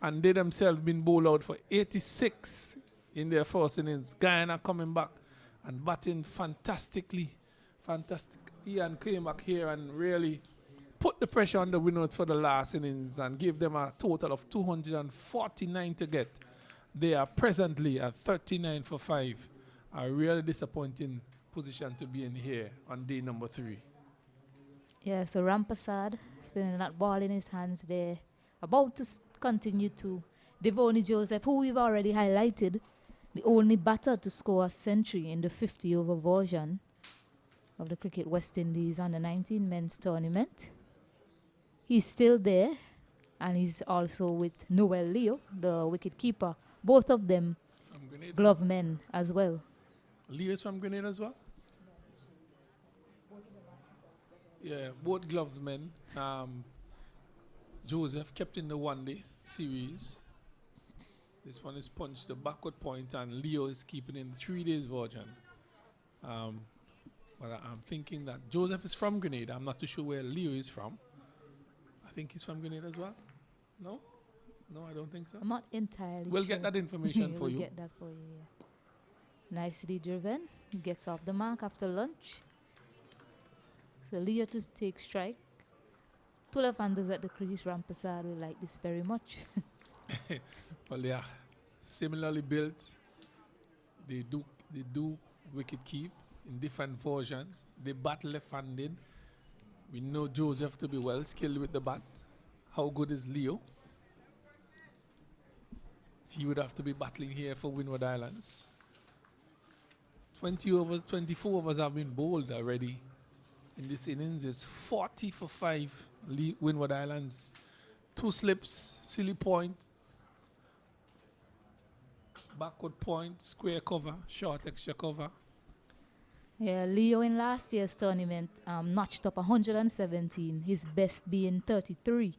and they themselves been bowled out for 86 in their first innings. Guyana coming back and batting fantastically. Fantastic. Ian came back here and really put the pressure on the Windwards for the last innings and gave them a total of 249 to get. They are presently at 39 for 5. A really disappointing position to be in here on day number 3. Yeah, so Rampasad spinning that ball in his hands there. About to continue to Devoni Joseph, who we've already highlighted, the only batter to score a century in the 50-over version. of the Cricket West Indies under 19 men's tournament. He's still there, and he's also with Noel Leo, the wicket keeper. Both of them From Grenada. glove men as well. Leo is from Grenada as well? Yeah, both gloves men. Joseph kept in the one-day series. This one is punched the backward point, and Leo is keeping in the 3 days version. But I'm thinking that Joseph is from Grenada. I'm not too sure where Leo is from. I think he's from Grenada as well. No? No, I don't think so. I'm not entirely We'll sure. get that information for We'll you. get that for you, yeah. Nicely driven. He gets off the mark after lunch. So Leo to take strike. Two left-handers at the crease. Rampasad will like this very much. Well, they are similarly built. They do wicket keep in different versions. They bat left-handed. We know Joseph to be well skilled with the bat. How good is Leo? He would have to be battling here for Windward Islands. 24 overs have been bowled already. In this innings is 40 for 5 Windward Islands. 2 slips, silly point, backward point, square cover, short extra cover. Yeah, Leo in last year's tournament notched up 117, his best being 33.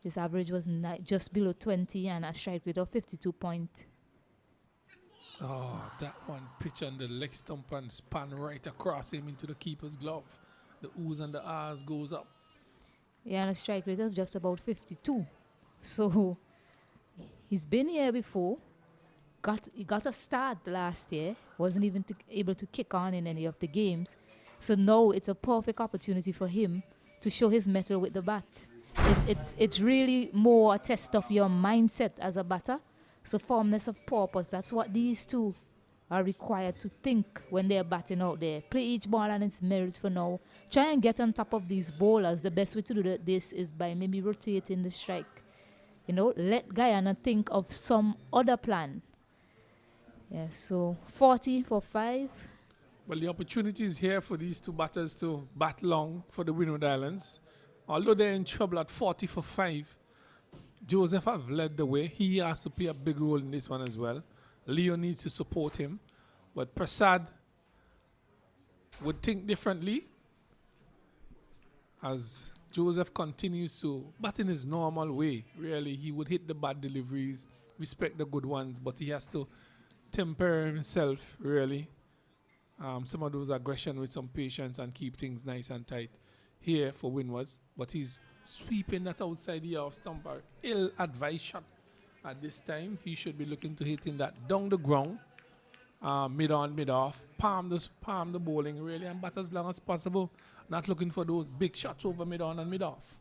His average was just below 20 and a strike rate of 52 point. Oh, that one pitch on the leg stump and span right across him into the keeper's glove. The oohs and the ahs goes up. Yeah, and a strike rate of just about 52. So he's been here before. He got a start last year. Wasn't even able to kick on in any of the games. So now it's a perfect opportunity for him to show his mettle with the bat. It's really more a test of your mindset as a batter. So firmness of purpose, that's what these two are required to think when they're batting out there. Play each ball and its merit for now. Try and get on top of these bowlers. The best way to do this is by maybe rotating the strike. You know, let Guyana think of some other plan. Yeah, so 40 for 5. Well, the opportunity is here for these two batters to bat long for the Windward Islands. Although they're in trouble at 40 for 5, Joseph have led the way. He has to play a big role in this one as well. Leo needs to support him. But Prasad would think differently as Joseph continues to bat in his normal way. Really, he would hit the bad deliveries, respect the good ones, but he has to temper himself, really. Some of those aggression with some patience and keep things nice and tight here for Windwards. But he's sweeping that outside the off stumper. Ill-advised shot at this time. He should be looking to hitting that down the ground. Mid-on, mid-off. Palm the bowling, really, and bat as long as possible. Not looking for those big shots over mid-on and mid-off.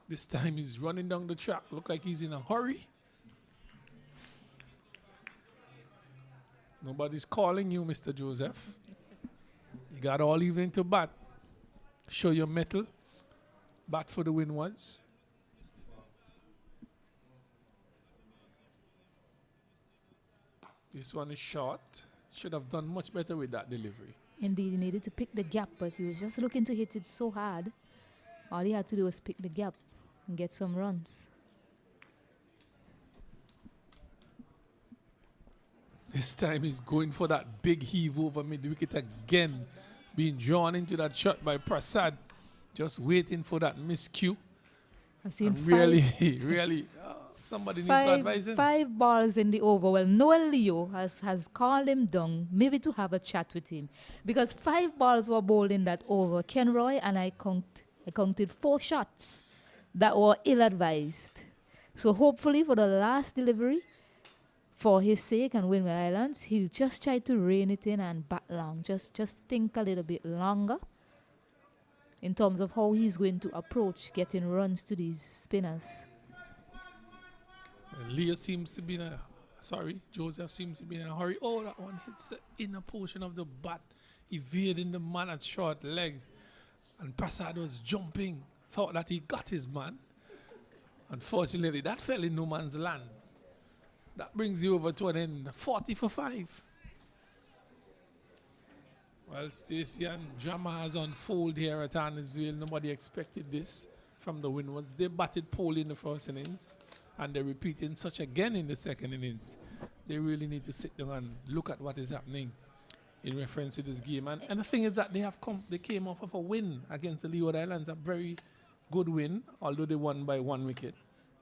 This time he's running down the track. Look like he's in a hurry. Nobody's calling you, Mr. Joseph. You got all evening to bat. Show your mettle. Bat for the Windwards. This one is short. Should have done much better with that delivery. Indeed, he needed to pick the gap, but he was just looking to hit it so hard. All he had to do was pick the gap and get some runs. This time he's going for that big heave over mid-wicket again. Being drawn into that shot by Prasad. Just waiting for that miscue. I've seen and really, somebody needs to advise him. 5 balls in the over. Well, Noel Leo has called him down, maybe to have a chat with him. Because 5 balls were bowled in that over. Ken Roy and I counted 4 shots that were ill-advised. So hopefully for the last delivery, for his sake and Windward Islands, he'll just try to rein it in and bat long. Just think a little bit longer in terms of how he's going to approach getting runs to these spinners. Leo seems to be in a... Sorry, Joseph seems to be in a hurry. Oh, that one hits the inner portion of the bat. Evading the man at short leg. And Prasad was jumping. Thought that he got his man. Unfortunately, that fell in no man's land. That brings you over to an end. 40 for 5. Well, Stacey and drama has unfolded here at Arnesville. Nobody expected this from the Windwards. They batted poorly in the first innings, and they're repeating such again in the second innings. They really need to sit down and look at what is happening in reference to this game. And the thing is that they came off of a win against the Leeward Islands, a very good win, although they won by 1 wicket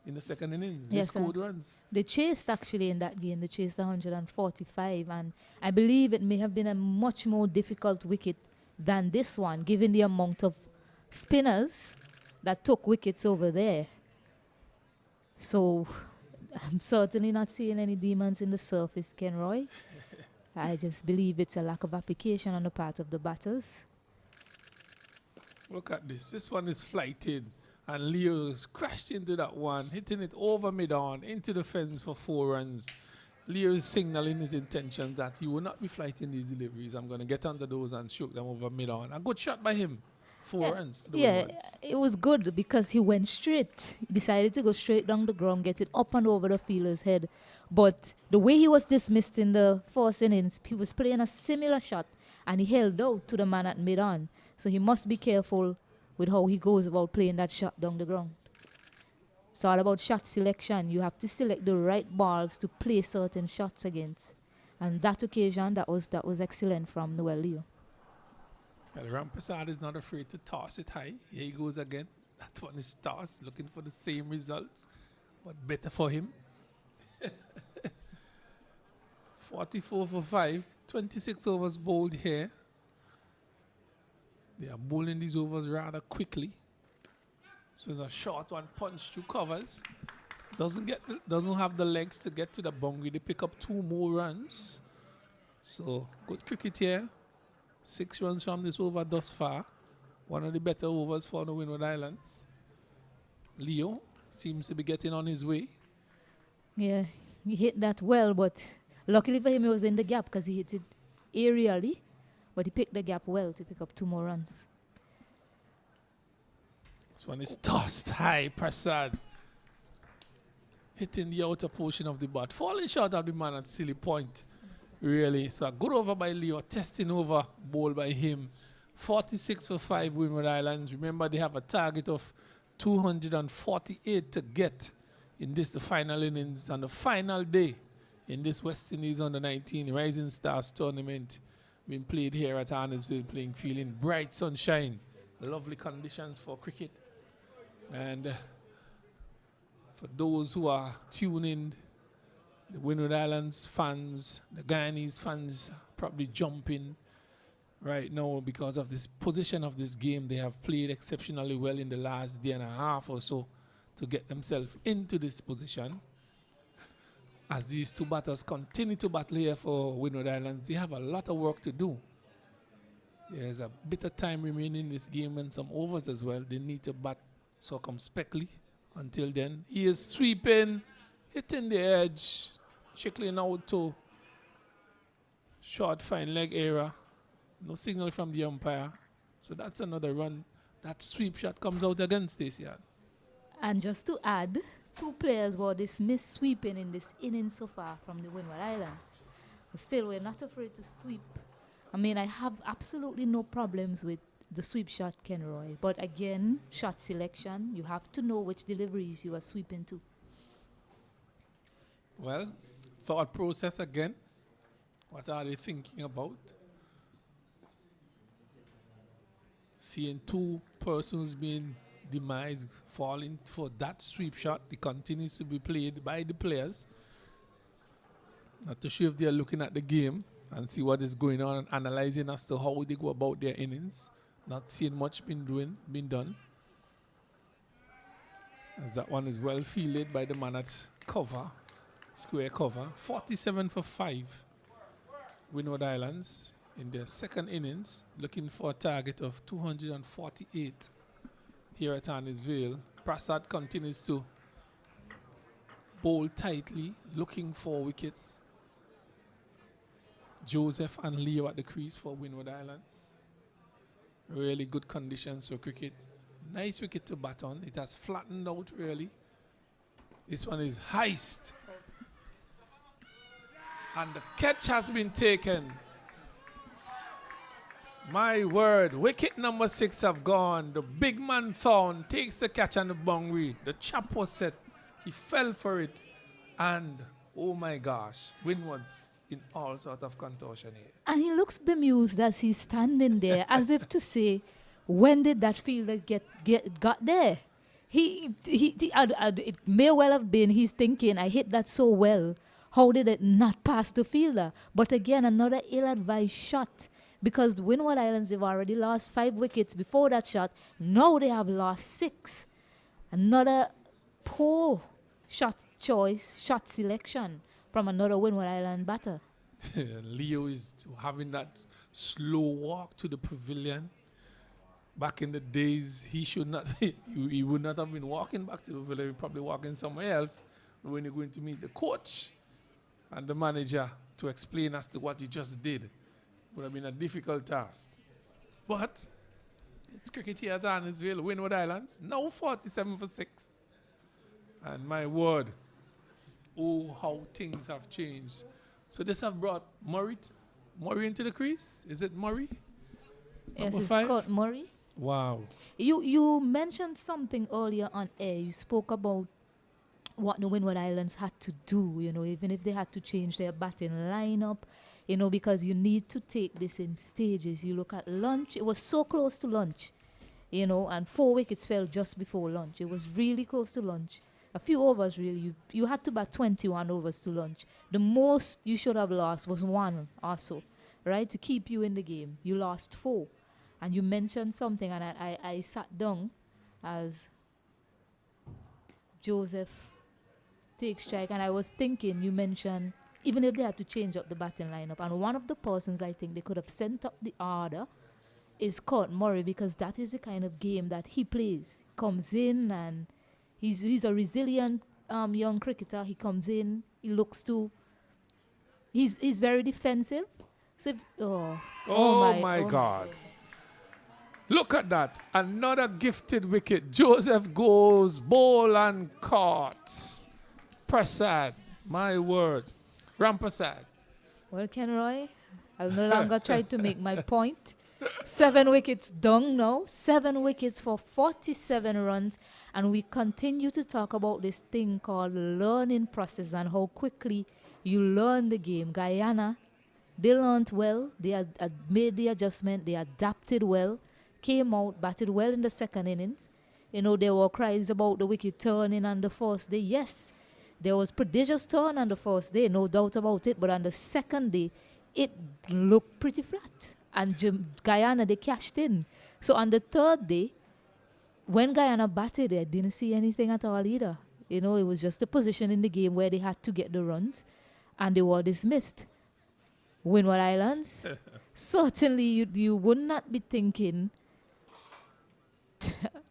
in the second innings. They scored runs. They chased actually in that game. They chased 145, and I believe it may have been a much more difficult wicket than this one, given the amount of spinners that took wickets over there. So I'm certainly not seeing any demons in the surface, Ken Roy. I just believe it's a lack of application on the part of the batters. Look at this. This one is flighted. And Leo's crashed into that one, hitting it over mid-on, into the fence for 4 runs. Leo is signaling his intentions that he will not be flighting these deliveries. I'm going to get under those and shoot them over mid-on. A good shot by him. 4 runs. It was good because he went straight. He decided to go straight down the ground, get it up and over the fielder's head. But the way he was dismissed in the first innings, he was playing a similar shot, and he held out to the man at mid-on. So he must be careful with how he goes about playing that shot down the ground. It's all about shot selection. You have to select the right balls to play certain shots against. And that occasion, that was excellent from Noel Leo. Well, Ramprasad is not afraid to toss it high. Here he goes again. That one is tossed, looking for the same results, but better for him. 44 for 5, 26 overs bowled here. They are bowling these overs rather quickly. So it's a short one, punch through covers. Doesn't have the legs to get to the boundary. They pick up 2 more runs. So good cricket here. 6 runs from this over thus far. One of the better overs for the Windward Islands. Leo seems to be getting on his way. Yeah, he hit that well, but luckily for him, he was in the gap because he hit it aerially. But he picked the gap well to pick up 2 more runs. This one is tossed high, Prasad. Hitting the outer portion of the bat. Falling short of the man at silly point. Really. So a good over by Leo. Testing over, ball by him. 46 for 5, Windward Islands. Remember, they have a target of 248 to get in this, the final innings, on the final day in this West Indies Under-19 Rising Stars tournament. Been played here at Arnesville, feeling bright sunshine, lovely conditions for cricket. And for those who are tuning, the Windward Islands fans, the Guyanese fans probably jumping right now because of this position of this game. They have played exceptionally well in the last day and a half or so to get themselves into this position. As these 2 batters continue to battle here for Windward Islands, they have a lot of work to do. There's a bit of time remaining in this game and some overs as well. They need to bat circumspectly until then. He is sweeping, hitting the edge, trickling out to short fine leg area. No signal from the umpire. So that's another run. That sweep shot comes out against Stacey. And just to add, 2 players were dismissed sweeping in this inning so far from the Windward Islands. But still, we're not afraid to sweep. I mean, I have absolutely no problems with the sweep shot, Ken Roy. But again, shot selection, you have to know which deliveries you are sweeping to. Well, thought process again. What are they thinking about? Seeing 2 persons being demised, falling for that sweep shot. It continues to be played by the players. Not too sure if they are looking at the game and see what is going on and analysing as to how they go about their innings. Not seeing much been done. As that one is well fielded by the man at cover, square cover. 47 for 5, Windward Islands in their second innings, looking for a target of 248 here at Arnesville. Prasad continues to bowl tightly, looking for wickets. Joseph and Leo at the crease for Windward Islands. Really good conditions for cricket. Nice wicket to bat on. It has flattened out really. This one is heist. And the catch has been taken. My word, wicket number 6 have gone. The big man Thorn takes the catch on the boundary. The chap was set. He fell for it. And, oh my gosh, Winward's in all sort of contortion here. And he looks bemused as he's standing there, as if to say, when did that fielder got there? It may well have been he's thinking, I hit that so well. How did it not pass the fielder? But again, another ill-advised shot. Because the Windward Islands have already lost 5 wickets before that shot. Now they have lost 6. Another poor shot selection from another Windward Island batter. Leo is having that slow walk to the pavilion. Back in the days, he should not, he would not have been walking back to the pavilion. He'd probably walking somewhere else when you're going to meet the coach and the manager to explain as to what you just did. Would have been a difficult task. But it's cricket here at Arnesville, Windward Islands, now 47 for 6. And my word, oh, how things have changed. So this have brought Murray into the crease. Is it Murray? Yes, it's called Murray. Wow. You mentioned something earlier on air. You spoke about what the Windward Islands had to do, even if they had to change their batting lineup, because you need to take this in stages. You look at lunch. It was so close to lunch, and 4 wickets fell just before lunch. It was really close to lunch. A few overs, really. You had to bat 21 overs to lunch. The most you should have lost was 1 or so, right, to keep you in the game. You lost 4. And you mentioned something, and I sat down as Joseph takes strike, and I was thinking, you mentioned, even if they had to change up the batting lineup, and one of the persons I think they could have sent up the order is Court Murray, because that is the kind of game that he plays. Comes in, and he's a resilient young cricketer. He comes in, he looks to, he's very defensive. So Oh my God. Look at that. Another gifted wicket. Joseph goes, bowl and caught. Prasad. My word. Rampasad. Well, Kenroy, I'll no longer try to make my point. 7 wickets down now. 7 wickets for 47 runs. And we continue to talk about this thing called learning process and how quickly you learn the game. Guyana, they learned well. They had made the adjustment. They adapted well. Came out, batted well in the second innings. There were cries about the wicket turning on the first day. Yes, there was prodigious turn on the first day, no doubt about it. But on the second day, it looked pretty flat. And Guyana, they cashed in. So on the third day, when Guyana batted, I didn't see anything at all either. It was just a position in the game where they had to get the runs. And they were dismissed. Windward Islands, certainly you would not be thinking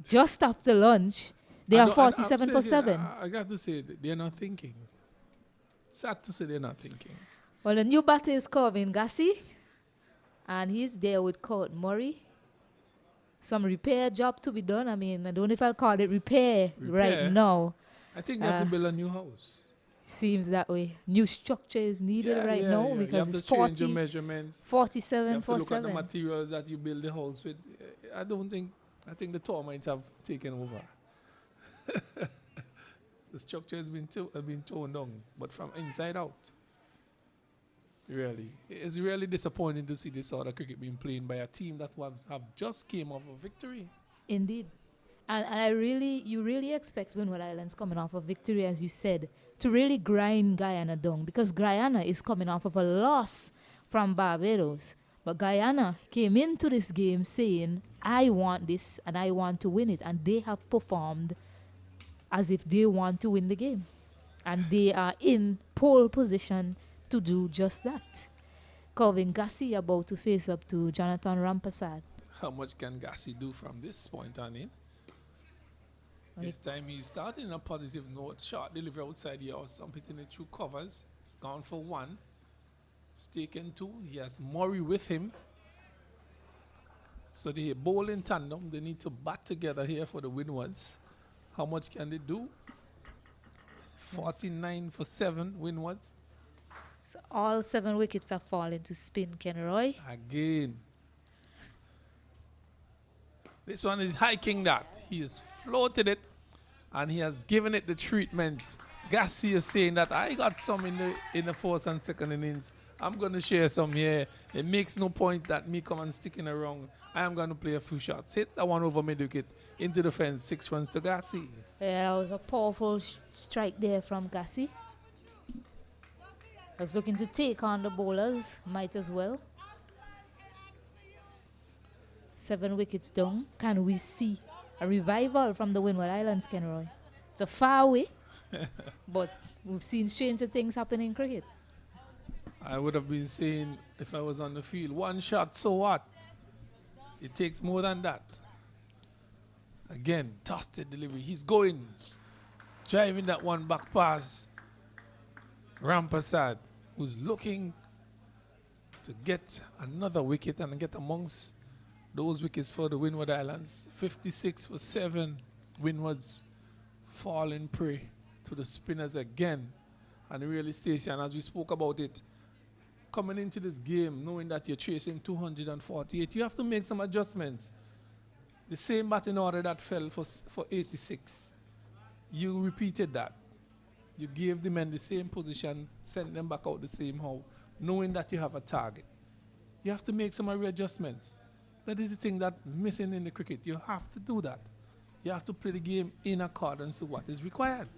just after lunch, they are 47 for 7. I got to say, they're not thinking. Sad to say they're not thinking. Well, the new batter is Corvin Gassi, and he's there with Court Murray. Some repair job to be done. I mean, I don't know if I'll call it repair right now. I think they have to build a new house. Seems that way. New structure is needed now because it's 47 you have to for look 7. at the materials that you build the house with. I think the tour might have taken over. The structure has been torn down, but from inside out. Really. It's really disappointing to see this sort of cricket being played by a team that have just came off a victory. Indeed. And you really expect Windward Islands coming off a victory, as you said, to really grind Guyana down, because Guyana is coming off of a loss from Barbados. But Guyana came into this game saying, I want this and I want to win it. And they have performed as if they want to win the game. And they are in pole position to do just that. Corvin Gassi about to face up to Jonathan Rampasad. How much can Gassi do from this point on in? This time he's starting a positive note. Short delivery outside here or something in the 2 covers. He's gone for 1. He's taken 2. He has Murray with him. So they bowl in tandem. They need to bat together here for the Windwards. How much can they do? 49 for 7 Windwards. So all 7 wickets have fallen to spin, Kenroy. Again. This one is hiking that. He has floated it and he has given it the treatment. Gassi is saying that I got some in the first and second innings. I'm going to share some here. It makes no point that me come and sticking around. I am going to play a few shots. Hit that one over mid wicket into the fence. 6 runs to Gassi. Yeah, that was a powerful strike there from Gassi. Was looking to take on the bowlers. Might as well. 7 wickets down. Can we see a revival from the Windward Islands, Kenroy? It's a far away, but we've seen stranger things happen in cricket. I would have been saying if I was on the field, 1 shot, so what? It takes more than that. Again, tossed delivery. He's going, driving that one back pass. Rampasad, who's looking to get another wicket and get amongst those wickets for the Windward Islands. 56 for 7. Windwards falling prey to the spinners again. And really, Stacey, and as we spoke about it, coming into this game, knowing that you're chasing 248, you have to make some adjustments. The same batting order that fell for 86, you repeated that. You gave the men the same position, sent them back out the same hole, knowing that you have a target. You have to make some readjustments. That is the thing that's missing in the cricket. You have to do that. You have to play the game in accordance with what is required.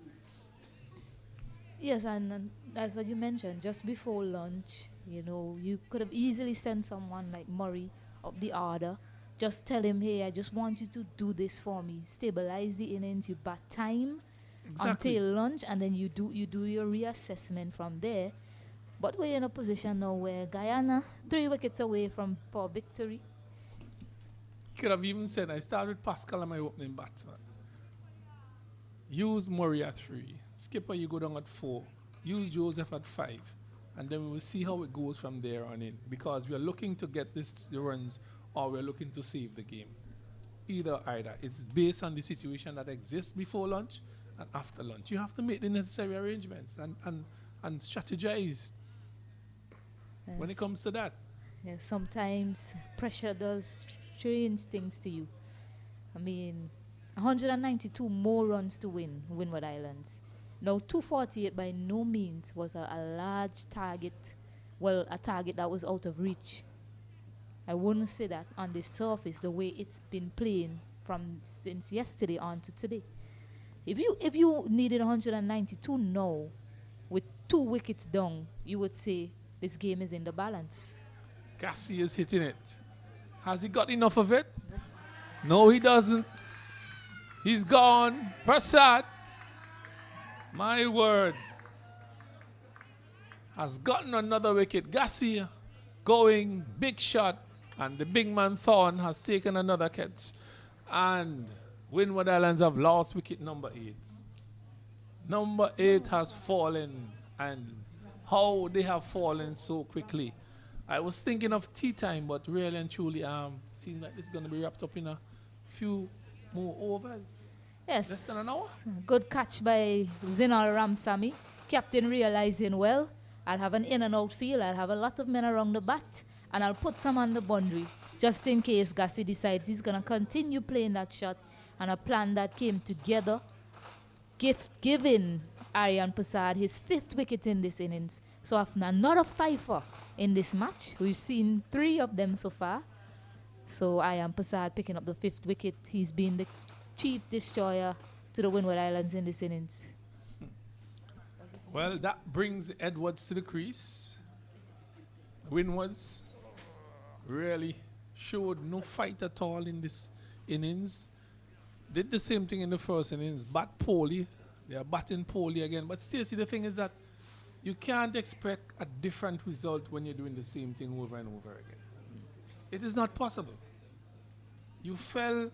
Yes, and as you mentioned, just before lunch, you could have easily sent someone like Murray up the order. Just tell him, hey, I just want you to do this for me. Stabilize the innings, you bat time until lunch, and then you do your reassessment from there. But we're in a position now where Guyana, 3 wickets away for victory. Could have even said, I start with Pascal and my opening batsman. Use Murray at 3. Skipper, you go down at 4. Use Joseph at 5. And then we will see how it goes from there on in. Because we are looking to get the runs, or we're looking to save the game. Either. It's based on the situation that exists before lunch and after lunch. You have to make the necessary arrangements and strategize when it comes to that. Yes, sometimes pressure does strange things to you. I mean, 192 more runs to win Windward Islands. Now, 248 by no means was a large target. Well, a target that was out of reach. I wouldn't say that on the surface, the way it's been playing since yesterday on to today. If you needed 192 now, with 2 wickets down, you would say this game is in the balance. Gassi is hitting it. Has he got enough of it? No, he doesn't. He's gone. Prasad, my word, has gotten another wicket. Gassi going, big shot, and the big man Thorne has taken another catch. And Windward Islands have lost wicket number 8. Number 8 has fallen, and how they have fallen so quickly. I was thinking of tea time, but really and truly, seems like it's going to be wrapped up in a few more overs. Yes. Less than an hour. Good catch by Zinal Ramsamy. Captain realizing, well, I'll have an in and out field. I'll have a lot of men around the bat, and I'll put some on the boundary just in case Gassi decides he's going to continue playing that shot. And a plan that came together, giving Aryan Prasad his 5th wicket in this innings. So after another 5-er in this match, we've seen 3 of them so far. So Aryan Prasad picking up the 5th wicket. He's been the chief destroyer to the Windward Islands in this innings. Well, that brings Edwards to the crease. Windwards really showed no fight at all in this innings. Did the same thing in the first innings. Bat poorly. They are batting poorly again. But Stacey, the thing is that you can't expect a different result when you're doing the same thing over and over again. It is not possible. You fell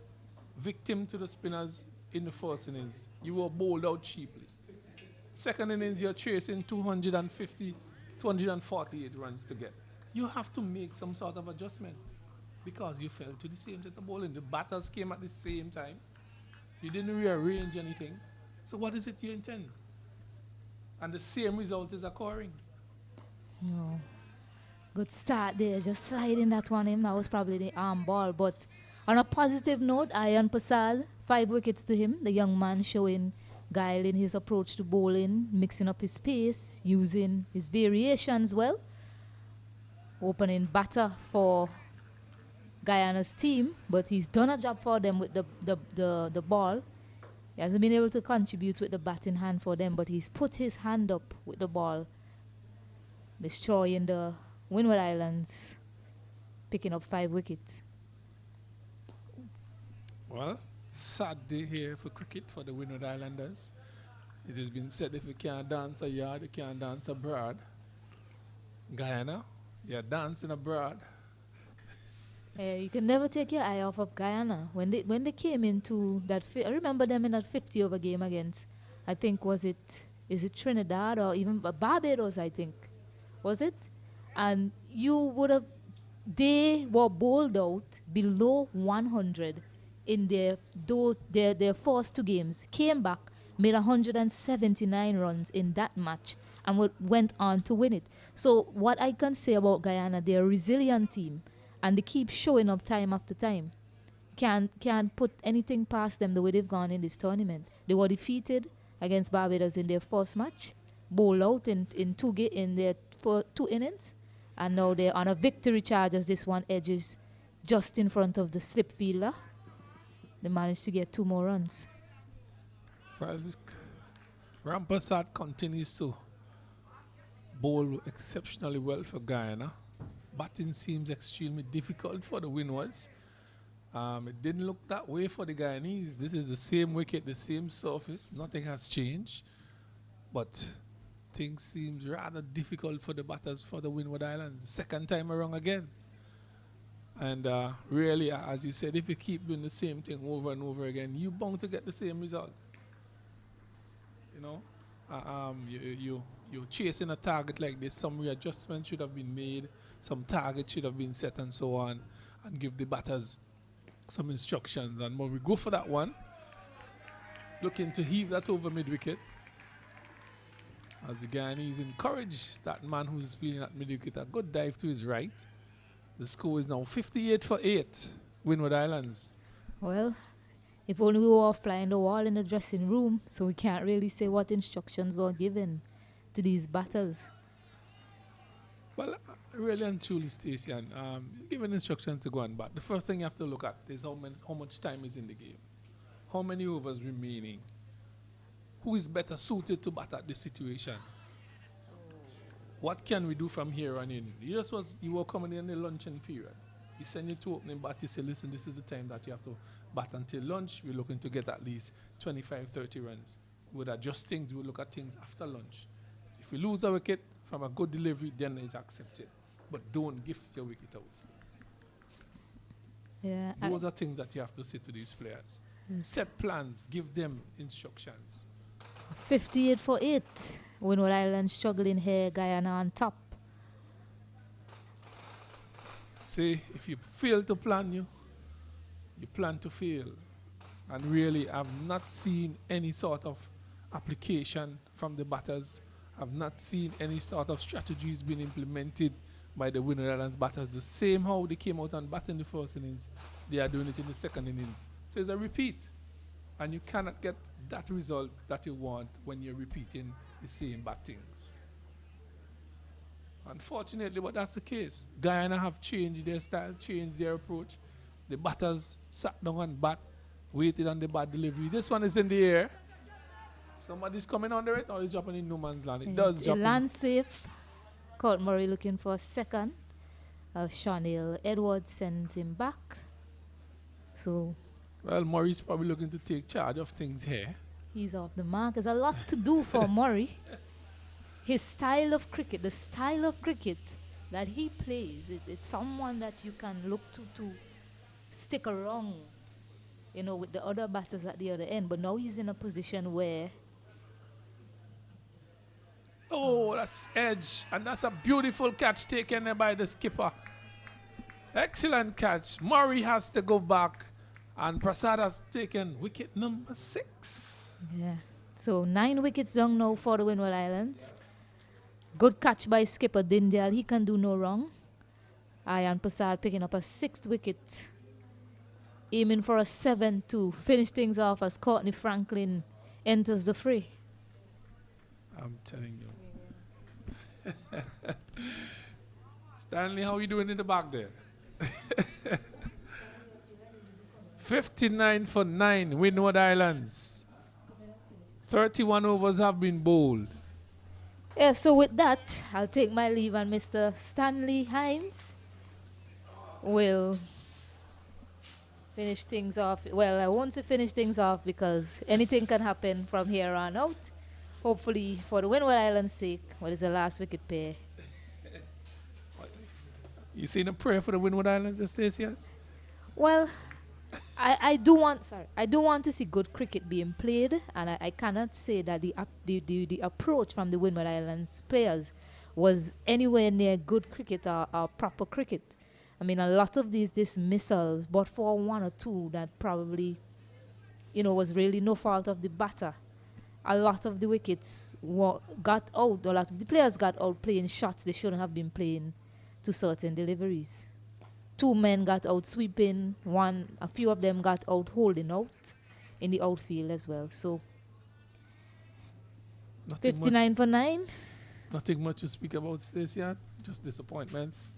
victim to the spinners in the first innings. You were bowled out cheaply. Second innings, you're chasing 248 runs to get. You have to make some sort of adjustment because you fell to the same set of bowling. The batters came at the same time. You didn't rearrange anything. So what is it you intend? And the same result is occurring. No. Good start there. Just sliding that one in. That was probably the arm ball. But on a positive note, Ayan Pasal, 5 wickets to him. The young man showing guile in his approach to bowling, mixing up his pace, using his variations well. Opening batter for Guyana's team, but he's done a job for them with the ball. He hasn't been able to contribute with the batting hand for them, but he's put his hand up with the ball, destroying the Windward Islands, picking up 5 wickets. Well, sad day here for cricket for the Windward Islanders. It has been said if you can't dance a yard, you can't dance abroad. Guyana, they are dancing abroad. You can never take your eye off of Guyana. When they came into that, I remember them in that 50-over game against, I think, is it Trinidad or even Barbados, I think. Was it? And they were bowled out below 100 in their first 2 games. Came back, made 179 runs in that match and went on to win it. So what I can say about Guyana, they're a resilient team. And they keep showing up time after time. Can't put anything past them the way they've gone in this tournament. They were defeated against Barbados in their first match, bowled out in their 2 innings, and now they're on a victory charge as this one edges just in front of the slip fielder. They managed to get 2 more runs. Well, Rampasat continues to bowl exceptionally well for Guyana. Batting seems extremely difficult for the Windwards. It didn't look that way for the Guyanese. This is the same wicket, the same surface. Nothing has changed. But things seem rather difficult for the batters for the Windward Islands. Second time around again. And really, as you said, if you keep doing the same thing over and over again, you're bound to get the same results. You know, you're chasing a target like this. Some readjustments should have been made. Some targets should have been set and so on, and give the batters some instructions. And when we go for that one, looking to heave that over mid-wicket, as the Guyanese encourage that man who's playing at mid-wicket, a good dive to his right. The score is now 58 for 8, Windward Islands. Well, if only we were flying the wall in the dressing room, so we can't really say what instructions were given to these batters. Well, really and truly, Stacey, and given instructions to go and bat, the first thing you have to look at is how much time is in the game. How many overs remaining? Who is better suited to bat at this situation? What can we do from here on in? You were coming in the luncheon period. You send you to opening bat, you say, listen, this is the time that you have to bat until lunch. We're looking to get at least 25, 30 runs. We would adjust things, we'll look at things after lunch. If we lose a wicket from a good delivery, then it's accepted. But don't gift your wicket out. Yeah, Those are things that you have to say to these players. Set plans, give them instructions. 58 for 8. Windward Island struggling here, Guyana on top. See, if you fail to plan, you plan to fail. And really, I've not seen any sort of application from the batters. I've not seen any sort of strategies being implemented by the Windward Islands batters. The same how they came out and batted in the first innings, they are doing it in the second innings. So it's a repeat. And you cannot get that result that you want when you're repeating the same battings. Unfortunately, but that's the case. Guyana have changed their style, changed their approach. The batters sat down and bat, waited on the bat delivery. This one is in the air. Somebody's coming under it, or is dropping in no man's land? It does drop. Land safe. Court Murray looking for a second. Shonil Edwards sends him back. So, well, Murray's probably looking to take charge of things here. He's off the mark. There's a lot to do for Murray. His style of cricket, the style of cricket that he plays, it's someone that you can look to stick around, with the other batters at the other end. But now he's in a position where... Oh, that's edge. And that's a beautiful catch taken there by the skipper. Excellent catch. Murray has to go back. And Prasad has taken wicket number 6. Yeah. So 9 wickets down now for the Windward Islands. Good catch by skipper Dindal. He can do no wrong. Ian Passad picking up a 6th wicket. Aiming for a 7-2. Finish things off as Courtney Franklin enters the fray. I'm telling you. Stanley, how are you doing in the back there? 59 for 9, Windward Islands. 31 overs have been bowled. Yeah, so with that, I'll take my leave and Mr. Stanley Hines will finish things off. Well, I won't say finish things off because anything can happen from here on out. Hopefully, for the Windward Islands' sake, what is the last wicket pair? You seen a prayer for the Windward Islands estates yet? Well, I do want to see good cricket being played, and I cannot say that the approach from the Windward Islands players was anywhere near good cricket or proper cricket. I mean, a lot of these dismissals, but for one or two that probably, was really no fault of the batter. A lot of the wickets got out. A lot of the players got out playing shots they shouldn't have been playing to certain deliveries. 2 men got out sweeping. A few of them got out holding out in the outfield as well. So, Nothing 59 much, for 9. Nothing much to speak about this yet. Just disappointments.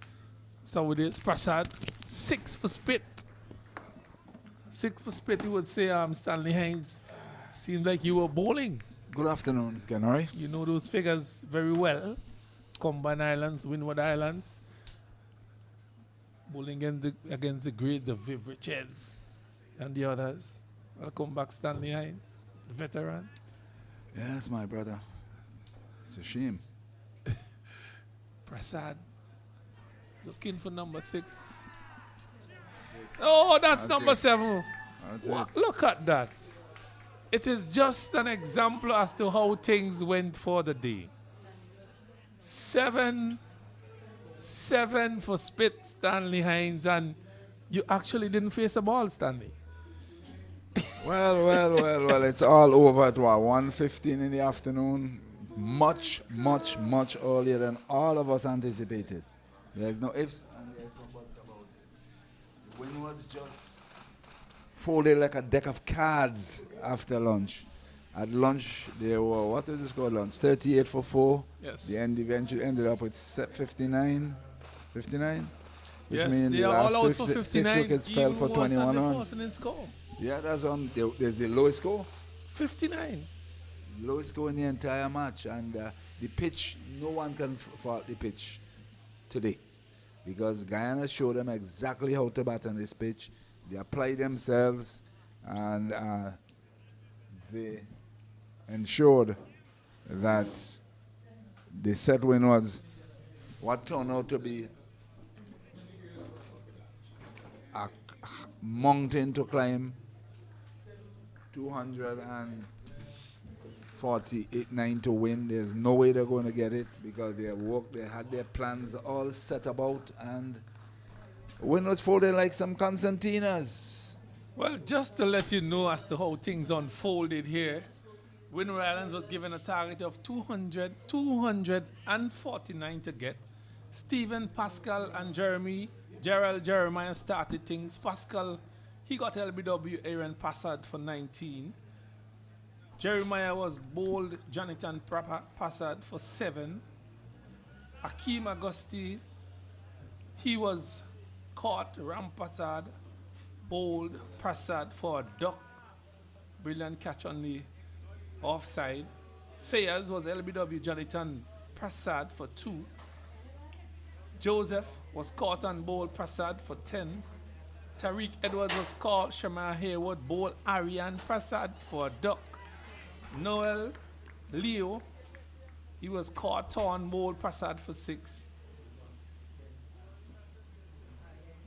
So with this, Prasad, 6 for spit. 6 for spit, you would say, Stanley Hines. Seems like you were bowling. Good afternoon, Kenroy. You know those figures very well. Combined Islands, Windward Islands. Bowling against the great, the Viv Richards and the others. Welcome back, Stanley Hines, veteran. Yes, my brother. It's a shame. Prasad, looking for number 6. Oh, that's number 7. Look at that. It is just an example as to how things went for the day. 7 for spit, Stanley Hines, and you actually didn't face a ball, Stanley. Well, it's all over at 1:15 in the afternoon. Much earlier than all of us anticipated. There's no ifs and there's no buts about it. The wind was just folded like a deck of cards after lunch. At lunch, they were, what was this called lunch? 38 for 4. Yes. The end eventually ended up with 59. Which Yes, means they the are all last out for 59. six wickets fell for 21 runs. Score. Yeah, that's there's the lowest score. 59. Lowest score in the entire match. And the pitch, no one can fault the pitch today. Because Guyana showed them exactly how to bat on this pitch. They applied themselves and they ensured that the set win was what turned out to be a mountain to climb, 248.9 to win. There's no way they're going to get it because they had their plans all set about, and win was folded like some concertinas. Well, just to let you know as to how things unfolded here, Windward Islands was given a target of 249 to get. Stephen, Pascal, and Gerald Jeremiah started things. Pascal, he got LBW Aaron Passad for 19. Jeremiah was bowled Jonathan Passad for 7. Akeem Agusti, he was caught Ram Passad, bowled Passad for a duck. Brilliant catch on the offside. Sayers was LBW Jonathan Prasad for 2. Joseph was caught and bowled Prasad for 10. Tariq Edwards was caught Shamar Hayward bowled Ariane Prasad for a duck. Noel Leo, he was caught torn bowled Prasad for 6.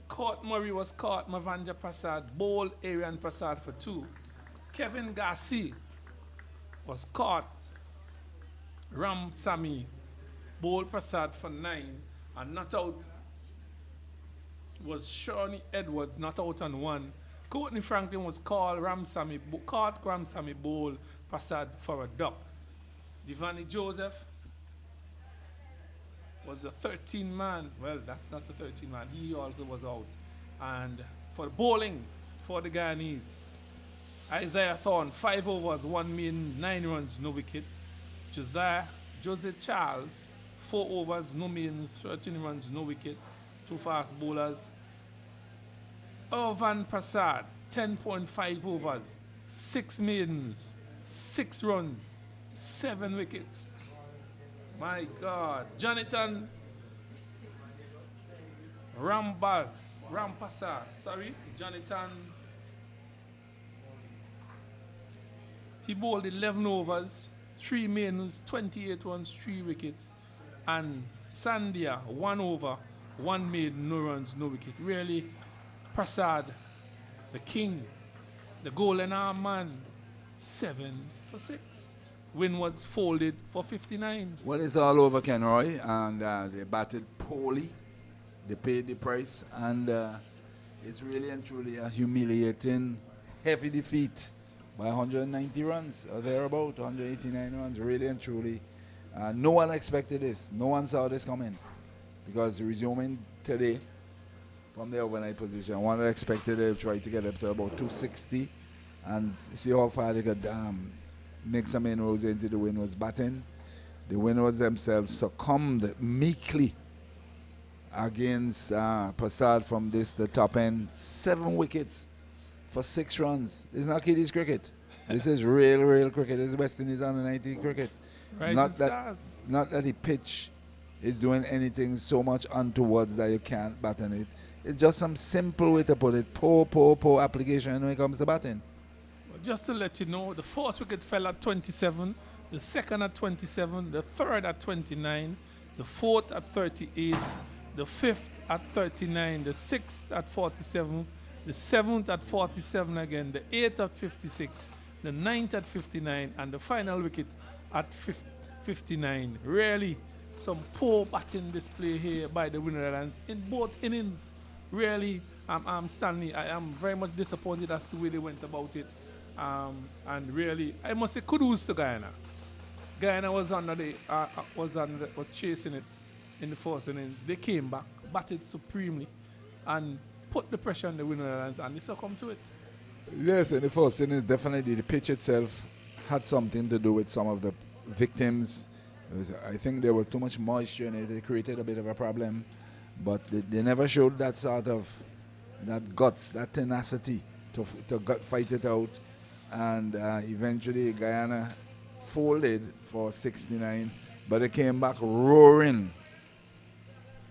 Court Murray was caught Mavanja Prasad bowled Ariane Prasad for 2. Kevin Garcia was caught Ram Sami bowled Prasad for 9, and not out was Shawnee Edwards, not out on 1. Courtney Franklin was caught Ram Sami bowled Prasad for a duck. Divani Joseph was a 13 man. Well, that's not a 13 man. He also was out. And for the bowling for the Guyanese, Isaiah Thorne, 5 overs, 1 maiden, 9 runs, no wicket. Jose Charles, 4 overs, no maiden, 13 runs, no wicket. 2 fast bowlers. Irvan Prasad, 10.5 overs, 6 maidens, 6 runs, 7 wickets. My God. Jonathan Rampasa, Jonathan. He bowled 11 overs, 3 maidens, 28 runs, 3 wickets. And Sandia, 1 over, 1 maiden, no runs, no wicket. Really, Prasad, the king, the golden arm man, 7 for 6. Winwards folded for 59. Well, it's all over, Ken Roy, and they batted poorly. They paid the price, and it's really and truly a humiliating, heavy defeat by 190 runs, or thereabout, 189 runs, really and truly. No one expected this. No one saw this coming, because resuming today from the overnight position, one expected they'll try to get up to about 260 and see how far they could make some inroads into the Winwards batting. The Winwards themselves succumbed meekly against Prasad from the top end. 7 wickets for 6 runs. It's not kiddies cricket. This is real cricket. This is West Indies under 19 cricket. Not that the pitch is doing anything so much untowards that you can't bat on it. It's just some simple way to put it. Poor application when it comes to batting. Just to let you know, the first wicket fell at 27, the second at 27, the third at 29, the fourth at 38, the fifth at 39, the sixth at 47, the seventh at 47 again, the eighth at 56, the ninth at 59, and the final wicket at 59. Really, some poor batting display here by the Windies in both innings. Really, Stanley, I am very much disappointed as to the way they went about it. And really, I must say kudos to Guyana. Guyana was was chasing it in the first innings. They came back, batted supremely, and put the pressure on the Windies, and they succumbed to it. Yes, in the first innings, definitely the pitch itself had something to do with some of the victims. I think there was too much moisture in it. It created a bit of a problem, but they never showed that sort of that guts, that tenacity to fight it out. And eventually Guyana folded for 69, but they came back roaring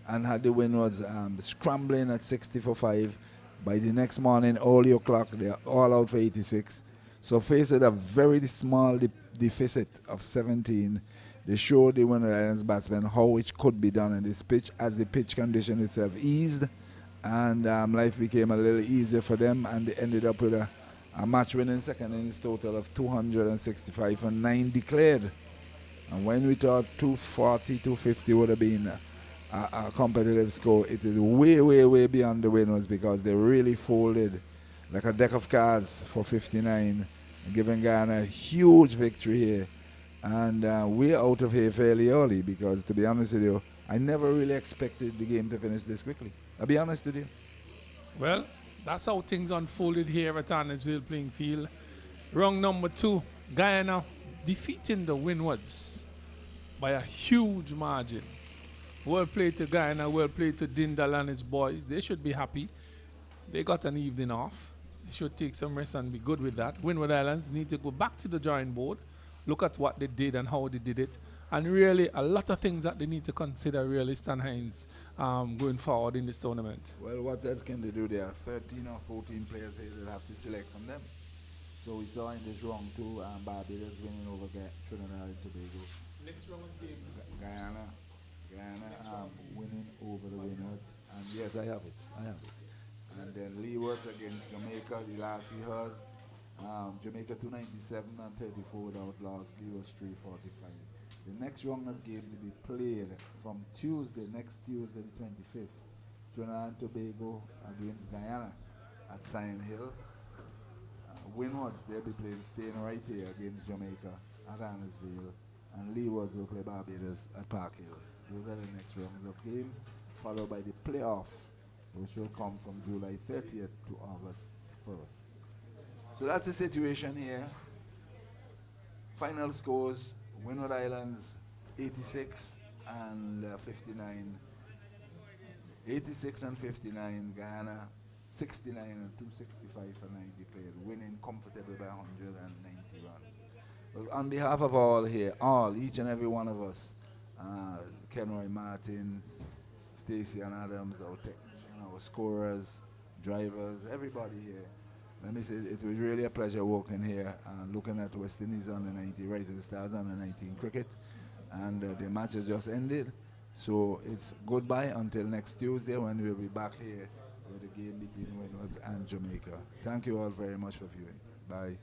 and had the Winwards scrambling at 60 for 5. By the next morning, early o'clock, they are all out for 86. So faced with a very small deficit of 17, they showed the Windies batsmen how it could be done in this pitch as the pitch condition itself eased, and life became a little easier for them, and they ended up with a match-winning second innings total of 265 and 9 declared. And when we thought 240, 250 would have been a competitive score, it is way beyond the Windies, because they really folded like a deck of cards for 59, giving Guyana a huge victory here. And we're out of here fairly early, because, to be honest with you, I never really expected the game to finish this quickly. I'll be honest with you. Well, that's how things unfolded here at Arnesville playing field. Round number 2, Guyana defeating the Winwards by a huge margin. Well played to Guyana, well played to Dindal and his boys. They should be happy. They got an evening off. They should take some rest and be good with that. Windward Islands need to go back to the drawing board, look at what they did and how they did it, and really a lot of things that they need to consider, really, Stan Hines, going forward in this tournament. Well, what else can they do? There are 13 or 14 players here they'll have to select from them. So we saw in this round 2, Barbados winning over Trinidad and Tobago. Next round of games. Guyana winning over the Winwards. And yes, I have it. And then Leewards against Jamaica, the last we heard. Jamaica 297 and 34 without loss. Leewards 345. The next round of games will be played from next Tuesday the 25th. Trinidad and Tobago against Guyana at Sion Hill. Winwards, they'll be staying right here against Jamaica at Arnesville. And Leewards will play Barbados at Park Hill. Those are the next rounds of game, followed by the playoffs, which will come from July 30th to August 1st. So that's the situation here. Final scores, Windward Islands 86 and 59. 86 and 59, Guyana 69 and 265 for 9 declared, winning comfortably by 190 runs. Well, on behalf of all here, each and every one of us, Kenroy Martins, Stacy and Adams, our technician, our scorers, drivers, everybody here. Let me say, it was really a pleasure walking here and looking at West Indies under 90, Rising Stars under 19 cricket. And the match has just ended. So it's goodbye until next Tuesday when we'll be back here with the game between Windwards and Jamaica. Thank you all very much for viewing. Bye.